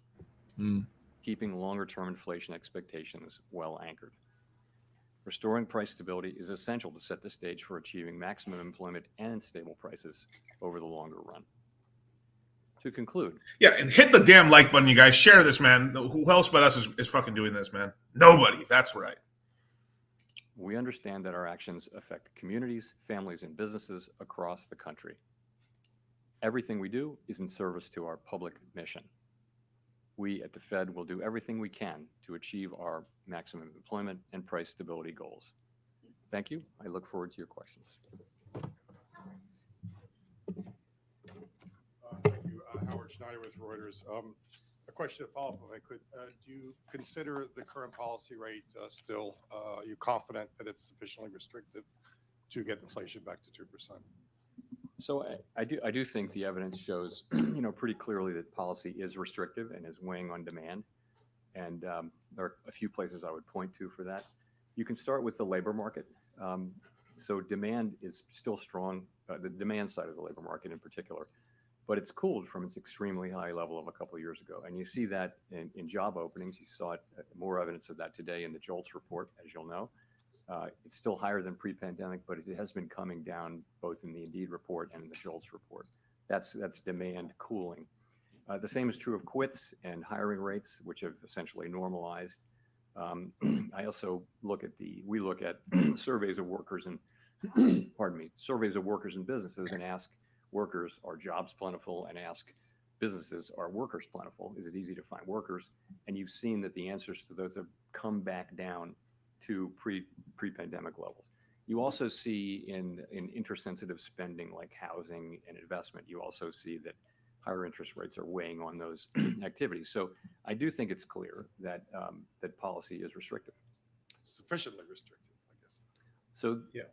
Keeping longer-term inflation expectations well anchored. Restoring price stability is essential to set the stage for achieving maximum employment and stable prices over the longer run. To conclude. Yeah, and hit the damn like button, you guys. Share this, man. Who else but us is fucking doing this, man? Nobody. That's right. We understand that our actions affect communities, families, and businesses across the country. Everything we do is in service to our public mission. We at the Fed will do everything we can to achieve our maximum employment and price stability goals. Thank you. I look forward to your questions. Thank you. Howard Schneider with Reuters. A question to follow up, if I could. Do you consider the current policy rate still, are you confident that it's sufficiently restrictive to get inflation back to 2%? So I do think the evidence shows, pretty clearly that policy is restrictive and is weighing on demand. And there are a few places I would point to for that. You can start with the labor market. So demand is still strong, the demand side of the labor market in particular, but it's cooled from its extremely high level of a couple of years ago. And you see that in job openings. You saw more evidence of that today in the JOLTS report, as you'll know. It's still higher than pre-pandemic, but it has been coming down both in the Indeed report and in the JOLTS report. That's demand cooling. The same is true of quits and hiring rates, which have essentially normalized. I also look at surveys of workers and surveys of workers and businesses and ask workers, are jobs plentiful? And ask businesses, are workers plentiful? Is it easy to find workers? And you've seen that the answers to those have come back down to pre-pandemic levels. You also see in interest-sensitive spending like housing and investment, you also see that higher interest rates are weighing on those activities. So I do think it's clear that that policy is restrictive. Sufficiently restrictive, I guess. So yeah,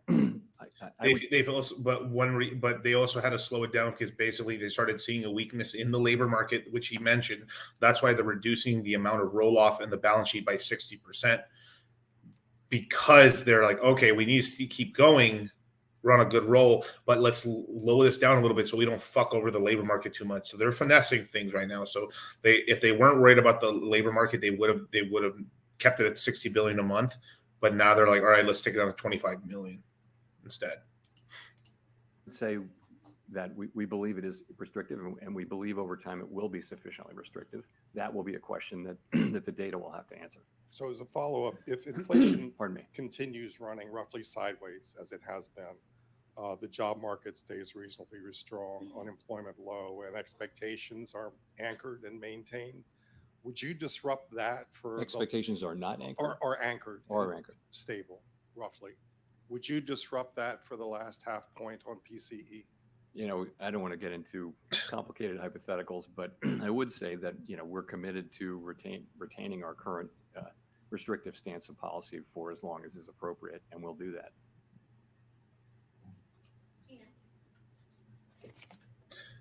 they've also, but they also had to slow it down because basically they started seeing a weakness in the labor market, which he mentioned. That's why they're reducing the amount of roll-off in the balance sheet by 60%. Because they're like, okay, we need to keep going, we're on a good roll, but let's lower this down a little bit so we don't fuck over the labor market too much. So they're finessing things right now. So if they weren't worried about the labor market, they would have kept it at $60 billion a month. But now they're like, all right, let's take it down to 25 million instead. I'd say that we believe it is restrictive, and we believe over time it will be sufficiently restrictive. That will be a question that that the data will have to answer. So as a follow-up, if inflation continues running roughly sideways as it has been, the job market stays reasonably strong, unemployment low, and expectations are anchored and maintained, would you disrupt that for expectations are not anchored or anchored or anchored stable roughly? Would you disrupt that for the last half point on PCE? I don't want to get into complicated hypotheticals, but I would say that we're committed to retaining our current restrictive stance of policy for as long as is appropriate, and we'll do that.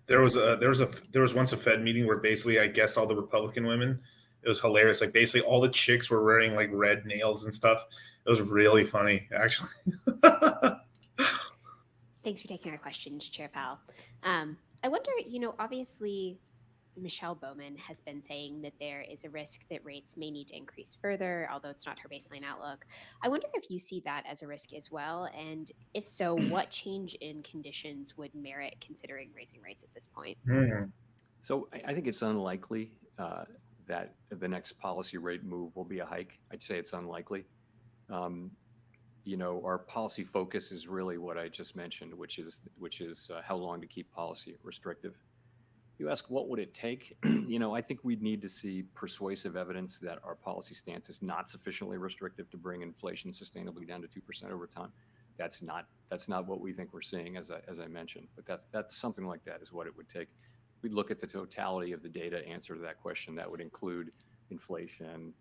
There was once a Fed meeting where basically I guessed all the Republican women. It was hilarious. Like basically all the chicks were wearing like red nails and stuff. It was really funny, actually. Thanks for taking our questions, Chair Powell. I wonder, obviously, Michelle Bowman has been saying that there is a risk that rates may need to increase further, although it's not her baseline outlook. I wonder if you see that as a risk as well, and if so, what change in conditions would merit considering raising rates at this point? So I think it's unlikely that the next policy rate move will be a hike. I'd say it's unlikely. Our policy focus is really what I just mentioned, which is how long to keep policy restrictive. You ask, what would it take? I think we'd need to see persuasive evidence that our policy stance is not sufficiently restrictive to bring inflation sustainably down to 2% over time. That's not what we think we're seeing, as I mentioned. But that's something like that is what it would take. We'd look at the totality of the data, answer to that question. That would include inflation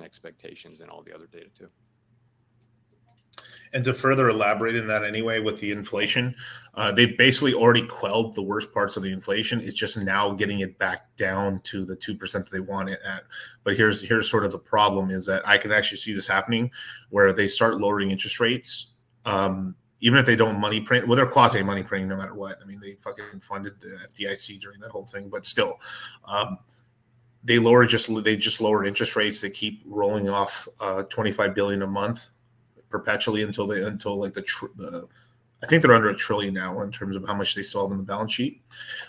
expectations, and all the other data too. And to further elaborate in that anyway, with the inflation, they basically already quelled the worst parts of the inflation. It's just now getting it back down to the 2% that they want it at. But here's sort of the problem is that I can actually see this happening where they start lowering interest rates. Even if they don't money print, well, they're quasi money printing no matter what. I mean, they fucking funded the FDIC during that whole thing, but still, they just lowered interest rates. They keep rolling off $25 billion a month perpetually until I think they're under $1 trillion now in terms of how much they still have on the balance sheet.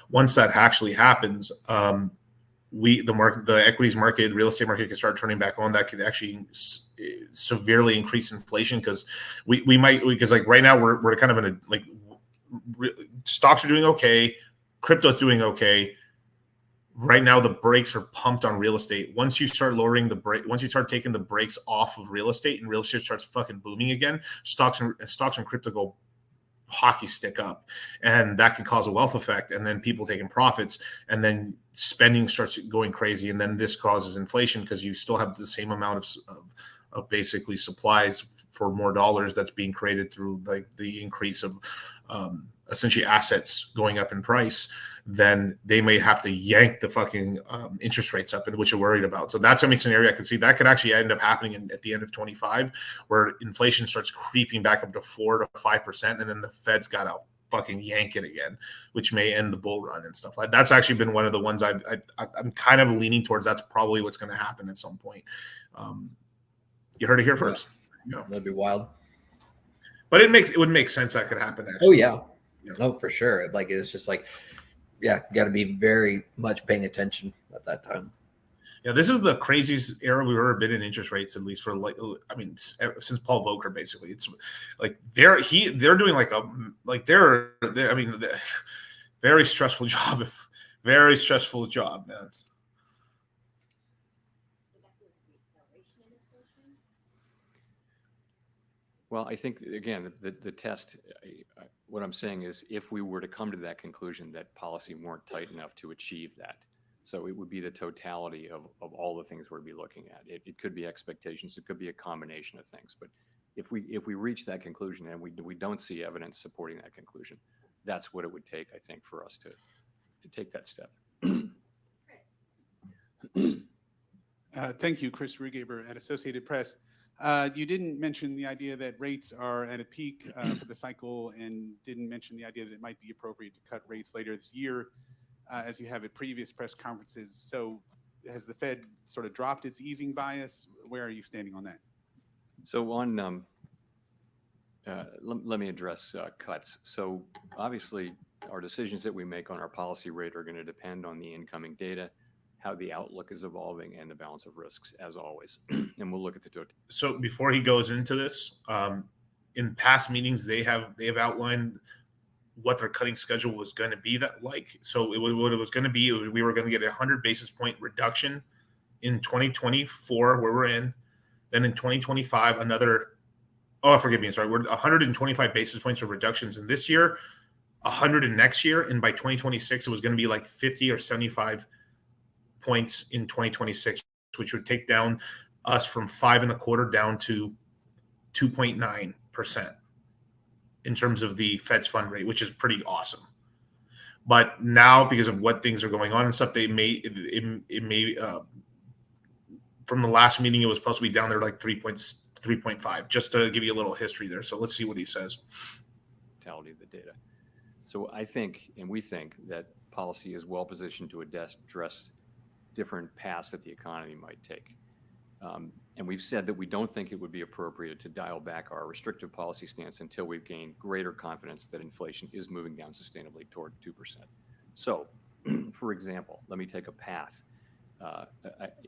Once that actually happens, the equities market, the real estate market can start turning back on. That could actually severely increase inflation because because like right now we're kind of in a stocks are doing okay, crypto's doing okay. Right now the brakes are pumped on real estate. Once you start once you start taking the brakes off of real estate and real estate starts fucking booming again, stocks and crypto go hockey stick up, and that can cause a wealth effect, and then people taking profits, and then spending starts going crazy, and then this causes inflation because you still have the same amount of basically supplies for more dollars that's being created through like the increase of essentially assets going up in price. Then they may have to yank the fucking interest rates up, which you're worried about. So that's a scenario I could see. That could actually end up happening at the end of 25, where inflation starts creeping back up to 4 to 5%, and then the Fed's got to fucking yank it again, which may end the bull run and stuff like that. That's actually been one of the ones I'm kind of leaning towards. That's probably what's going to happen at some point. You heard it here first. That'd be wild. But it would make sense that could happen. Actually. Oh yeah. No, for sure. Like it's just like, yeah, got to be very much paying attention at that time. Yeah, this is the craziest era we've ever been in interest rates, at least for since Paul Volcker, basically. It's like they're doing very stressful job. Very stressful job, man. Well, I think, again, the test, what I'm saying is if we were to come to that conclusion that policy weren't tight enough to achieve that, so it would be the totality of all the things we'd be looking at. It could be expectations. It could be a combination of things. But if we reach that conclusion and we don't see evidence supporting that conclusion, that's what it would take, I think, for us to take that step. Thank you, Chris Rugaber at Associated Press. You didn't mention the idea that rates are at a peak for the cycle, and didn't mention the idea that it might be appropriate to cut rates later this year, as you have at previous press conferences. So has the Fed sort of dropped its easing bias? Where are you standing on that? So on, let me address cuts. So obviously, our decisions that we make on our policy rate are going to depend on the incoming data, how the outlook is evolving, and the balance of risks, as always. And we'll look at the total. So before he goes into this, in past meetings, they have outlined what their cutting schedule was going to be So what it was going to be, we were going to get 100 basis point reduction in 2024, where we're in. Then in 2025, we're 125 basis points of reductions in this year, 100 in next year. And by 2026, it was going to be like 50 or 75 points in 2026, which would take down us from 5.25% down to 2.9% in terms of the Fed's fund rate, which is pretty awesome. But now, because of what things are going on and stuff, it may from the last meeting, it was supposed to be down there like 3.5, just to give you a little history there. So let's see what he says. totality of the data. So I think, and we think, that policy is well positioned to address different paths that the economy might take. And we've said that we don't think it would be appropriate to dial back our restrictive policy stance until we've gained greater confidence that inflation is moving down sustainably toward 2%. So, for example, let me take a path.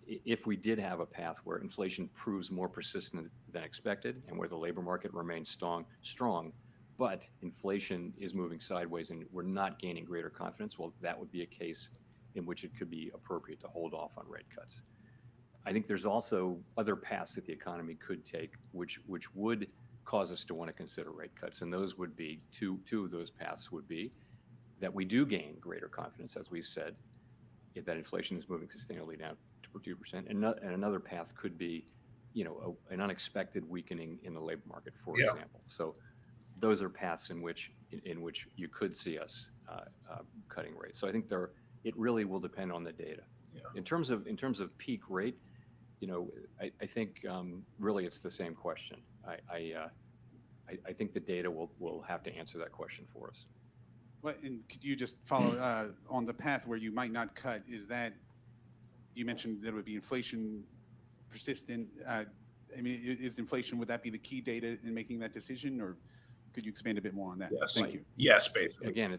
If we did have a path where inflation proves more persistent than expected and where the labor market remains strong, but inflation is moving sideways and we're not gaining greater confidence, well, that would be a case in which it could be appropriate to hold off on rate cuts. I think there's also other paths that the economy could take, which would cause us to want to consider rate cuts, and those would be two of those paths would be that we do gain greater confidence, as we've said, that inflation is moving sustainably down to 2%, and another path could be, an unexpected weakening in the labor market, for example. So those are paths in which you could see us cutting rates. So I think it really will depend on the data. Yeah. In terms of peak rate, I think really it's the same question. I think the data will have to answer that question for us. Well, and could you just follow on the path where you might not cut? Is that, you mentioned that it would be inflation persistent. Is inflation, would that be the key data in making that decision, or could you expand a bit more on that? Yes. Thank you. Yes, basically. Again,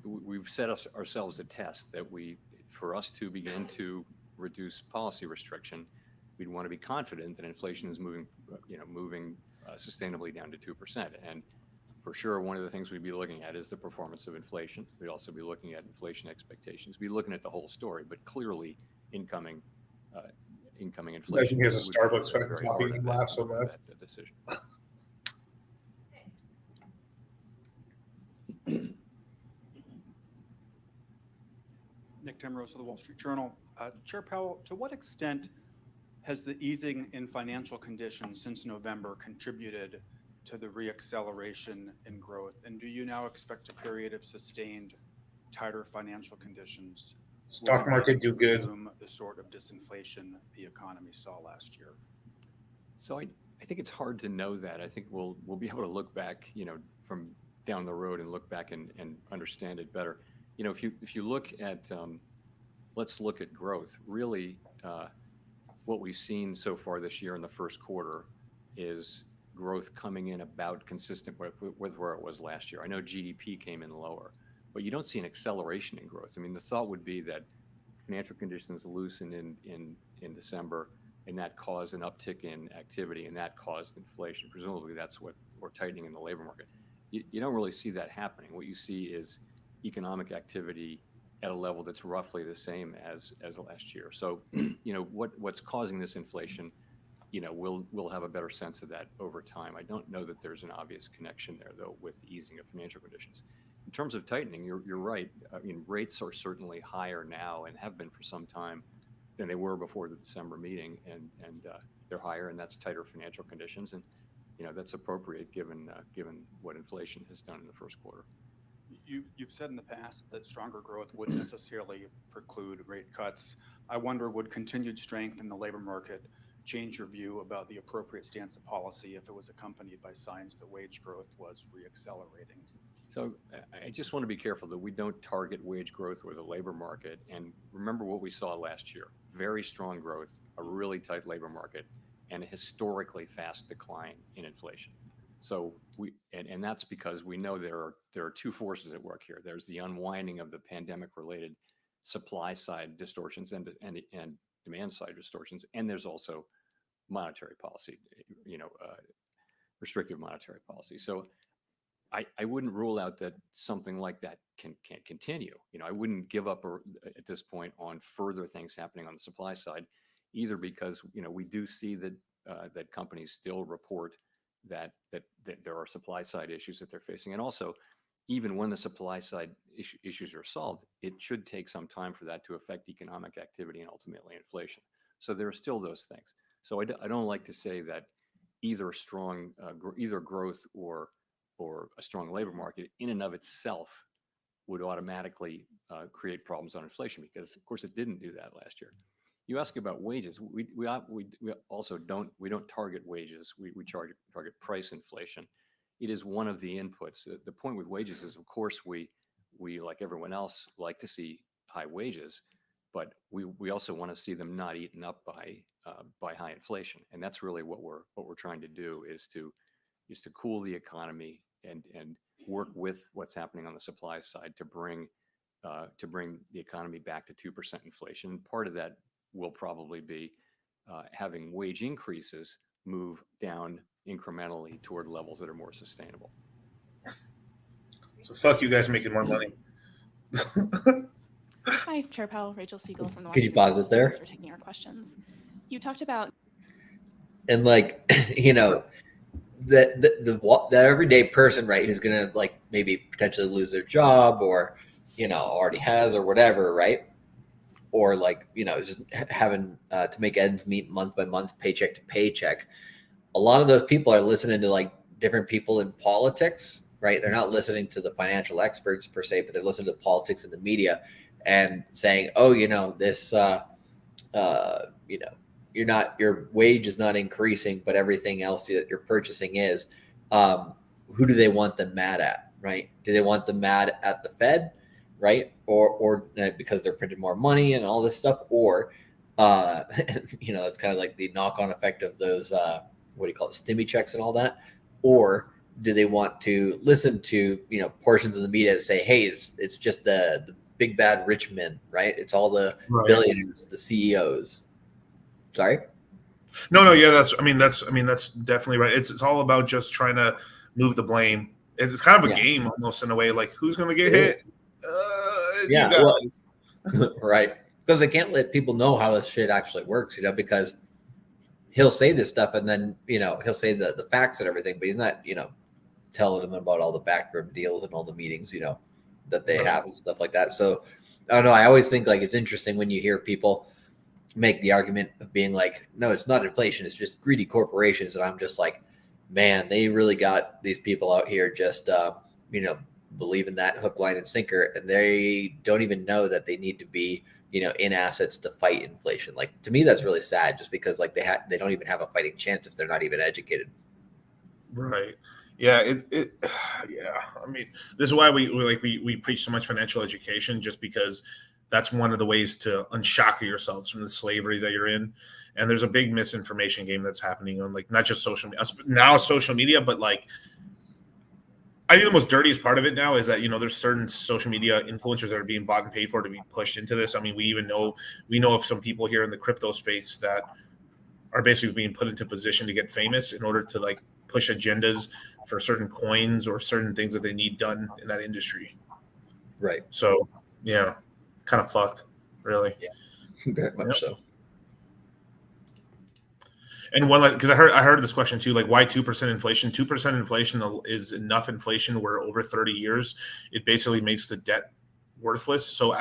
we've set ourselves a test that for us to begin to reduce policy restriction, we'd want to be confident that inflation is moving sustainably down to 2%. And for sure, one of the things we'd be looking at is the performance of inflation. We'd also be looking at inflation expectations. We'd be looking at the whole story, but clearly incoming inflation. I think he has a Starbucks fucking coffee and laughs so much. That decision. Nick Timrose of the Wall Street Journal. Chair Powell, to what extent has the easing in financial conditions since November contributed to the reacceleration in growth? And do you now expect a period of sustained tighter financial conditions? Stock market do good. The sort of disinflation the economy saw last year. So I think it's hard to know that. I think we'll be able to look back, from down the road and look back and understand it better. If you look at, let's look at growth. Really, what we've seen so far this year in the first quarter is growth coming in about consistent with where it was last year. I know GDP came in lower, but you don't see an acceleration in growth. I mean, the thought would be that financial conditions loosened in December, and that caused an uptick in activity, and that caused inflation. Presumably, that's what we're tightening in the labor market. You don't really see that happening. What you see is economic activity at a level that's roughly the same as last year. So, what's causing this inflation, we'll have a better sense of that over time. I don't know that there's an obvious connection there, though, with the easing of financial conditions. In terms of tightening, you're right. I mean, rates are certainly higher now and have been for some time than they were before the December meeting, and they're higher, and that's tighter financial conditions, and that's appropriate given what inflation has done in the first quarter. You've said in the past that stronger growth wouldn't necessarily preclude rate cuts. I wonder, would continued strength in the labor market change your view about the appropriate stance of policy if it was accompanied by signs that wage growth was reaccelerating? So I just want to be careful that we don't target wage growth or the labor market. And remember what we saw last year: very strong growth, a really tight labor market, and a historically fast decline in inflation. So and that's because we know there are two forces at work here. There's the unwinding of the pandemic-related supply side distortions and demand side distortions, and there's also monetary policy, restrictive monetary policy. So I wouldn't rule out that something like that can continue. I wouldn't give up at this point on further things happening on the supply side, either because we do see that that companies still report that there are supply side issues that they're facing, and also even when the supply side issues are solved, it should take some time for that to affect economic activity and ultimately inflation. So there are still those things. So I don't like to say that either either growth or a strong labor market in and of itself would automatically create problems on inflation, because of course it didn't do that last year. You ask about wages. We also don't target wages. We target price inflation, it is one of the inputs. The point with wages is, of course, we like everyone else like to see high wages, but we also want to see them not eaten up by high inflation, and that's really what we're trying to do is to cool the economy and work with what's happening on the supply side to bring the economy back to 2% inflation. Part of that will probably be having wage increases move down incrementally toward levels that are more sustainable. So fuck you guys making more money. Hi, Chair Powell, Rachel Siegel from the Could you Washington pause it Post. there? Thanks for taking our questions. You talked about And like, you know, the everyday person, right, who's gonna like maybe potentially lose their job or, you know, already has or whatever, right? Or like, you know, just having to make ends meet month by month, paycheck to paycheck. A lot of those people are listening to like different people in politics, right? They're not listening to the financial experts per se, but they're listening to politics and the media and saying, oh, you know, this, you know, your wage is not increasing, but everything else that you're purchasing is. Who do they want them mad at, right? Do they want them mad at the Fed, right? Or because they're printing more money and all this stuff, or you know, that's kind of like the knock-on effect of those what do you call it, stimmy checks and all that, or do they want to listen to, you know, portions of the media that say, hey, it's just the big bad rich men, right? It's all the billionaires, the CEOs. Sorry. No, yeah, that's definitely right. It's all about just trying to move the blame. It's kind of a game almost in a way, like who's going to get hit? Yeah, well, right. Because they can't let people know how this shit actually works, you know, because he'll say this stuff and then, you know, he'll say the facts and everything, but he's not, you know, telling them about all the backroom deals and all the meetings, you know, that they have and stuff like that. So I don't know. I always think like it's interesting when you hear people make the argument of being like, no, it's not inflation, it's just greedy corporations. And I'm just like, man, they really got these people out here just, you know, believing that hook, line, and sinker, and they don't even know that they need to be, you know, in assets to fight inflation. Like, to me, that's really sad, just because like they don't even have a fighting chance if they're not even educated. Right. Yeah. Yeah. I mean, this is why we preach so much financial education, just because that's one of the ways to unshackle yourselves from the slavery that you're in. And there's a big misinformation game that's happening on like not just social media, but like I think the most dirtiest part of it now is that, you know, there's certain social media influencers that are being bought and paid for to be pushed into this. I mean, we know of some people here in the crypto space that are basically being put into position to get famous in order to like push agendas for certain coins or certain things that they need done in that industry. Right. So, yeah, kind of fucked, really. Yeah, very much so. And one, because I heard this question too, like why 2% inflation? 2% inflation is enough inflation where over 30 years it basically makes the debt worthless. So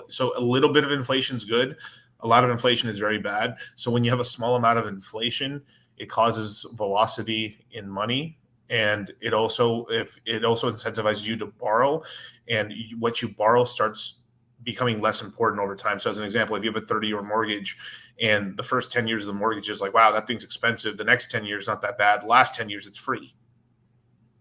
so a little bit of inflation is good, a lot of inflation is very bad. So when you have a small amount of inflation, it causes velocity in money, and it also incentivizes you to borrow, and what you borrow starts becoming less important over time. So as an example, if you have a 30-year mortgage and the first 10 years of the mortgage is like, wow, that thing's expensive. The next 10 years, not that bad. The last 10 years, it's free.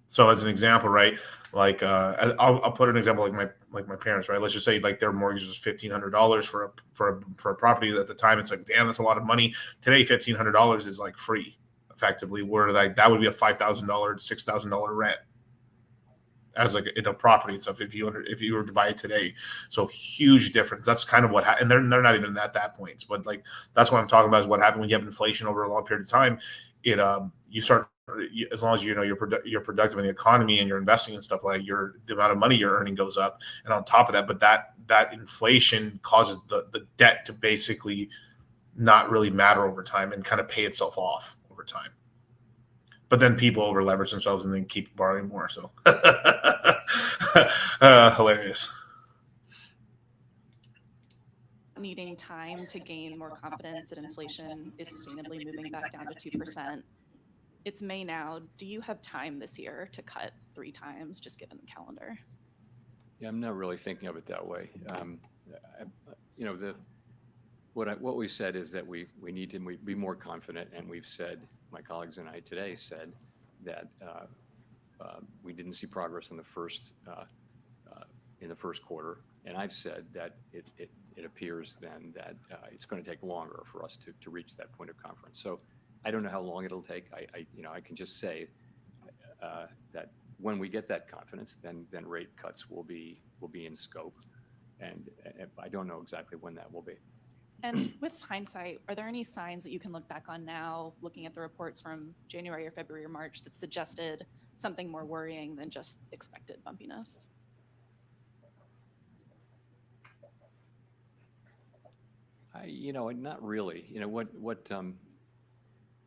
So as an example, right? Like I'll put an example like my parents, right? Let's just say like their mortgage was $1,500 for a property. At the time, it's like, damn, that's a lot of money. Today, $1,500 is like free, effectively. Where like that would be a $5,000, $6,000 rent as like in a property and stuff if you were to buy it today. So huge difference. That's kind of what happened. And they're not even at that point, but like that's what I'm talking about is what happened when you have inflation over a long period of time. It you start, as long as you know you're productive in the economy and you're investing and stuff, like the amount of money you're earning goes up. And on top of that, but that inflation causes the debt to basically not really matter over time and kind of pay itself off over time. But then people over leverage themselves and then keep borrowing more. So hilarious. needing time to gain more confidence that inflation is sustainably moving back down to 2%. It's May now. Do you have time this year to cut 3 times, just given the calendar? Yeah, I'm not really thinking of it that way. You know, what we've said is that we need to be more confident, and we've said, my colleagues and I today said that we didn't see progress in the first quarter, and I've said that it appears then that it's going to take longer for us to reach that point of confidence. So I don't know how long it'll take. I can just say that when we get that confidence, then rate cuts will be in scope, and I don't know exactly when that will be. And with hindsight, are there any signs that you can look back on now, looking at the reports from January or February or March, that suggested something more worrying than just expected bumpiness? Not really.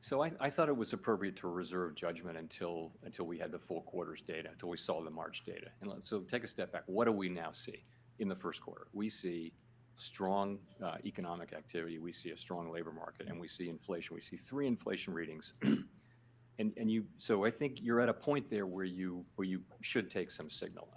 So I thought it was appropriate to reserve judgment until we had the full quarter's data, until we saw the March data. And so take a step back. What do we now see in the first quarter? We see strong economic activity. We see a strong labor market, and we see inflation. We see 3 inflation readings. So I think you're at a point there where you should take some signal.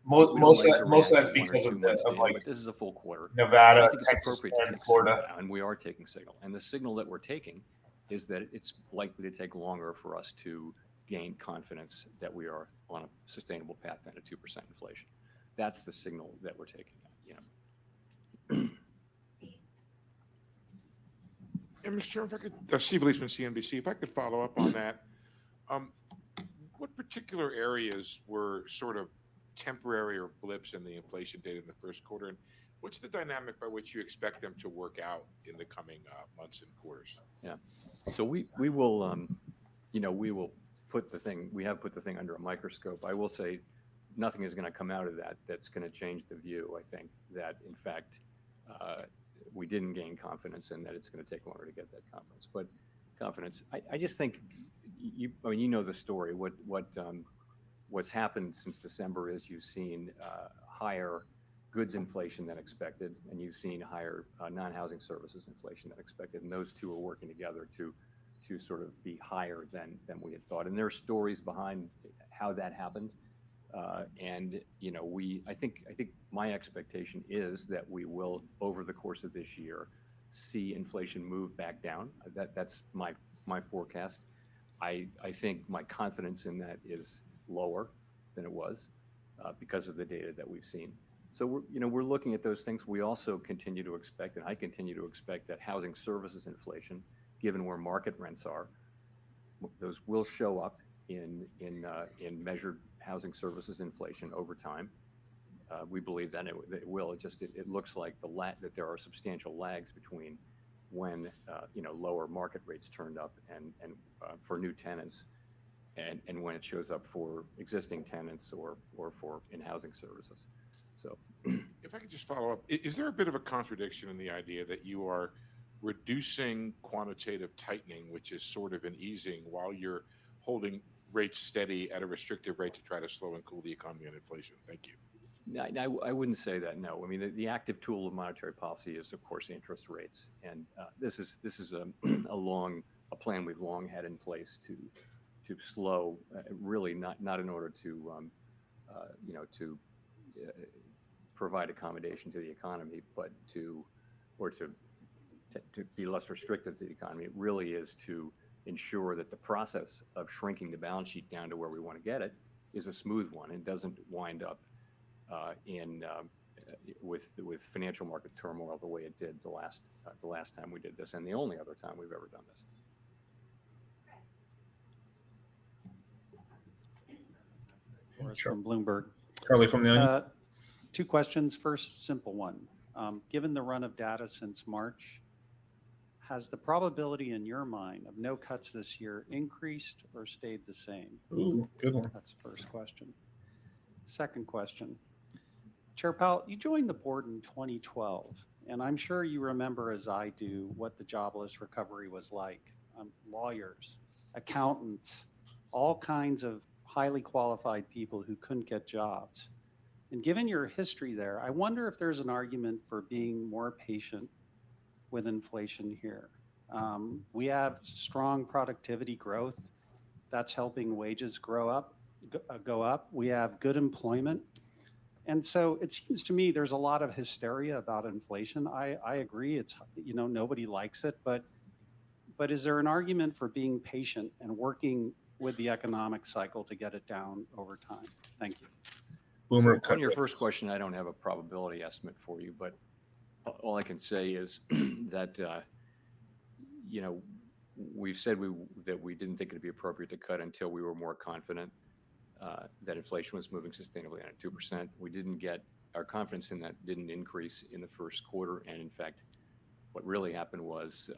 Most of that's because of but this is a full quarter. Nevada, I think it's Texas, appropriate to and take Florida. signal now, and we are taking signal. And the signal that we're taking is that it's likely to take longer for us to gain confidence that we are on a sustainable path down to 2% inflation. That's the signal that we're taking. Yeah, Mr. Chair, if I could, Steve Leisman, CNBC, if I could follow up on that. What particular areas were sort of temporary or blips in the inflation data in the first quarter? And what's the dynamic by which you expect them to work out in the coming months and quarters? Yeah. So we will, we will put the thing, we have put the thing under a microscope. I will say nothing is going to come out of that that's going to change the view, I think, that in fact, we didn't gain confidence and that it's going to take longer to get that confidence. But confidence, I just think you know the story. What's happened since December is you've seen higher goods inflation than expected, and you've seen higher non-housing services inflation than expected, and those two are working together to sort of be higher than we had thought. And there are stories behind how that happened. I think my expectation is that we will, over the course of this year, see inflation move back down. That's my forecast. I think my confidence in that is lower than it was because of the data that we've seen. So we're looking at those things. We also continue to expect, and I continue to expect, that housing services inflation, given where market rents are, those will show up in measured housing services inflation over time. We believe that it will. It looks like that there are substantial lags between when lower market rates turned up and for new tenants, and when it shows up for existing tenants or for in housing services. So, if I could just follow up, is there a bit of a contradiction in the idea that you are reducing quantitative tightening, which is sort of an easing, while you're holding rates steady at a restrictive rate to try to slow and cool the economy and inflation? Thank you. I wouldn't say that. No, I mean the active tool of monetary policy is, of course, interest rates, and this is a plan we've long had in place to slow, really not in order to provide accommodation to the economy, but to be less restrictive to the economy. It really is to ensure that the process of shrinking the balance sheet down to where we want to get it is a smooth one and doesn't wind up with financial market turmoil the way it did the last time we did this, and the only other time we've ever done this. Boris from Bloomberg. Charlie from the Onion. 2 questions. First, simple one. Given the run of data since March, has the probability in your mind of no cuts this year increased or stayed the same? Ooh, good one. That's the first question. Second question. Chair Powell, you joined the board in 2012, and I'm sure you remember, as I do, what the jobless recovery was like. Lawyers, accountants, all kinds of highly qualified people who couldn't get jobs. And given your history there, I wonder if there's an argument for being more patient with inflation here. We have strong productivity growth that's helping wages go up. We have good employment. And so it seems to me there's a lot of hysteria about inflation. I agree. It's, nobody likes it, but is there an argument for being patient and working with the economic cycle to get it down over time? Thank you. Boomer, So on your first question, I don't have a probability estimate for you, but all I can say is that you know, we've said that we didn't think it'd be appropriate to cut until we were more confident that inflation was moving sustainably on at 2%. We didn't get our confidence in that didn't increase in the first quarter, and in fact, what really happened was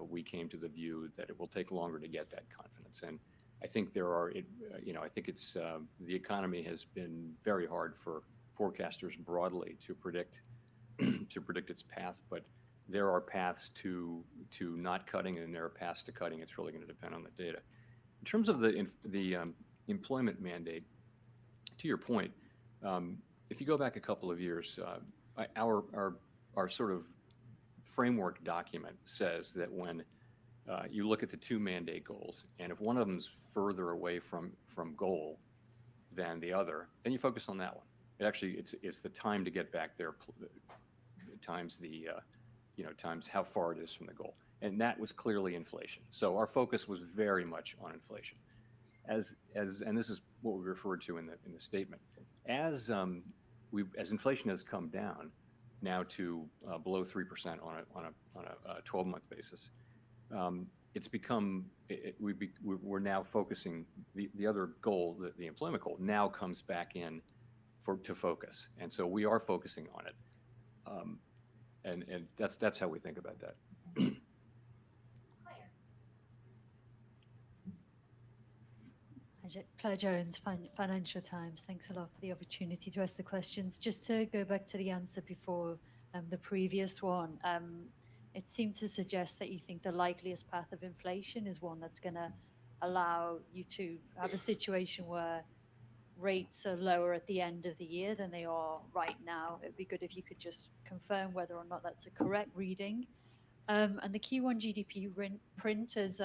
we came to the view that it will take longer to get that confidence. And I think I think it's the economy has been very hard for forecasters broadly to predict its path, but there are paths to not cutting, and there are paths to cutting. It's really going to depend on the data. In terms of the employment mandate, to your point, if you go back a couple of years, our sort of framework document says that when you look at the two mandate goals, and if one of them's further away from goal than the other, then you focus on that one. It's the time to get back there times the times how far it is from the goal, and that was clearly inflation. So our focus was very much on inflation, and this is what we referred to in the statement. As inflation has come down now to below 3% on a 12-month basis, it's become we're now focusing the other goal, the employment goal, now comes back in to focus, and so we are focusing on it, and that's how we think about that. Claire Jones, Financial Times. Thanks a lot for the opportunity to ask the questions. Just to go back to the answer before the previous one, it seemed to suggest that you think the likeliest path of inflation is one that's going to allow you to have a situation where rates are lower at the end of the year than they are right now. It'd be good if you could just confirm whether or not that's a correct reading. And the Q1 GDP print has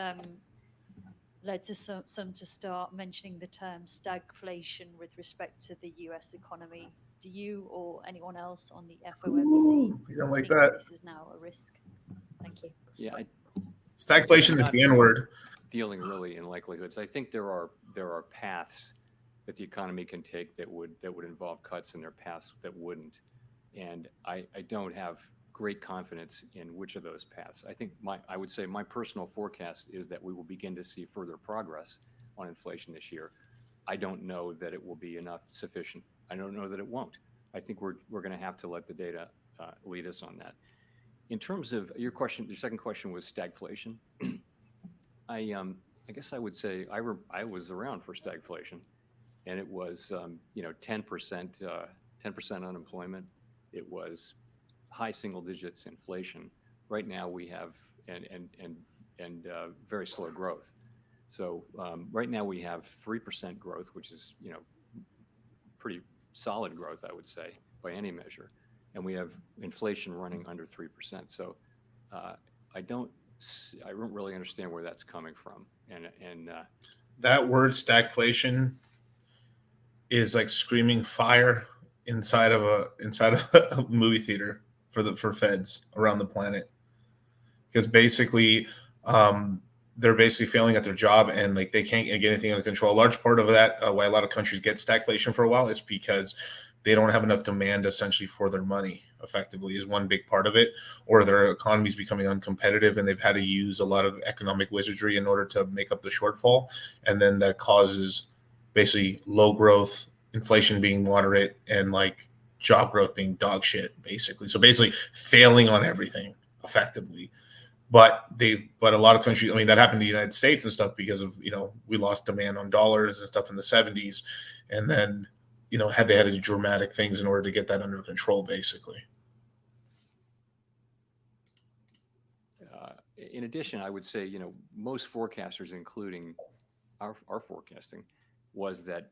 led to some to start mentioning the term stagflation with respect to the US economy. Do you or anyone else on the FOMC you don't like think that? This is now a risk? Thank you. Yeah, Stagflation is the N word. Dealing really in likelihoods. I think there are paths that the economy can take that would involve cuts, and there are paths that wouldn't. And I don't have great confidence in which of those paths. I think I would say my personal forecast is that we will begin to see further progress on inflation this year. I don't know that it will be sufficient. I don't know that it won't. I think we're going to have to let the data lead us on that. In terms of your question, your second question was stagflation. I guess I would say I was around for stagflation, and it was 10% unemployment. It was high single digits inflation. Right now we have and very slow growth. So right now we have 3% growth, which is pretty solid growth, I would say, by any measure, and we have inflation running under 3%. So I don't really understand where that's coming from, and that word stagflation is like screaming fire inside of a movie theater for feds around the planet, because basically they're basically failing at their job, and like they can't get anything under control. A large part of that, why a lot of countries get stagflation for a while, is because they don't have enough demand essentially for their money. Effectively, is one big part of it, or their economy is becoming uncompetitive, and they've had to use a lot of economic wizardry in order to make up the shortfall, and then that causes basically low growth, inflation being moderate, and like job growth being dog shit, basically. So basically failing on everything effectively. But a lot of countries, I mean, that happened in the United States and stuff because of, we lost demand on dollars and stuff in the 70s. And then, they had to do dramatic things in order to get that under control, basically. In addition, I would say, most forecasters, including our forecasting, was that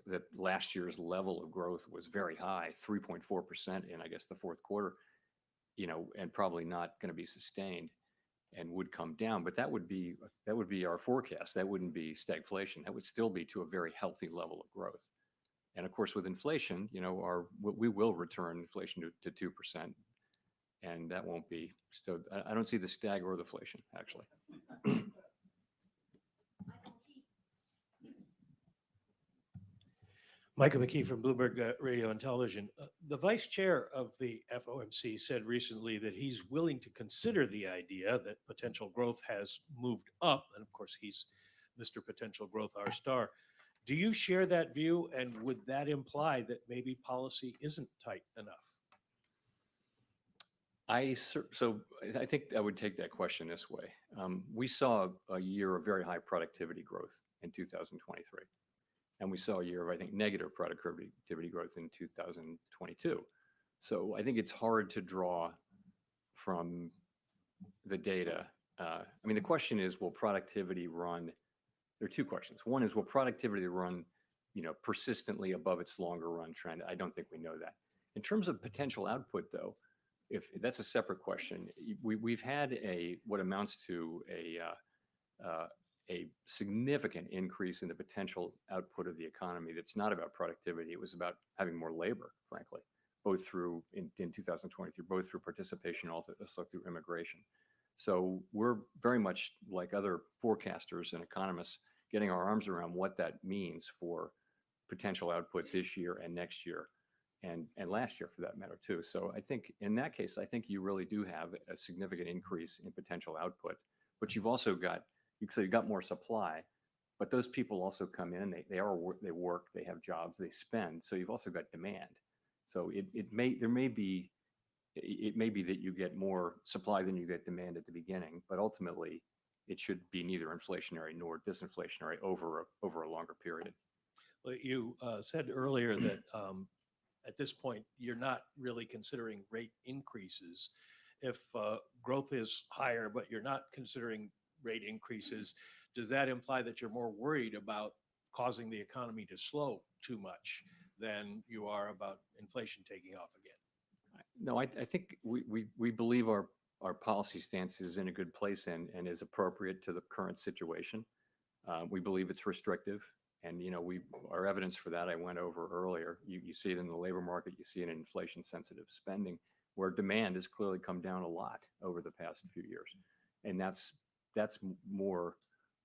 that last year's level of growth was very high, 3.4% in, I guess, the fourth quarter, and probably not going to be sustained and would come down. But that would be our forecast. That wouldn't be stagflation. That would still be to a very healthy level of growth. And of course, with inflation, we will return inflation to 2%, and that won't be. So I don't see the stag or the inflation, actually. Michael McKee from Bloomberg Radio and Television. The vice chair of the FOMC said recently that he's willing to consider the idea that potential growth has moved up. And of course, he's Mr. Potential Growth, our star. Do you share that view? And would that imply that maybe policy isn't tight enough? So I think I would take that question this way. We saw a year of very high productivity growth in 2023. And we saw a year of, I think, negative productivity growth in 2022. So I think it's hard to draw from the data. I mean, the question is, will productivity run? There are two questions. One is, will productivity run, persistently above its longer run trend? I don't think we know that. In terms of potential output, though, if that's a separate question, we've had what amounts to a significant increase in the potential output of the economy. That's not about productivity. It was about having more labor, frankly, both through in 2023, both through participation, also through immigration. So we're very much like other forecasters and economists getting our arms around what that means for potential output this year and next year and last year for that matter too. So I think in that case, I think you really do have a significant increase in potential output, but you've also got more supply, but those people also come in, they work, they have jobs, they spend. So you've also got demand. So it may be that you get more supply than you get demand at the beginning, but ultimately it should be neither inflationary nor disinflationary over a longer period. Well, you said earlier that at this point, you're not really considering rate increases. If growth is higher, but you're not considering rate increases, does that imply that you're more worried about causing the economy to slow too much than you are about inflation taking off again? No, I think we believe our policy stance is in a good place and is appropriate to the current situation. We believe it's restrictive, and our evidence for that I went over earlier. You see it in the labor market, you see it in inflation-sensitive spending, where demand has clearly come down a lot over the past few years, and that's more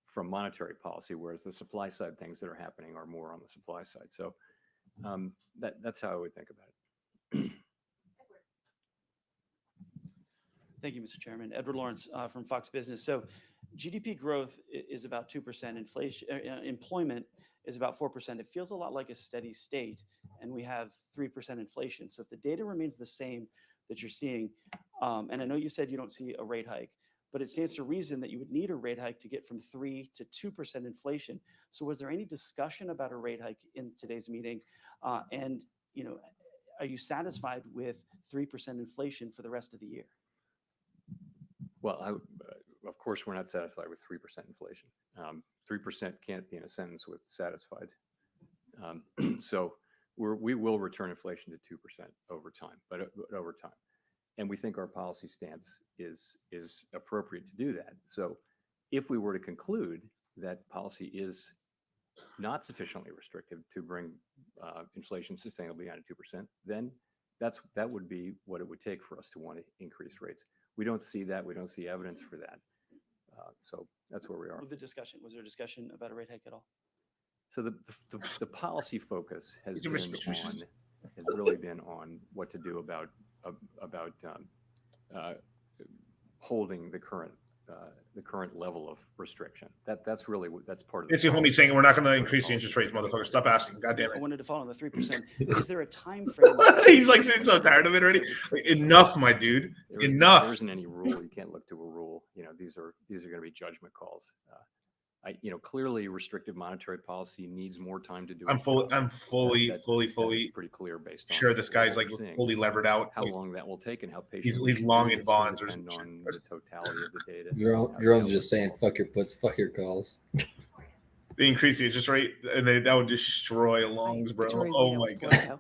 from monetary policy, whereas the supply side things that are happening are more on the supply side. So that's how I would think about it. Thank you, Mr. Chairman. Edward Lawrence from Fox Business. So GDP growth is about 2%. Inflation, employment is about 4%. It feels a lot like a steady state, and we have 3% inflation. So if the data remains the same that you're seeing, and I know you said you don't see a rate hike, but it stands to reason that you would need a rate hike to get from 3 to 2% inflation. So was there any discussion about a rate hike in today's meeting? And are you satisfied with 3% inflation for the rest of the year? Well, of course, we're not satisfied with 3% inflation. 3% can't be in a sentence with satisfied. So we will return inflation to 2% over time, but over time. And we think our policy stance is appropriate to do that. So if we were to conclude that policy is not sufficiently restrictive to bring inflation sustainably down to 2%, then that would be what it would take for us to want to increase rates. We don't see that. We don't see evidence for that. So that's where we are. Was there discussion about a rate hike at all? So the policy focus has really been on what to do about holding the current level of restriction. That's part of It's your homie saying we're not going to increase the interest rates, motherfucker. Stop asking. God damn it. I wanted to follow on the 3%. Is there a time frame? He's like so tired of it already. Like, enough, my dude. Enough. There isn't any rule. You can't look to a rule. These are going to be judgment calls. Clearly restrictive monetary policy needs more time to do. I'm fully pretty clear based on sure this guy's like fully levered out. How long that will take and how patient he's long in bonds or on the totality of the data. Jerome's just saying fuck your puts, fuck your calls. They increase the interest rate and that would destroy lungs, bro. Oh my god.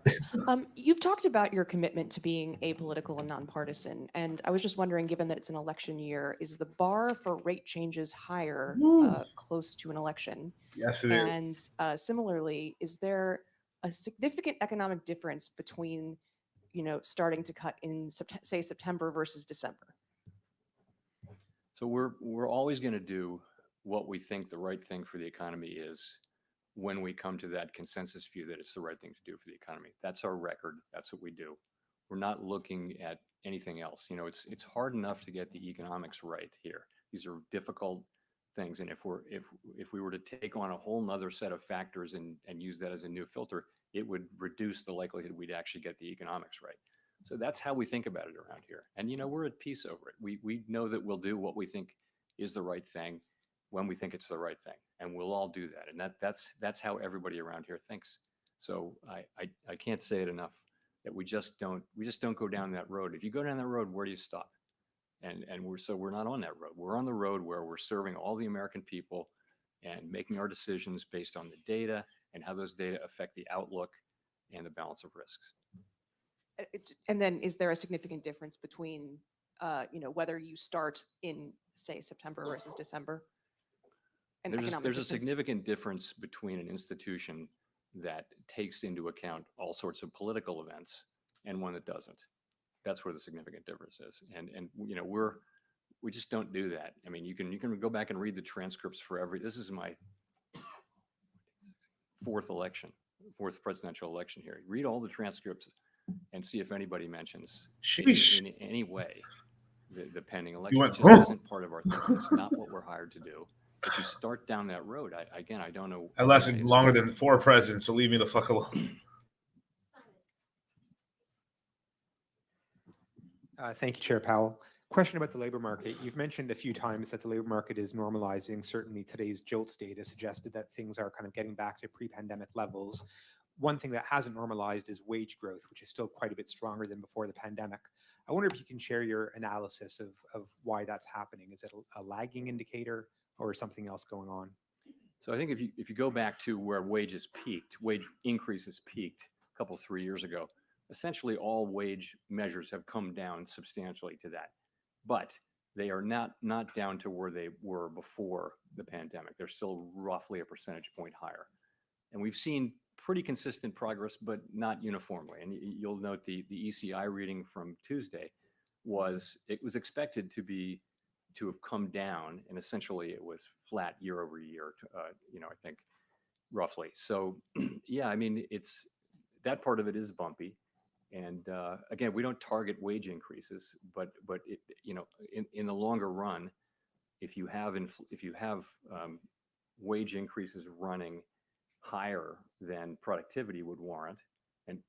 You've talked about your commitment to being apolitical and nonpartisan, and I was just wondering, given that it's an election year, is the bar for rate changes higher close to an election? Yes, it is. And similarly, is there a significant economic difference between, starting to cut in say September versus December? So we're always going to do what we think the right thing for the economy is when we come to that consensus view that it's the right thing to do for the economy. That's our record. That's what we do. We're not looking at anything else. You know, it's hard enough to get the economics right here. These are difficult things, and if we were to take on a whole nother set of factors and use that as a new filter, it would reduce the likelihood we'd actually get the economics right. So that's how we think about it around here. And you know, we're at peace over it. We know that we'll do what we think is the right thing when we think it's the right thing, and we'll all do that. And that's how everybody around here thinks. So I can't say it enough that we just don't go down that road. If you go down that road, where do you stop? And we're not on that road. We're on the road where we're serving all the American people and making our decisions based on the data and how those data affect the outlook and the balance of risks. And then is there a significant difference between, whether you start in, say, September versus December? And There's economic a difference? significant difference between an institution that takes into account all sorts of political events and one that doesn't. That's where the significant difference is. And you know, we just don't do that. I mean, you can go back and read the transcripts for this is my fourth presidential election here. Read all the transcripts and see if anybody mentions in any way the pending election. It just isn't part of our thing. It's not what we're hired to do. If you start down that road, I don't know. I lasted longer than 4 presidents, so leave me the fuck alone. Thank you, Chair Powell. Question about the labor market. You've mentioned a few times that the labor market is normalizing. Certainly today's JOLTS data suggested that things are kind of getting back to pre-pandemic levels. One thing that hasn't normalized is wage growth, which is still quite a bit stronger than before the pandemic. I wonder if you can share your analysis of why that's happening. Is it a lagging indicator or something else going on? So I think if you go back to where wage increases peaked a couple 3 years ago, essentially all wage measures have come down substantially to that, but they are not down to where they were before the pandemic. They're still roughly a percentage point higher, and we've seen pretty consistent progress, but not uniformly. And you'll note the ECI reading from Tuesday was expected to have come down, and essentially it was flat year over year. I think roughly. So yeah, I mean, that part of it is bumpy. And again, we don't target wage increases, but in the longer run, if you have wage increases running higher than productivity would warrant, and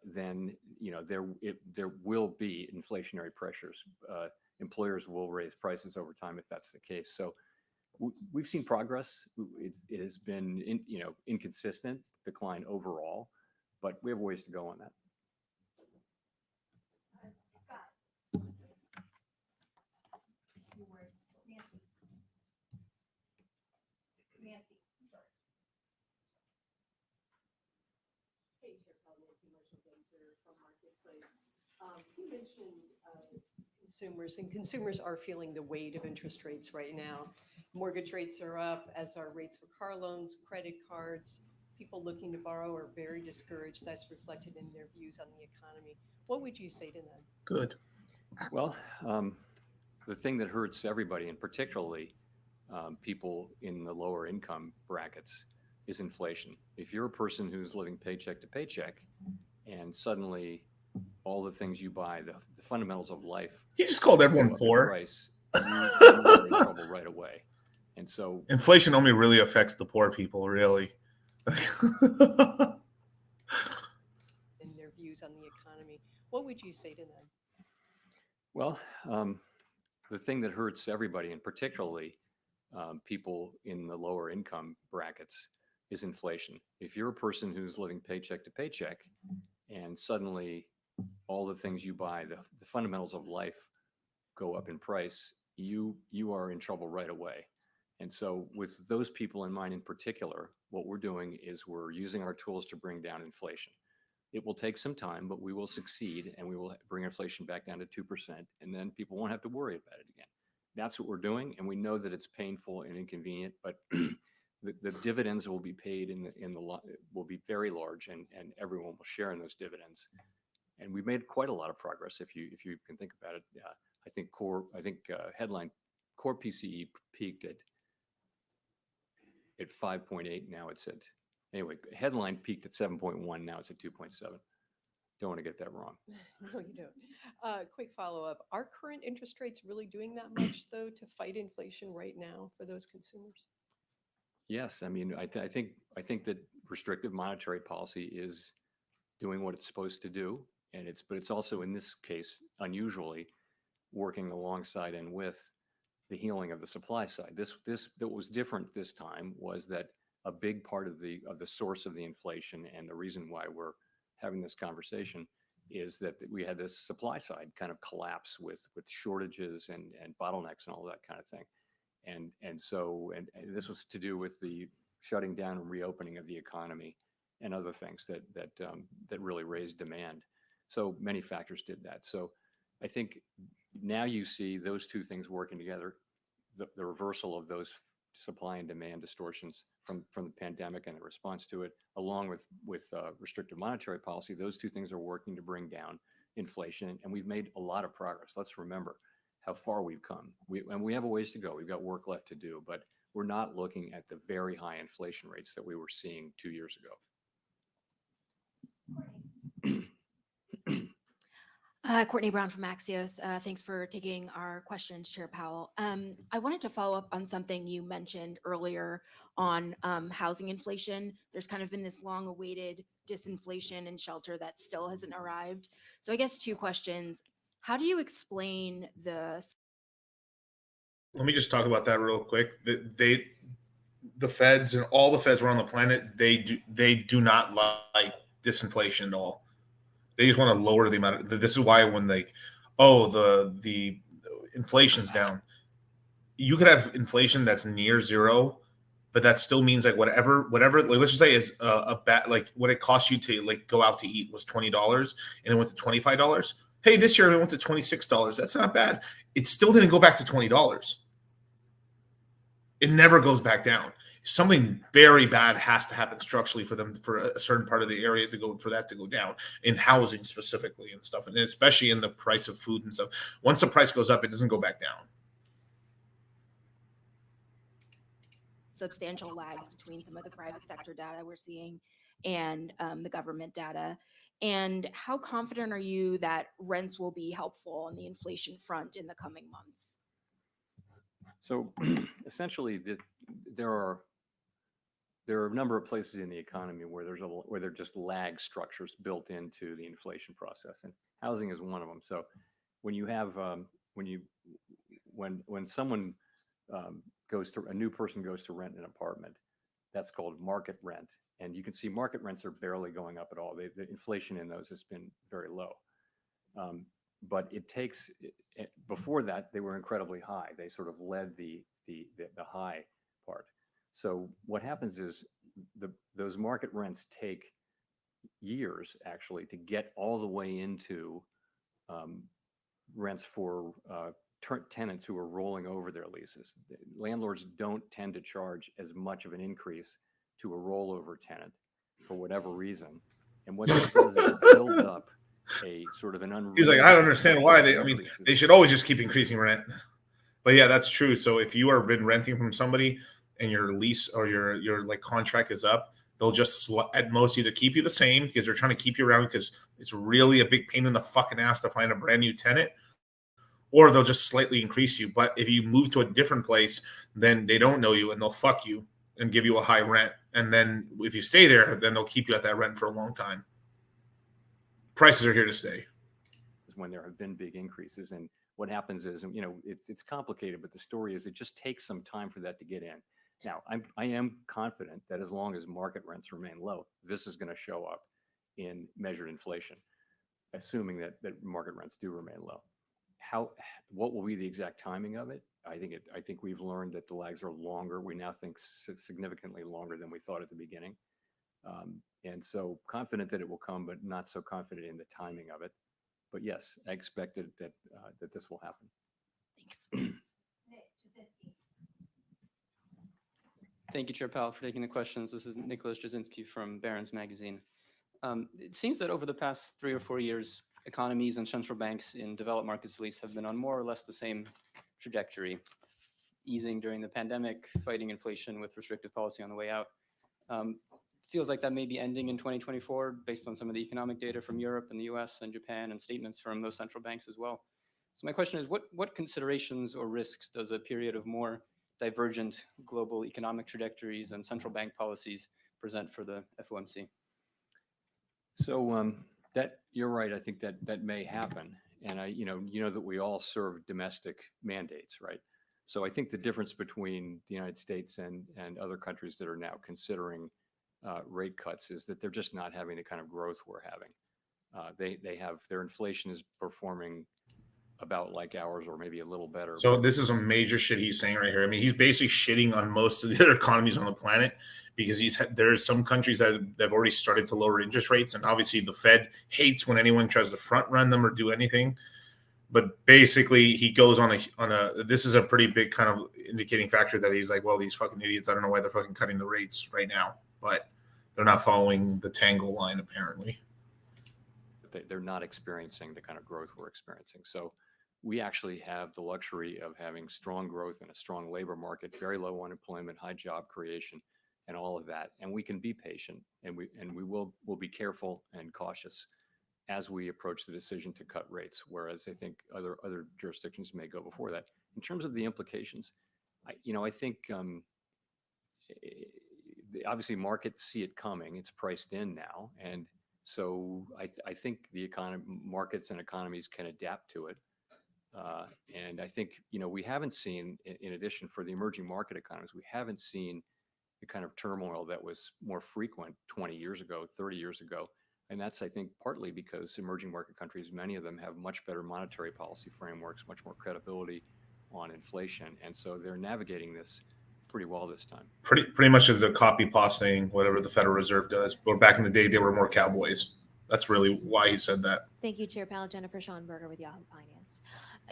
then there will be inflationary pressures. Employers will raise prices over time if that's the case. So we've seen progress. It has been inconsistent decline overall, but we have ways to go on that. You mentioned consumers, and consumers are feeling the weight of interest rates right now. Mortgage rates are up, as are rates for car loans, credit cards. People looking to borrow are very discouraged. That's reflected in their views on the economy. What would you say to them? Good. Well, the thing that hurts everybody, and particularly people in the lower income brackets, is inflation. If you're a person who's living paycheck to paycheck, and suddenly all the things you buy, the fundamentals of life. He just called everyone poor. Price, you're in trouble right away. And so inflation only really affects the poor people, really. In their views on the economy, what would you say to them? Well, the thing that hurts everybody, and particularly people in the lower income brackets, is inflation. If you're a person who's living paycheck to paycheck, and suddenly all the things you buy, the fundamentals of life go up in price, you are in trouble right away. And so with those people in mind in particular, what we're doing is we're using our tools to bring down inflation. It will take some time, but we will succeed, and we will bring inflation back down to 2%, and then people won't have to worry about it again. That's what we're doing, and we know that it's painful and inconvenient, but the dividends will be paid will be very large, and everyone will share in those dividends. And we've made quite a lot of progress if you can think about it. I think headline core PCE peaked at 5.8. Now it's at Anyway, headline peaked at 7.1. Now it's at 2.7. Don't want to get that wrong. No, you don't. Quick follow-up. Are current interest rates really doing that much, though, to fight inflation right now for those consumers? Yes, I mean, I think that restrictive monetary policy is doing what it's supposed to do, and it's also in this case unusually working alongside and with the healing of the supply side. This that was different this time was that a big part of the source of the inflation and the reason why we're having this conversation is that we had this supply side kind of collapse with shortages and bottlenecks and all that kind of thing. And so this was to do with the shutting down and reopening of the economy and other things that really raised demand. So many factors did that. So I think now you see those two things working together, the reversal of those supply and demand distortions from the pandemic and the response to it, along with restrictive monetary policy. Those two things are working to bring down inflation, and we've made a lot of progress. Let's remember how far we've come. We have a ways to go. We've got work left to do, but we're not looking at the very high inflation rates that we were seeing 2 years ago. Courtney Brown from Axios. Thanks for taking our questions, Chair Powell. I wanted to follow up on something you mentioned earlier on housing inflation. There's kind of been this long-awaited disinflation in shelter that still hasn't arrived. So I guess two questions. How do you explain the... Let me just talk about that real quick. The feds and all the feds around the planet, they do not like disinflation at all. They just want to lower the amount of, this is why when the inflation's down, you could have inflation that's near zero, but that still means like whatever, like, let's just say is a bad, like what it costs you to like go out to eat was $20 and it went to $25. Hey, this year it went to $26. That's not bad. It still didn't go back to $20. It never goes back down. Something very bad has to happen structurally for them, for a certain part of the area to go, for that to go down in housing specifically and stuff. And especially in the price of food and stuff. Once the price goes up, it doesn't go back down. substantial lags between some of the private sector data we're seeing and the government data? And how confident are you that rents will be helpful on the inflation front in the coming months? So essentially, there are a number of places in the economy where there are just lag structures built into the inflation process, and housing is one of them. So when you have when someone a new person goes to rent an apartment, that's called market rent, and you can see market rents are barely going up at all. The inflation in those has been very low. But it takes, before that, they were incredibly high. They sort of led the high part. So what happens is those market rents take years actually to get all the way into rents for tenants who are rolling over their leases. Landlords don't tend to charge as much of an increase to a rollover tenant for whatever reason. And what that does is it builds up a sort of an unreal. He's like, I don't understand why they should always just keep increasing rent. But yeah, that's true. So if you are been renting from somebody and your lease or your like contract is up, they'll just at most either keep you the same because they're trying to keep you around because it's really a big pain in the fucking ass to find a brand new tenant, or they'll just slightly increase you. But if you move to a different place, then they don't know you and they'll fuck you and give you a high rent. And then if you stay there, then they'll keep you at that rent for a long time. Prices are here to stay. When there have been big increases, and what happens is, it's complicated, but the story is it just takes some time for that to get in. Now, I am confident that as long as market rents remain low, this is going to show up in measured inflation, assuming that market rents do remain low. What will be the exact timing of it? I think we've learned that the lags are longer. We now think significantly longer than we thought at the beginning. And so confident that it will come, but not so confident in the timing of it. But yes, I expected that this will happen. Thanks. Thank you, Chair Powell, for taking the questions. This is Nicholas Jasinski from Barron's Magazine. It seems that over the past 3 or 4 years, economies and central banks in developed markets at least have been on more or less the same trajectory, easing during the pandemic, fighting inflation with restrictive policy on the way out. feels like that may be ending in 2024 based on some of the economic data from Europe and the US and Japan and statements from those central banks as well. So my question is, what considerations or risks does a period of more divergent global economic trajectories and central bank policies present for the FOMC? So that you're right. I think that may happen, and you know that we all serve domestic mandates, right? So I think the difference between the United States and other countries that are now considering rate cuts is that they're just not having the kind of growth we're having. They have their inflation is performing about like ours or maybe a little better. So this is a major shit he's saying right here. I mean, he's basically shitting on most of the other economies on the planet because there's some countries that have already started to lower interest rates, and obviously the Fed hates when anyone tries to front run them or do anything. But basically, he goes on a. This is a pretty big kind of indicating factor that he's like, well, these fucking idiots. I don't know why they're fucking cutting the rates right now, but they're not following the Tango line apparently. They're not experiencing the kind of growth we're experiencing. So we actually have the luxury of having strong growth and a strong labor market, very low unemployment, high job creation, and all of that. And we can be patient, and we'll be careful and cautious as we approach the decision to cut rates. Whereas I think other jurisdictions may go before that. In terms of the implications, I think obviously markets see it coming. It's priced in now, and so I think the markets and economies can adapt to it. And I think, we haven't seen, in addition for the emerging market economies, we haven't seen the kind of turmoil that was more frequent 20 years ago, 30 years ago. And that's, I think, partly because emerging market countries, many of them have much better monetary policy frameworks, much more credibility on inflation. And so they're navigating this pretty well this time. Pretty much the copy pasting whatever the Federal Reserve does. But back in the day, they were more cowboys. That's really why he said that. Thank you, Chair Powell. Jennifer Schonberger with Yahoo Finance.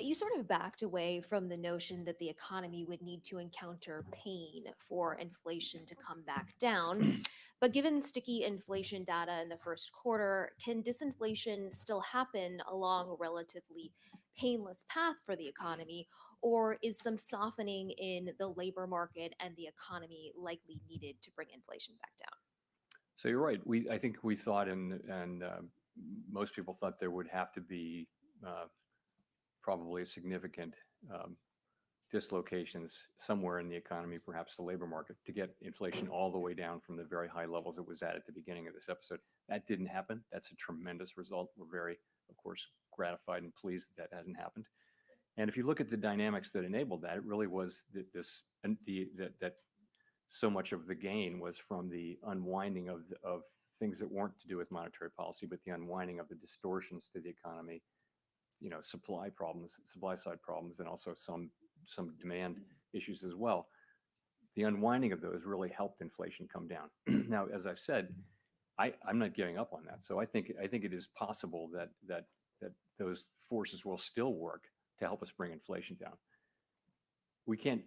You sort of backed away from the notion that the economy would need to encounter pain for inflation to come back down. But given sticky inflation data in the first quarter, can disinflation still happen along a relatively painless path for the economy? Or is some softening in the labor market and the economy likely needed to bring inflation back down? So you're right. I think we thought, and most people thought there would have to be probably a significant dislocations somewhere in the economy, perhaps the labor market, to get inflation all the way down from the very high levels it was at the beginning of this episode. That didn't happen. That's a tremendous result. We're very, of course, gratified and pleased that hasn't happened. And if you look at the dynamics that enabled that, it really was that so much of the gain was from the unwinding of things that weren't to do with monetary policy, but the unwinding of the distortions to the economy, supply side problems, and also some demand issues as well. The unwinding of those really helped inflation come down. Now, as I've said, I'm not giving up on that. So I think it is possible that those forces will still work to help us bring inflation down. We can't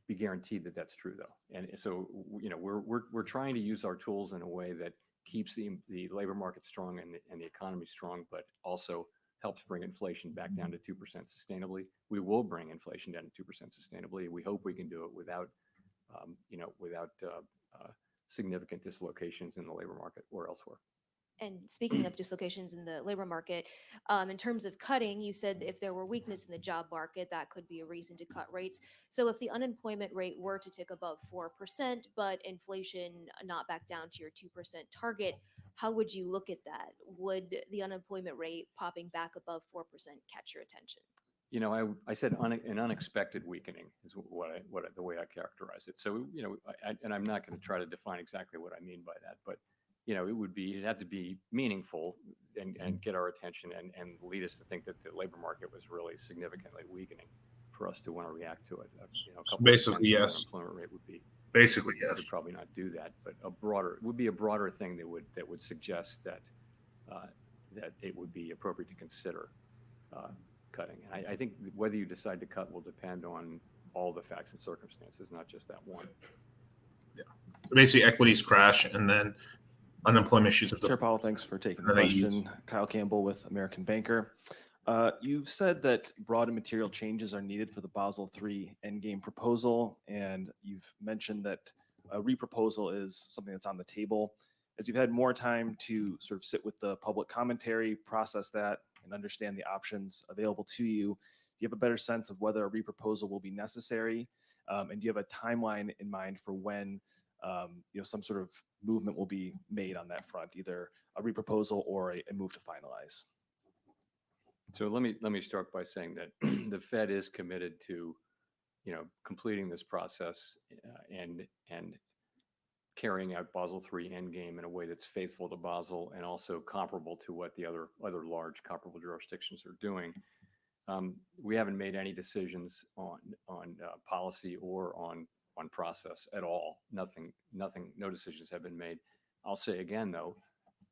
be guaranteed that that's true though, and so we're trying to use our tools in a way that keeps the labor market strong and the economy strong, but also helps bring inflation back down to 2% sustainably. We will bring inflation down to 2% sustainably. We hope we can do it without significant dislocations in the labor market or elsewhere. And speaking of dislocations in the labor market, in terms of cutting, you said if there were weakness in the job market, that could be a reason to cut rates. So if the unemployment rate were to tick above 4%, but inflation not back down to your 2% target, how would you look at that? Would the unemployment rate popping back above 4% catch your attention? I said an unexpected weakening is the way I characterize it. So, and I'm not going to try to define exactly what I mean by that, but it had to be meaningful and get our attention and lead us to think that the labor market was really significantly weakening for us to want to react to it. Basically, yes. Unemployment rate would be basically yes. Would probably not do that, but would be a broader thing that would suggest that it would be appropriate to consider cutting. And I think whether you decide to cut will depend on all the facts and circumstances, not just that one. Yeah. So basically, equities crash and then unemployment shoots up. Chair Powell, thanks for taking the question. Kyle Campbell with American Banker. You've said that broad and material changes are needed for the Basel III Endgame proposal, and you've mentioned that a reproposal is something that's on the table. As you've had more time to sort of sit with the public commentary, process that, and understand the options available to you, do you have a better sense of whether a reproposal will be necessary? And do you have a timeline in mind for when some sort of movement will be made on that front, either a reproposal or a move to finalize? So let me start by saying that the Fed is committed to, completing this process and carrying out Basel III Endgame in a way that's faithful to Basel and also comparable to what the other large comparable jurisdictions are doing. We haven't made any decisions on policy or on process at all. Nothing. No decisions have been made. I'll say again, though,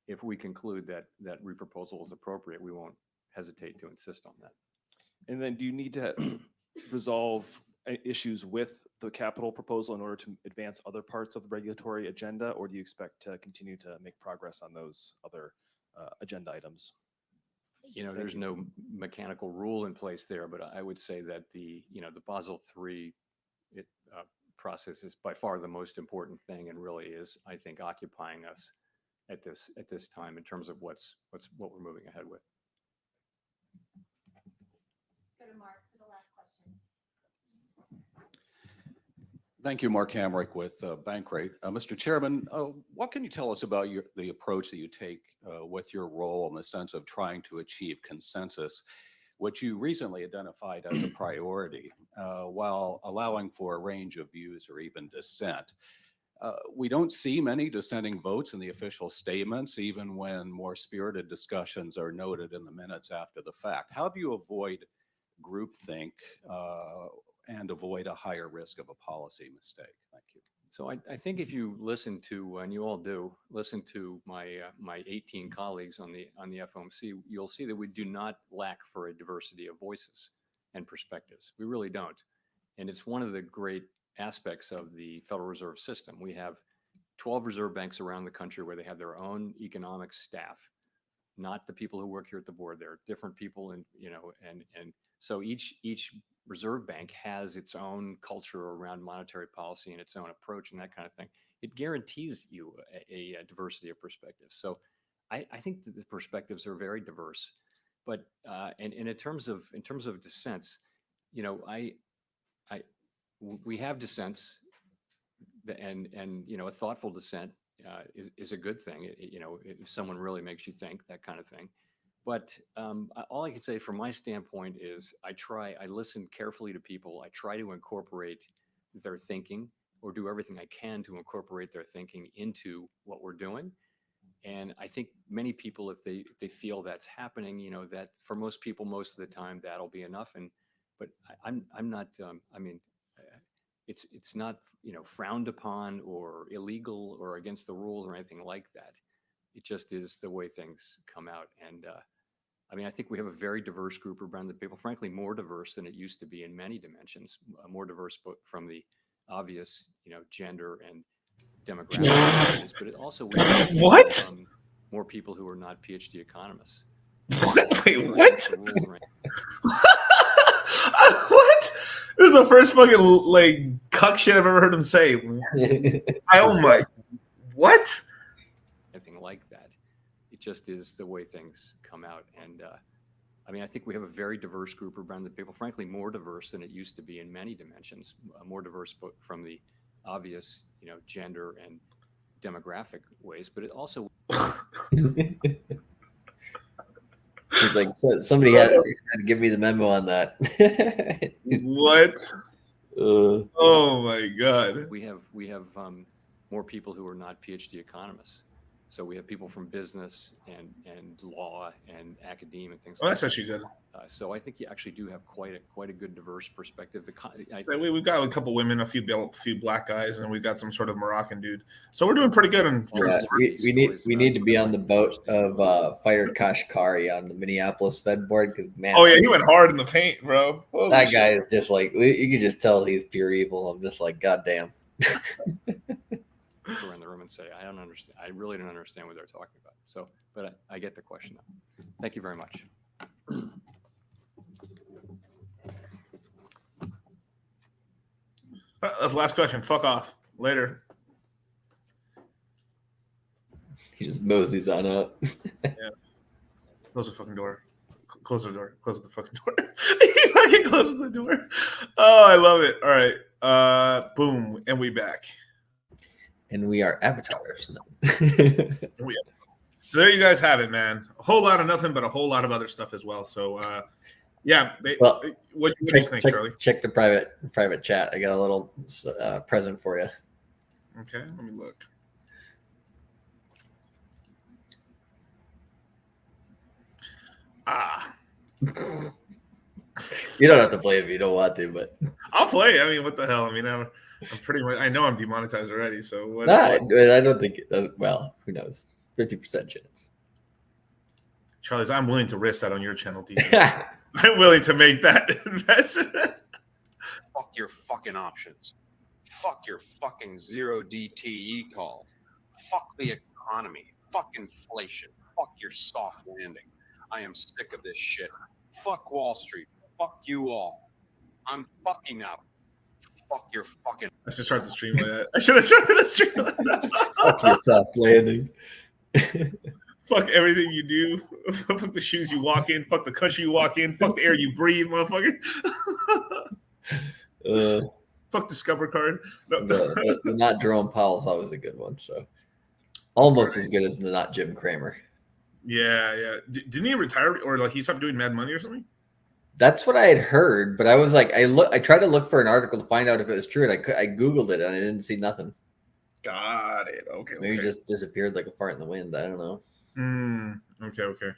if we conclude that reproposal is appropriate, we won't hesitate to insist on that. And then do you need to resolve issues with the capital proposal in order to advance other parts of the regulatory agenda, or do you expect to continue to make progress on those other agenda items? There's no mechanical rule in place there, but I would say that the Basel III process is by far the most important thing, and really is, I think, occupying us at this time in terms of what we're moving ahead with. Let's go to Mark for the last question. Thank you, Mark Hamrick with Bankrate. Mr. Chairman, what can you tell us about the approach that you take with your role in the sense of trying to achieve consensus, which you recently identified as a priority, while allowing for a range of views or even dissent? We don't see many dissenting votes in the official statements, even when more spirited discussions are noted in the minutes after the fact. How do you avoid groupthink and avoid a higher risk of a policy mistake? Thank you. So I think if you listen to, and you all do, listen to my 18 colleagues on the FOMC, you'll see that we do not lack for a diversity of voices and perspectives. We really don't. And it's one of the great aspects of the Federal Reserve System. We have 12 reserve banks around the country where they have their own economic staff, not the people who work here at the board. They're different people, and so each reserve bank has its own culture around monetary policy and its own approach and that kind of thing. It guarantees you a diversity of perspectives. So I think that the perspectives are very diverse. But and in terms of dissents, we have dissents, and a thoughtful dissent is a good thing. If someone really makes you think, that kind of thing. But all I can say from my standpoint is I listen carefully to people. I try to incorporate their thinking, or do everything I can to incorporate their thinking into what we're doing. And I think many people, if they feel that's happening, that for most people, most of the time, that'll be enough. But I'm not. It's not frowned upon or illegal or against the rules or anything like that. It just is the way things come out. And I think we have a very diverse group around the people, frankly, more diverse than it used to be in many dimensions, more diverse from the obvious, gender and demographic, but it also what? More people who are not PhD economists. What? Wait, what? What? This is the first fucking cuck shit I've ever heard him say. Oh my! What? Anything like that. It just is the way things come out. And I think we have a very diverse group around the people, frankly, more diverse than it used to be in many dimensions, more diverse from the obvious, gender and demographic ways, but it also. He's like, somebody had to give me the memo on that. What? Oh my God. We have more people who are not PhD economists. So we have people from business and law and academia and things. Well, that's actually good. So I think you actually do have quite a good diverse perspective. We've got a couple women, a few black guys, and we've got some sort of Moroccan dude. So we're doing pretty good. We need to be on the boat of Fire Kashkari on the Minneapolis Fed board, because man. Oh yeah, he went hard in the paint, bro. Holy that shit. guy is just like, you can just tell he's pure evil. I'm just like, God damn. People in the room and say, I don't understand. I really don't understand what they're talking about. So, but I get the question now. Thank you very much. That's the last question. Fuck off. Later. He just moseys on up. Yeah. Close the fucking door. Close the door. Close the fucking door. He fucking closes the door. Oh, I love it. All right. Boom. And we back. And we are avatars now. So there you guys have it, man. A whole lot of nothing, but a whole lot of other stuff as well. So yeah. Well, what do you think, Charlie? Check the private chat. I got a little present for you. Okay, let me look. You don't have to play if you don't want to, but I'll play. I mean, what the hell? I mean, I'm pretty much. I know I'm demonetized already. So what? I don't think. Well, who knows? 50% chance. Charlie's, I'm willing to risk that on your channel, DJ. I'm willing to make that investment. Fuck your fucking options. Fuck your fucking zero DTE call. Fuck the economy. Fuck inflation. Fuck your soft landing. I am sick of this shit. Fuck Wall Street. Fuck you all. I'm fucking out. Fuck your fucking. I should start the stream like that. I should have started the stream like that. Fuck your soft landing. Fuck everything you do. Fuck the shoes you walk in. Fuck the country you walk in. Fuck the air you breathe, motherfucker. Fuck Discover card. No. The not Jerome Powell's always a good one. So almost as good as the not Jim Cramer. Yeah. Didn't he retire or like he stopped doing Mad Money or something? That's what I had heard, but I was like, I tried to look for an article to find out if it was true, and I Googled it and I didn't see nothing. Got it. Okay. So maybe it just disappeared like a fart in the wind. I don't know. Okay.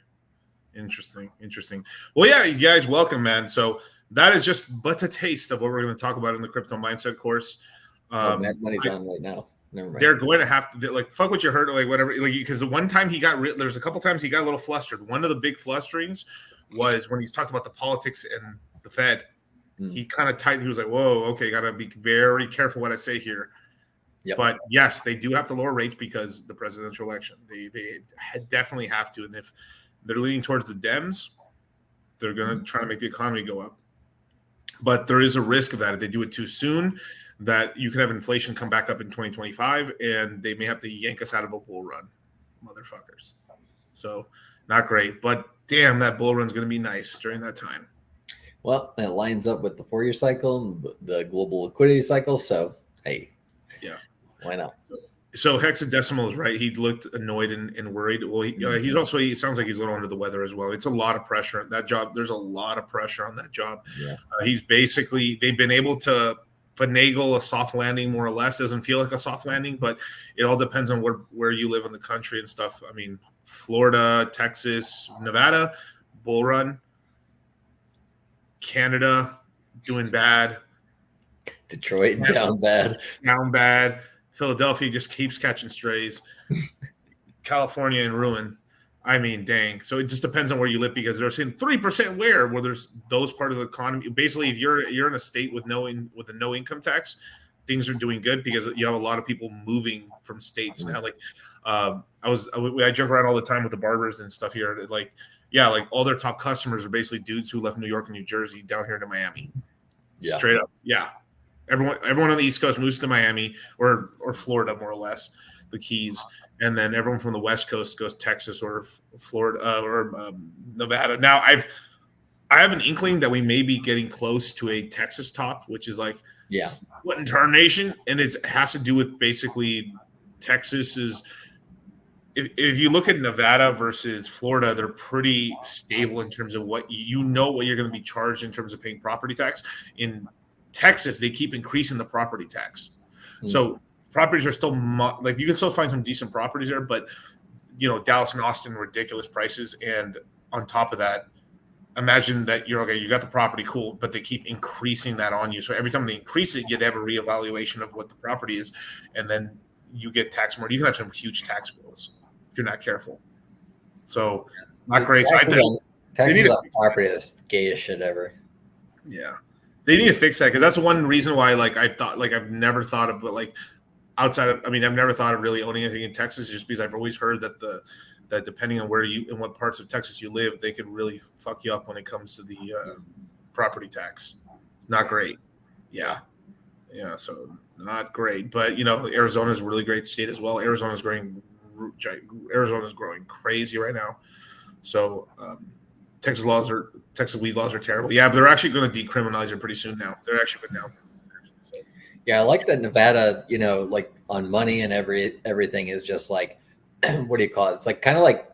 Interesting. Well, yeah, you guys, welcome, man. So that is just but a taste of what we're going to talk about in the crypto mindset course. Mad Money's on right now. Never mind. They're going to have to like fuck what you heard, like whatever, like because the one time there's a couple times he got a little flustered. One of the big flusterings was when he's talked about the politics and the Fed. He kind of tightened. He was like, "Whoa, okay, got to be very careful what I say here." Yep. But yes, they do have to lower rates because the presidential election. They definitely have to, and if they're leaning towards the Dems, they're going to try to make the economy go up. But there is a risk of that if they do it too soon, that you can have inflation come back up in 2025, and they may have to yank us out of a bull run, motherfuckers. So not great, but damn, that bull run's going to be nice during that time. Well, it lines up with the 4-year cycle and the global liquidity cycle. So hey, yeah, why not? So Hexadecimal is right. He looked annoyed and worried. Well, he's also, he sounds like he's a little under the weather as well. It's a lot of pressure on that job. There's a lot of pressure on that job. Yeah. They've been able to finagle a soft landing more or less. Doesn't feel like a soft landing, but it all depends on where you live in the country and stuff. I mean, Florida, Texas, Nevada, bull run. Canada, doing bad. Detroit, down bad. Philadelphia just keeps catching strays. California in ruin. I mean, dang. So it just depends on where you live because they're saying 3% where there's those part of the economy. Basically, if you're in a state with a no income tax, things are doing good because you have a lot of people moving from states now. Like I joke around all the time with the barbers and stuff here. Like all their top customers are basically dudes who left New York and New Jersey down here to Miami. Yeah. Straight up. Yeah. Everyone on the East Coast moves to Miami or Florida, more or less, the Keys. And then everyone from the West Coast goes Texas or Florida or Nevada. Now, I have an inkling that we may be getting close to a Texas top, which is like split into our nation. And it has to do with basically Texas is – if you look at Nevada versus Florida, they're pretty stable in terms of what you're going to be charged in terms of paying property tax. In Texas, they keep increasing the property tax. So properties are still like you can still find some decent properties there, but Dallas and Austin, ridiculous prices. And on top of that, imagine that you got the property, cool, but they keep increasing that on you. So every time they increase it, you'd have a reevaluation of what the property is, and then you get taxed more. You can have some huge tax bills if you're not careful. So not great. Taxes on property is the gayest shit ever. Yeah. They need to fix that because that's one reason why I've never thought of, but like outside of, I've never thought of really owning anything in Texas just because I've always heard that that depending on where in what parts of Texas you live, they could really fuck you up when it comes to the property tax. It's not great. Yeah. So not great, but Arizona is a really great state as well. Arizona is growing Arizona's growing crazy right now. So Texas weed laws are terrible. Yeah, but they're actually going to decriminalize it pretty soon now. They're actually going to. Yeah, I like that Nevada, you know, like on money and everything is just like, what do you call it? It's like kind of like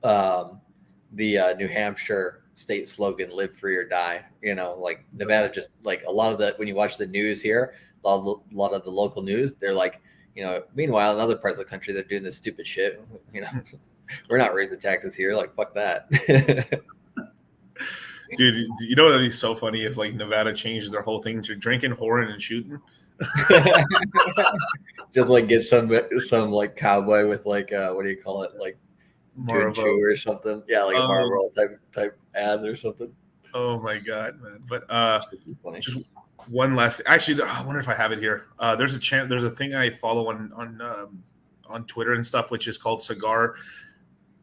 the New Hampshire state slogan, live free or die. You know, like Nevada, just like a lot of the, when you watch the news here, a lot of the local news, they're like, you know, meanwhile, in other parts of the country, they're doing this stupid shit. You know, we're not raising taxes here. Like, fuck that. Dude, you know what would be so funny if like Nevada changed their whole thing to drinking, whoring, and shooting? Just like get some like cowboy with like what do you call it, like Marlboro or something. Yeah, like a Marlboro type ad or something. Oh my god, man! But just one last. Actually, I wonder if I have it here. There's a thing I follow on Twitter and stuff, which is called Cigar.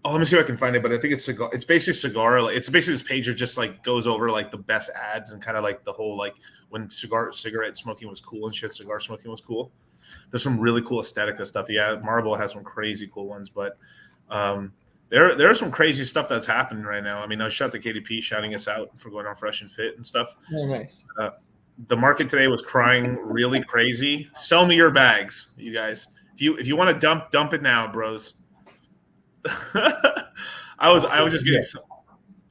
Oh, let me see if I can find it. But I think it's cigar. It's basically cigar. It's basically this page that just like goes over like the best ads and kind of like the whole like when cigarette smoking was cool and shit. Cigar smoking was cool. There's some really cool Aesthetica stuff. Yeah, Marlboro has some crazy cool ones, but there's some crazy stuff that's happening right now. I mean, I shot the KDP shouting us out for going on Fresh and Fit and stuff. Oh, nice. The market today was crying really crazy. Sell me your bags, you guys. If you want to dump it now, bros. I was just getting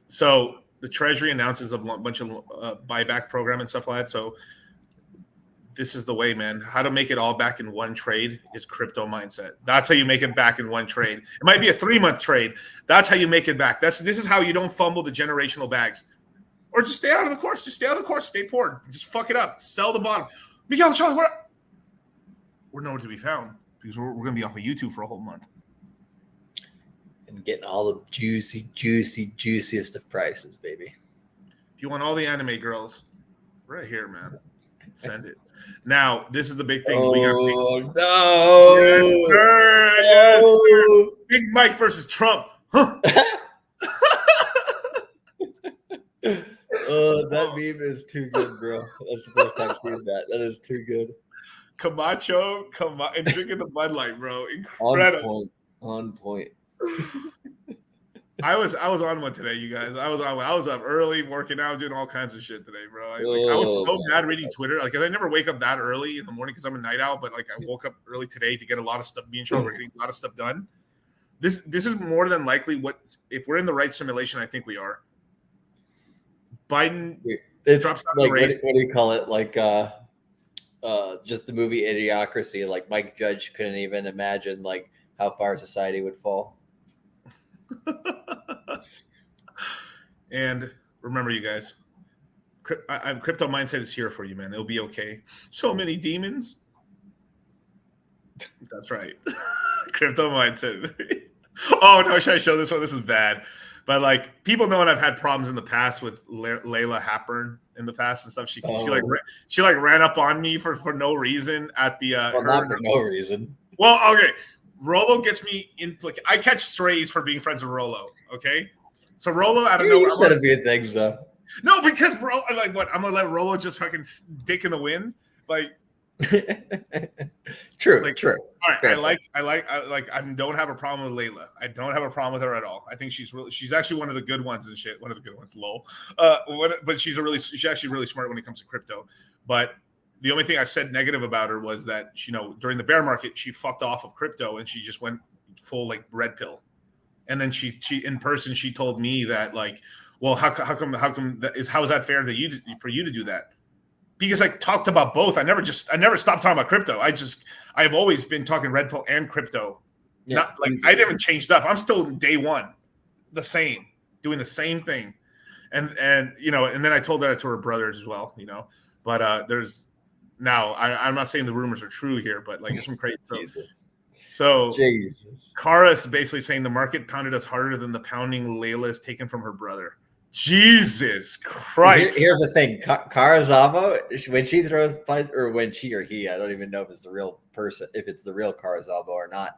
so the Treasury announces a bunch of buyback program and stuff like that. So this is the way, man. How to make it all back in one trade is crypto mindset. That's how you make it back in one trade. It might be a 3-month trade. That's how you make it back. This is how you don't fumble the generational bags. Or just stay out of the course. Just stay out of the course. Stay poor. Just fuck it up. Sell the bottom. Miguel, Charlie, we're nowhere to be found because we're going to be off of YouTube for a whole month. And getting all the juiciest of prices, baby. If you want all the anime girls, right here, man. Send it. Now, this is the big thing. Oh, no. Yes, sir. Yes, sir. Big Mike versus Trump. Huh? That meme is too good, bro. That's the first time I've seen that. That is too good. Camacho, and drinking the Bud Light, bro. Incredible. On point. I was on one today, you guys. I was up early, working out, doing all kinds of shit today, bro. I was so mad reading Twitter. Like, I never wake up that early in the morning because I'm a night owl. But like, I woke up early today to get a lot of stuff. Me and Charlie were getting a lot of stuff done. This is more than likely what, if we're in the right simulation, I think we are. Biden drops out of the race. What do you call it? Like just the movie Idiocracy. Like Mike Judge couldn't even imagine like how far society would fall. And remember, you guys, crypto mindset is here for you, man. It'll be okay. So many demons. That's right. Crypto mindset. Oh no, should I show this one? This is bad. But like, people know, and I've had problems in the past with Layla Hapburn in the past and stuff. She ran up on me for no reason at the well, not for no reason. Well, okay. Rollo gets me in. Like, I catch strays for being friends with Rollo. Okay, so Rollo out of nowhere. You said a few things though. No, because bro, like, what? I'm gonna let Rollo just fucking dick in the wind, like. True. Like, true. All right, Fair. I don't have a problem with Layla. I don't have a problem with her at all. I think she's actually one of the good ones and shit. One of the good ones, lol. But she's actually really smart when it comes to crypto. But the only thing I said negative about her was that, you know, during the bear market, she fucked off of crypto and she just went full like red pill. And then she in person, she told me that like, well, how come how is that fair for you to do that? Because I talked about both. I never stopped talking about crypto. I've always been talking red pill and crypto. Yeah, not like I never changed up. I'm still day one, the same, doing the same thing. And you know, and then I told that to her brothers as well, you know. But there's now I'm not saying the rumors are true here, but like it's some crazy stuff. So Kara's basically saying the market pounded us harder than the pounding Layla is taken from her brother. Jesus Christ. Here's the thing. Kara Zabo, when she throws punch, or when she or he, I don't even know if it's the real person, if it's the real Kara Zabo or not.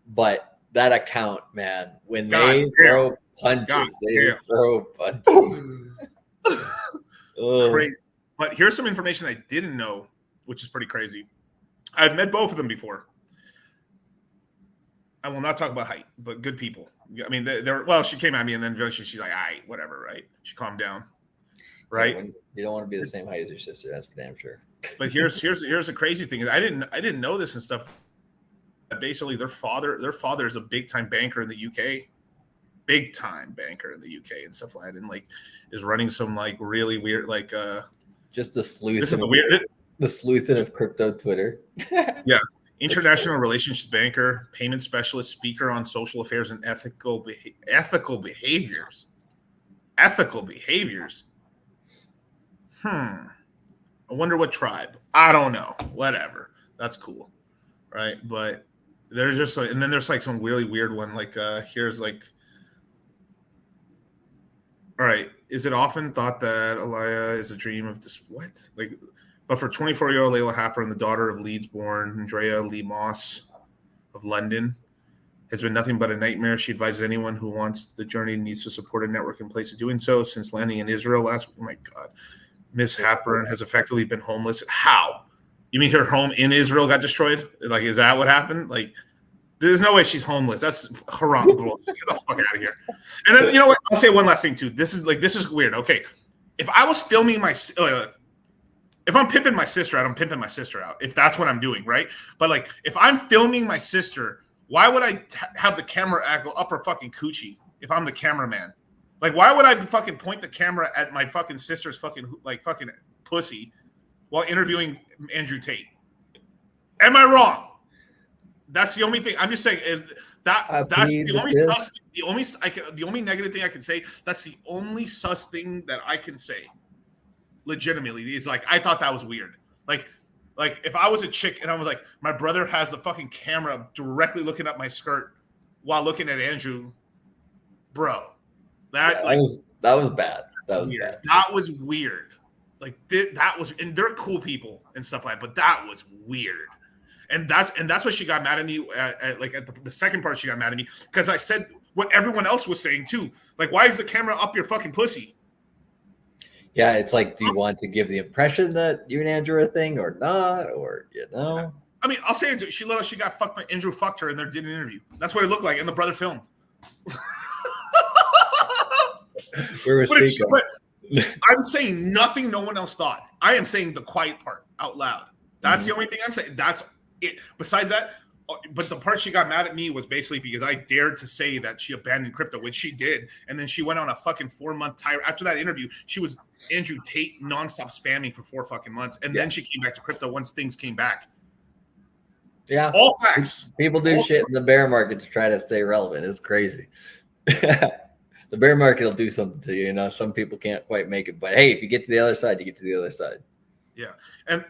But that account, man, when they throw punches, they throw punches. Crazy. But here's some information I didn't know, which is pretty crazy. I've met both of them before. I will not talk about height, but good people. I mean, they're well, she came at me and then eventually she's like, all right, whatever, right? She calmed down. Right. You don't want to be the same height as your sister, that's for damn sure. But here's the crazy thing is I didn't know this and stuff. Basically, their father is a big time banker in the UK, big time banker in the UK and stuff like that, and like is running some like really weird like just the sleuth. This is the weird. The sleuthing of crypto Twitter. Yeah, international relations banker, payment specialist, speaker on social affairs and ethical behaviors. Ethical behaviors. I wonder what tribe. I don't know. Whatever. That's cool, right? But there's just like, and then there's like some really weird one. Like here's like, all right. Is it often thought that Aliyah is a dream of this? What? Like, but for 24-year-old Layla Happer, the daughter of Leeds-born Andrea Lee Moss of London, has been nothing but a nightmare. She advises anyone who wants the journey needs to support a network in place of doing so. Since landing in Israel last week, oh my God, Miss Happer has effectively been homeless. How? You mean her home in Israel got destroyed? Like, is that what happened? Like, there's no way she's homeless. That's haram. Get the fuck out of here. And then, you know what? I'll say one last thing too. This is weird. Okay, if I was filming if I'm pimping my sister out, I'm pimping my sister out. If that's what I'm doing, right? But like, if I'm filming my sister, why would I have the camera angle up her fucking coochie if I'm the cameraman? Like, why would I fucking point the camera at my fucking sister's fucking pussy while interviewing Andrew Tate? Am I wrong? That's the only thing I'm just saying is that's the only negative thing I can say. That's the only sus thing that I can say. Legitimately, is like I thought that was weird. Like if I was a chick and I was like, my brother has the fucking camera directly looking up my skirt while looking at Andrew, bro. That was bad. That was weird. bad. That was weird. Like that was, and they're cool people and stuff like that, but that was weird. And that's what she got mad at me at the second part. She got mad at me because I said what everyone else was saying too. Like, why is the camera up your fucking pussy? Yeah, it's like, do you want to give the impression that you and Andrew are a thing or not, or you know? I mean, I'll say it. She got fucked by Andrew. Fucked her, and they did an interview. That's what it looked like, and the brother filmed. But I'm saying nothing no one else thought. I am saying the quiet part out loud. That's the only thing I'm saying. That's it. Besides that, but the part she got mad at me was basically because I dared to say that she abandoned crypto, which she did, and then she went on a fucking 4-month tirade. After that interview, she was Andrew Tate nonstop spamming for 4 fucking months, and then she came back to crypto once things came back. Yeah, all facts. People do shit in the bear market to try to stay relevant. It's crazy. The bear market will do something to you. You know, some people can't quite make it, but hey, if you get to the other side, you get to the other side. Yeah, and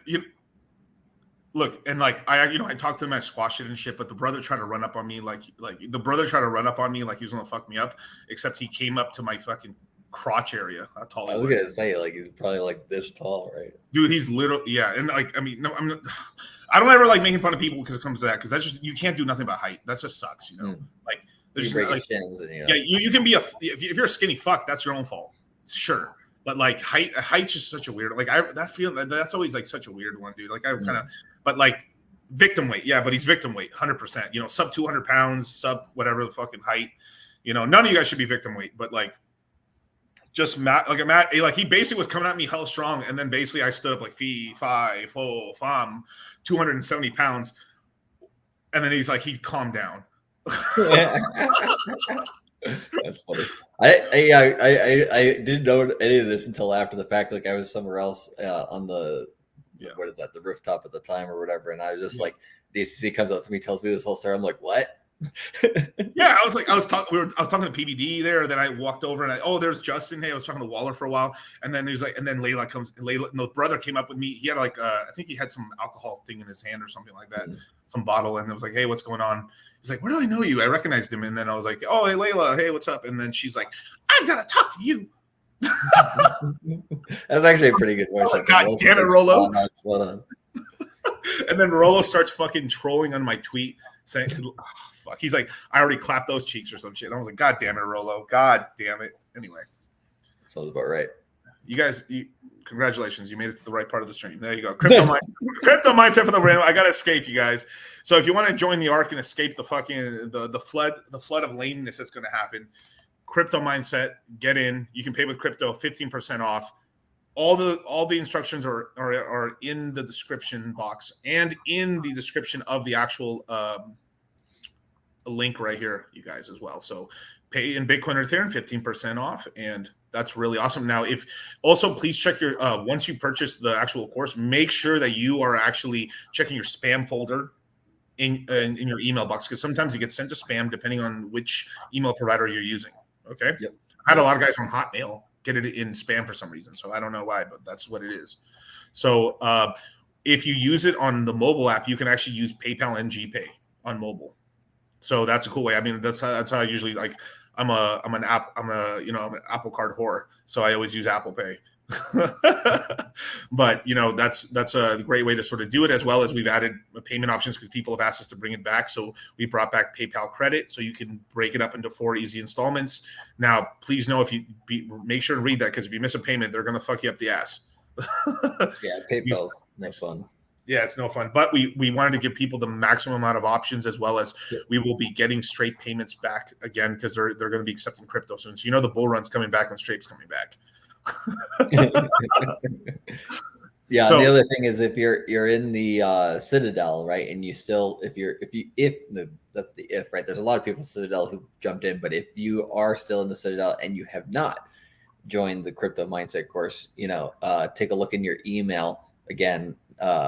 look, and like I talked to him, I squashed it and shit, but the brother tried to run up on me like he was gonna fuck me up, except he came up to my fucking crotch area. That's tall. I was gonna say, like, he's probably like this tall, right? Dude, he's literally, yeah. And like, I mean, no, I'm not, I don't ever like making fun of people because it comes to that, because that's just, you can't do nothing about height. That just sucks, you know. Like, there's like, yeah, you can be if you're a skinny fuck, that's your own fault, sure. But like height's just such a weird, like that's always like such a weird one, dude. Like I kind of, but like victim weight, yeah, but he's victim weight, 100%. You know, sub 200 pounds, sub whatever the fucking height. You know, none of you guys should be victim weight, but like. Just Matt, like he basically was coming at me hella strong, and then basically I stood up like 5, 4, 5, 270 pounds, and then he's like, he calmed down. That's funny. I didn't know any of this until after the fact. Like I was somewhere else on the what is that, the rooftop at the time or whatever, and I was just like, the ACC comes up to me, tells me this whole story. I'm like, what? Yeah, I was talking to PBD there. Then I walked over and there's Justin. Hey, I was talking to Waller for a while, and then he's like, and then Layla comes. Layla, no, brother came up with me. He had like I think he had some alcohol thing in his hand or something like that, some bottle, and it was like, hey, what's going on? He's like, where do I know you? I recognized him, and then I was like, oh, hey, Layla, hey, what's up? And then she's like, I've got to talk to you. That's actually a pretty good voice. Like, God damn it, Rolo. And then Rolo starts fucking trolling on my tweet saying, fuck. He's like, I already clapped those cheeks or some shit. And I was like, God damn it, Rolo. God damn it. Anyway. Sounds about right. You guys, congratulations. You made it to the right part of the stream. There you go. Crypto mindset for the random. I got to escape, you guys. So if you want to join the arc and escape the fucking the flood of lameness that's going to happen, Crypto Mindset, get in. You can pay with crypto, 15% off. All the instructions are in the description box and in the description of the actual link right here, you guys, as well. So pay in Bitcoin or Ethereum, 15% off, and that's really awesome. Now, if also please check your once you purchase the actual course, make sure that you are actually checking your spam folder in your email box, because sometimes it gets sent to spam depending on which email provider you're using. Okay. Yep. I had a lot of guys on Hotmail get it in spam for some reason, so I don't know why, but that's what it is. So if you use it on the mobile app, you can actually use PayPal and GPay on mobile. So that's a cool way. I mean, that's how I usually like. I'm an Apple Card whore, so I always use Apple Pay. But that's a great way to sort of do it, as well as we've added payment options because people have asked us to bring it back. So we brought back PayPal Credit, so you can break it up into 4 easy installments. Now, please know make sure to read that, because if you miss a payment, they're gonna fuck you up the ass. Yeah, PayPal's no fun. Yeah, it's no fun. But we wanted to give people the maximum amount of options, as well as we will be getting straight payments back again, because they're going to be accepting crypto soon. So the bull run's coming back when straight's coming back. Yeah. So, the other thing is, if you're in the Citadel, right, and you still that's the if, right. There's a lot of people in Citadel who jumped in, but if you are still in the Citadel and you have not joined the Crypto Mindset course, take a look in your email again.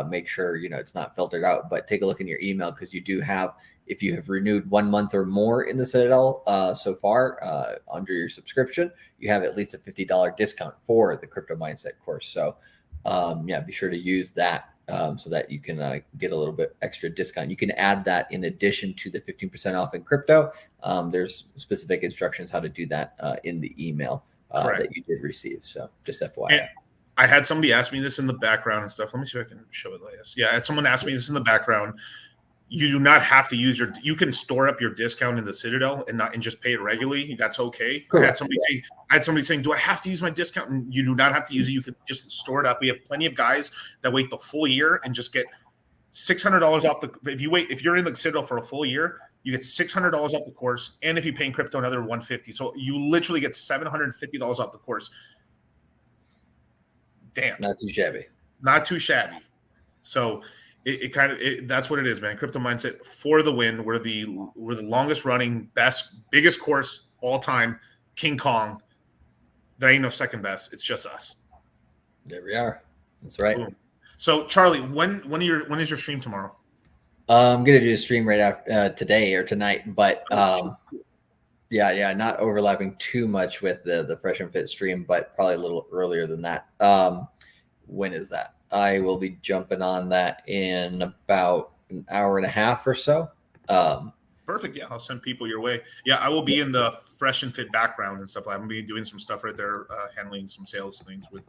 Make sure it's not filtered out, but take a look in your email, because you do have, if you have renewed 1 month or more in the Citadel so far under your subscription, you have at least a $50 discount for the Crypto Mindset course. So be sure to use that so that you can get a little bit extra discount. You can add that in addition to the 15% off in crypto. There's specific instructions how to do that in the email that you did receive. So just FYI. And I had somebody ask me this in the background and stuff. Let me see if I can show it like this. Yeah, I had someone ask me this in the background. You do not have to use you can store up your discount in the Citadel and just pay it regularly. That's okay. I had somebody saying, do I have to use my discount? And you do not have to use it. You can just store it up. We have plenty of guys that wait the full year and just get $600 off if you're in the Citadel for a full year, you get $600 off the course. And if you pay in crypto, another $150. So you literally get $750 off the course. Damn. Not too shabby. Not too shabby. So that's what it is, man. Crypto Mindset for the win. We're the longest running, biggest course all time. King Kong. There ain't no second best. It's just us. There we are. That's right. Boom. So Charlie, when is your stream tomorrow? I'm gonna do a stream right after today or tonight, but not overlapping too much with the Fresh and Fit stream, but probably a little earlier than that. When is that? I will be jumping on that in about an hour and a half or so. Perfect. Yeah, I'll send people your way. Yeah, I will be in the Fresh and Fit background and stuff. I'm gonna be doing some stuff right there, handling some sales things with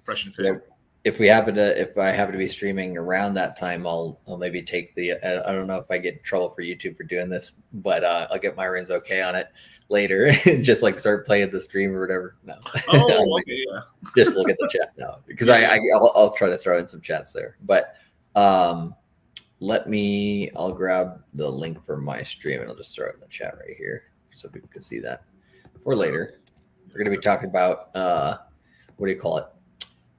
Fresh and Fit. Yeah. If I happen to be streaming around that time, I'll maybe take I don't know if I get in trouble for YouTube for doing this, but I'll get Myron's okay on it later and just like start playing the stream or whatever. No. Oh, okay, yeah. Just look at the chat now, because I'll try to throw in some chats there. But I'll grab the link for my stream and I'll just throw it in the chat right here so people can see that for later. We're going to be talking about what do you call it?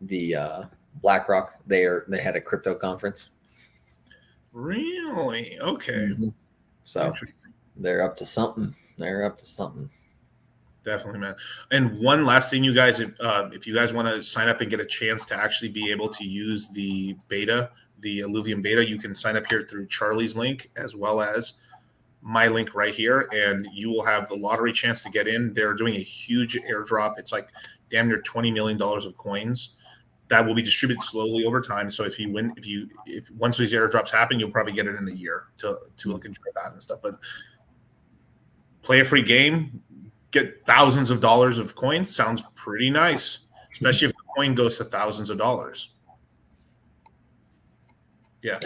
The BlackRock. They had a crypto conference. Really? Okay. Mm-hmm. So they're up to something. Definitely, man. And one last thing, you guys, if you guys want to sign up and get a chance to actually be able to use the beta, the Illuvium beta, you can sign up here through Charlie's link as well as my link right here, and you will have the lottery chance to get in. They're doing a huge airdrop. It's like damn near $20 million of coins that will be distributed slowly over time. So if you win, if once these airdrops happen, you'll probably get it in a year to look enjoy that and stuff. But play a free game, get thousands of dollars of coins. Sounds pretty nice, especially if the coin goes to thousands of dollars. Yeah,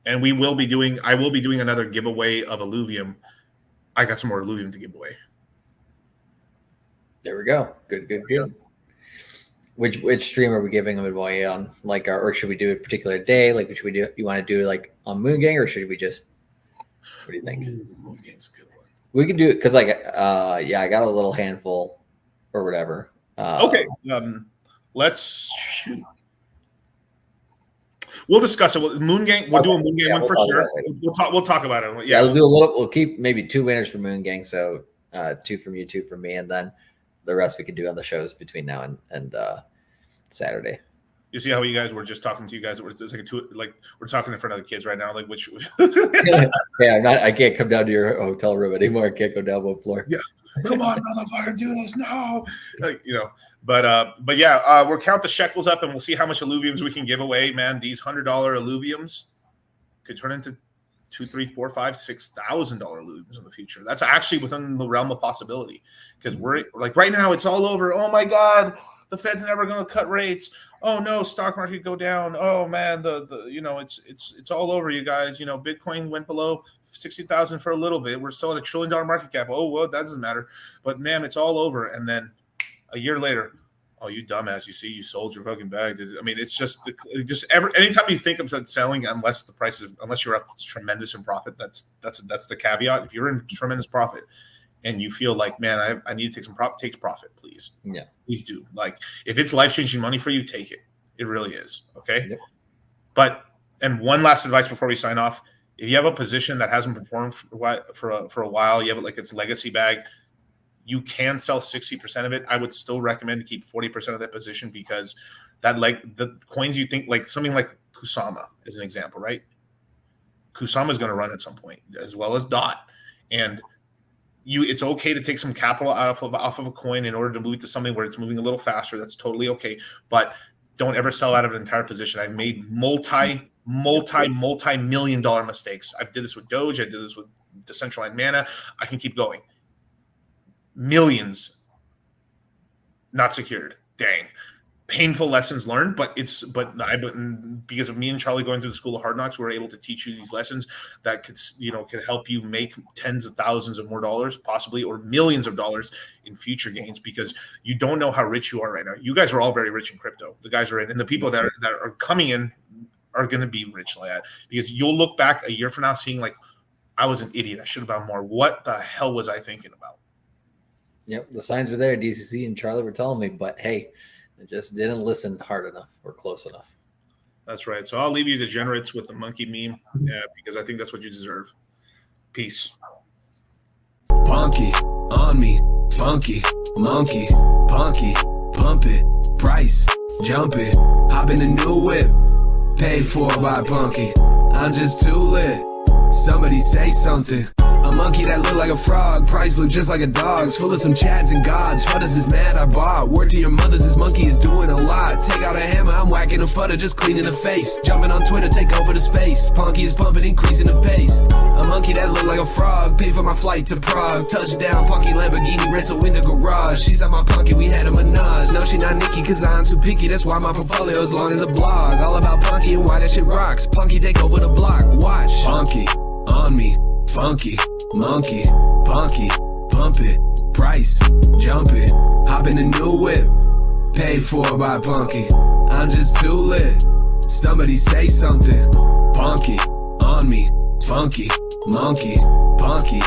and we will be doing. I will be doing another giveaway of Illuvium. I got some more Illuvium to give away. There we go. Good. which stream are we giving them away on? Like, or should we do a particular day? Like, should we do? You want to do like on Moon Gang, or should we just? What do you think? Moon Gang's a good one. We could do it because, like, yeah, I got a little handful or whatever. Okay, let's shoot. We'll discuss it. Moon Gang. We'll do a Moon Gang one for sure. We'll talk about it. Yeah, we'll do a little. We'll keep maybe 2 winners for Moon Gang, so 2 from you, 2 from me, and then the rest we can do on the shows between now and Saturday. You see how you guys were just talking to you guys? It's like we're talking in front of the kids right now. Like which? Yeah, I can't come down to your hotel room anymore. I can't go down one floor. Yeah, come on, motherfucker, do this now. Like, but yeah, we'll count the shekels up and we'll see how much alluviums we can give away. Man, these $100 alluviums could turn into $2,000, $3,000, $4,000, $6,000 alluviums in the future. That's actually within the realm of possibility because we're like right now it's all over. Oh my God, the Fed's never going to cut rates. Oh no, stock market go down. Oh man, it's all over, you guys. Bitcoin went below 60,000 for a little bit. We're still at $1 trillion market cap. Oh well, that doesn't matter. But man, it's all over. And then a year later, oh you dumbass, you sold your fucking bag. I mean, it's just anytime you think of selling, unless you're up tremendous in profit, that's the caveat. If you're in tremendous profit and you feel like, man, I need to take some profit, take profit, please. Yeah. Please do. Like if it's life-changing money for you, take it. It really is. Okay. Yep. But, and one last advice before we sign off, if you have a position that hasn't performed for a while, you have it like it's legacy bag, you can sell 60% of it. I would still recommend to keep 40% of that position because that, like the coins you think, like something like Kusama as an example, right? Kusama is going to run at some point as well as DOT. And it's okay to take some capital off of a coin in order to move to something where it's moving a little faster. That's totally okay. But don't ever sell out of an entire position. I've made multi-million dollar mistakes. I did this with Doge. I did this with Decentraland Mana. I can keep going. Millions not secured. Dang. Painful lessons learned, but because of me and Charlie going through the School of Hard Knocks, we're able to teach you these lessons that could help you make tens of thousands of more dollars, possibly, or millions of dollars in future gains, because you don't know how rich you are right now. You guys are all very rich in crypto. The guys are in, and the people that are coming in are going to be rich like that, because you'll look back a year from now seeing like, I was an idiot. I should have done more. What the hell was I thinking about? Yep, the signs were there. DCC and Charlie were telling me, but hey, I just didn't listen hard enough or close enough. That's right. So I'll leave you degenerates with the monkey meme, because I think that's what you deserve. Peace. Punky, on me, funky, monkey, punky, pump it, price, jump it, hop in a new whip, paid for by Punky. I'm just too lit. Somebody say something. A monkey that look like a frog, price look just like a dog's, full of some chads and gods. Fudders is mad I bought. Word to your mothers, this monkey is doing a lot. Take out a hammer, I'm whacking a fudder, just cleaning the face. Jumping on Twitter, take over the space. Punky is pumping, increasing the pace. A monkey that look like a frog, paid for my flight to Prague. Touchdown, Punky Lamborghini rental in the garage. She's at my Punky, we had a menage. No, she not Nikki, cause I'm too picky. That's why my portfolio as long as a blog. All about Punky and why that shit rocks. Punky take over the block, watch. Punky, on me, funky, monkey, punky, pump it, price, jump it, hop in a new whip, paid for by Punky. I'm just too lit. Somebody say something. Punky, on me, funky, monkey, punky.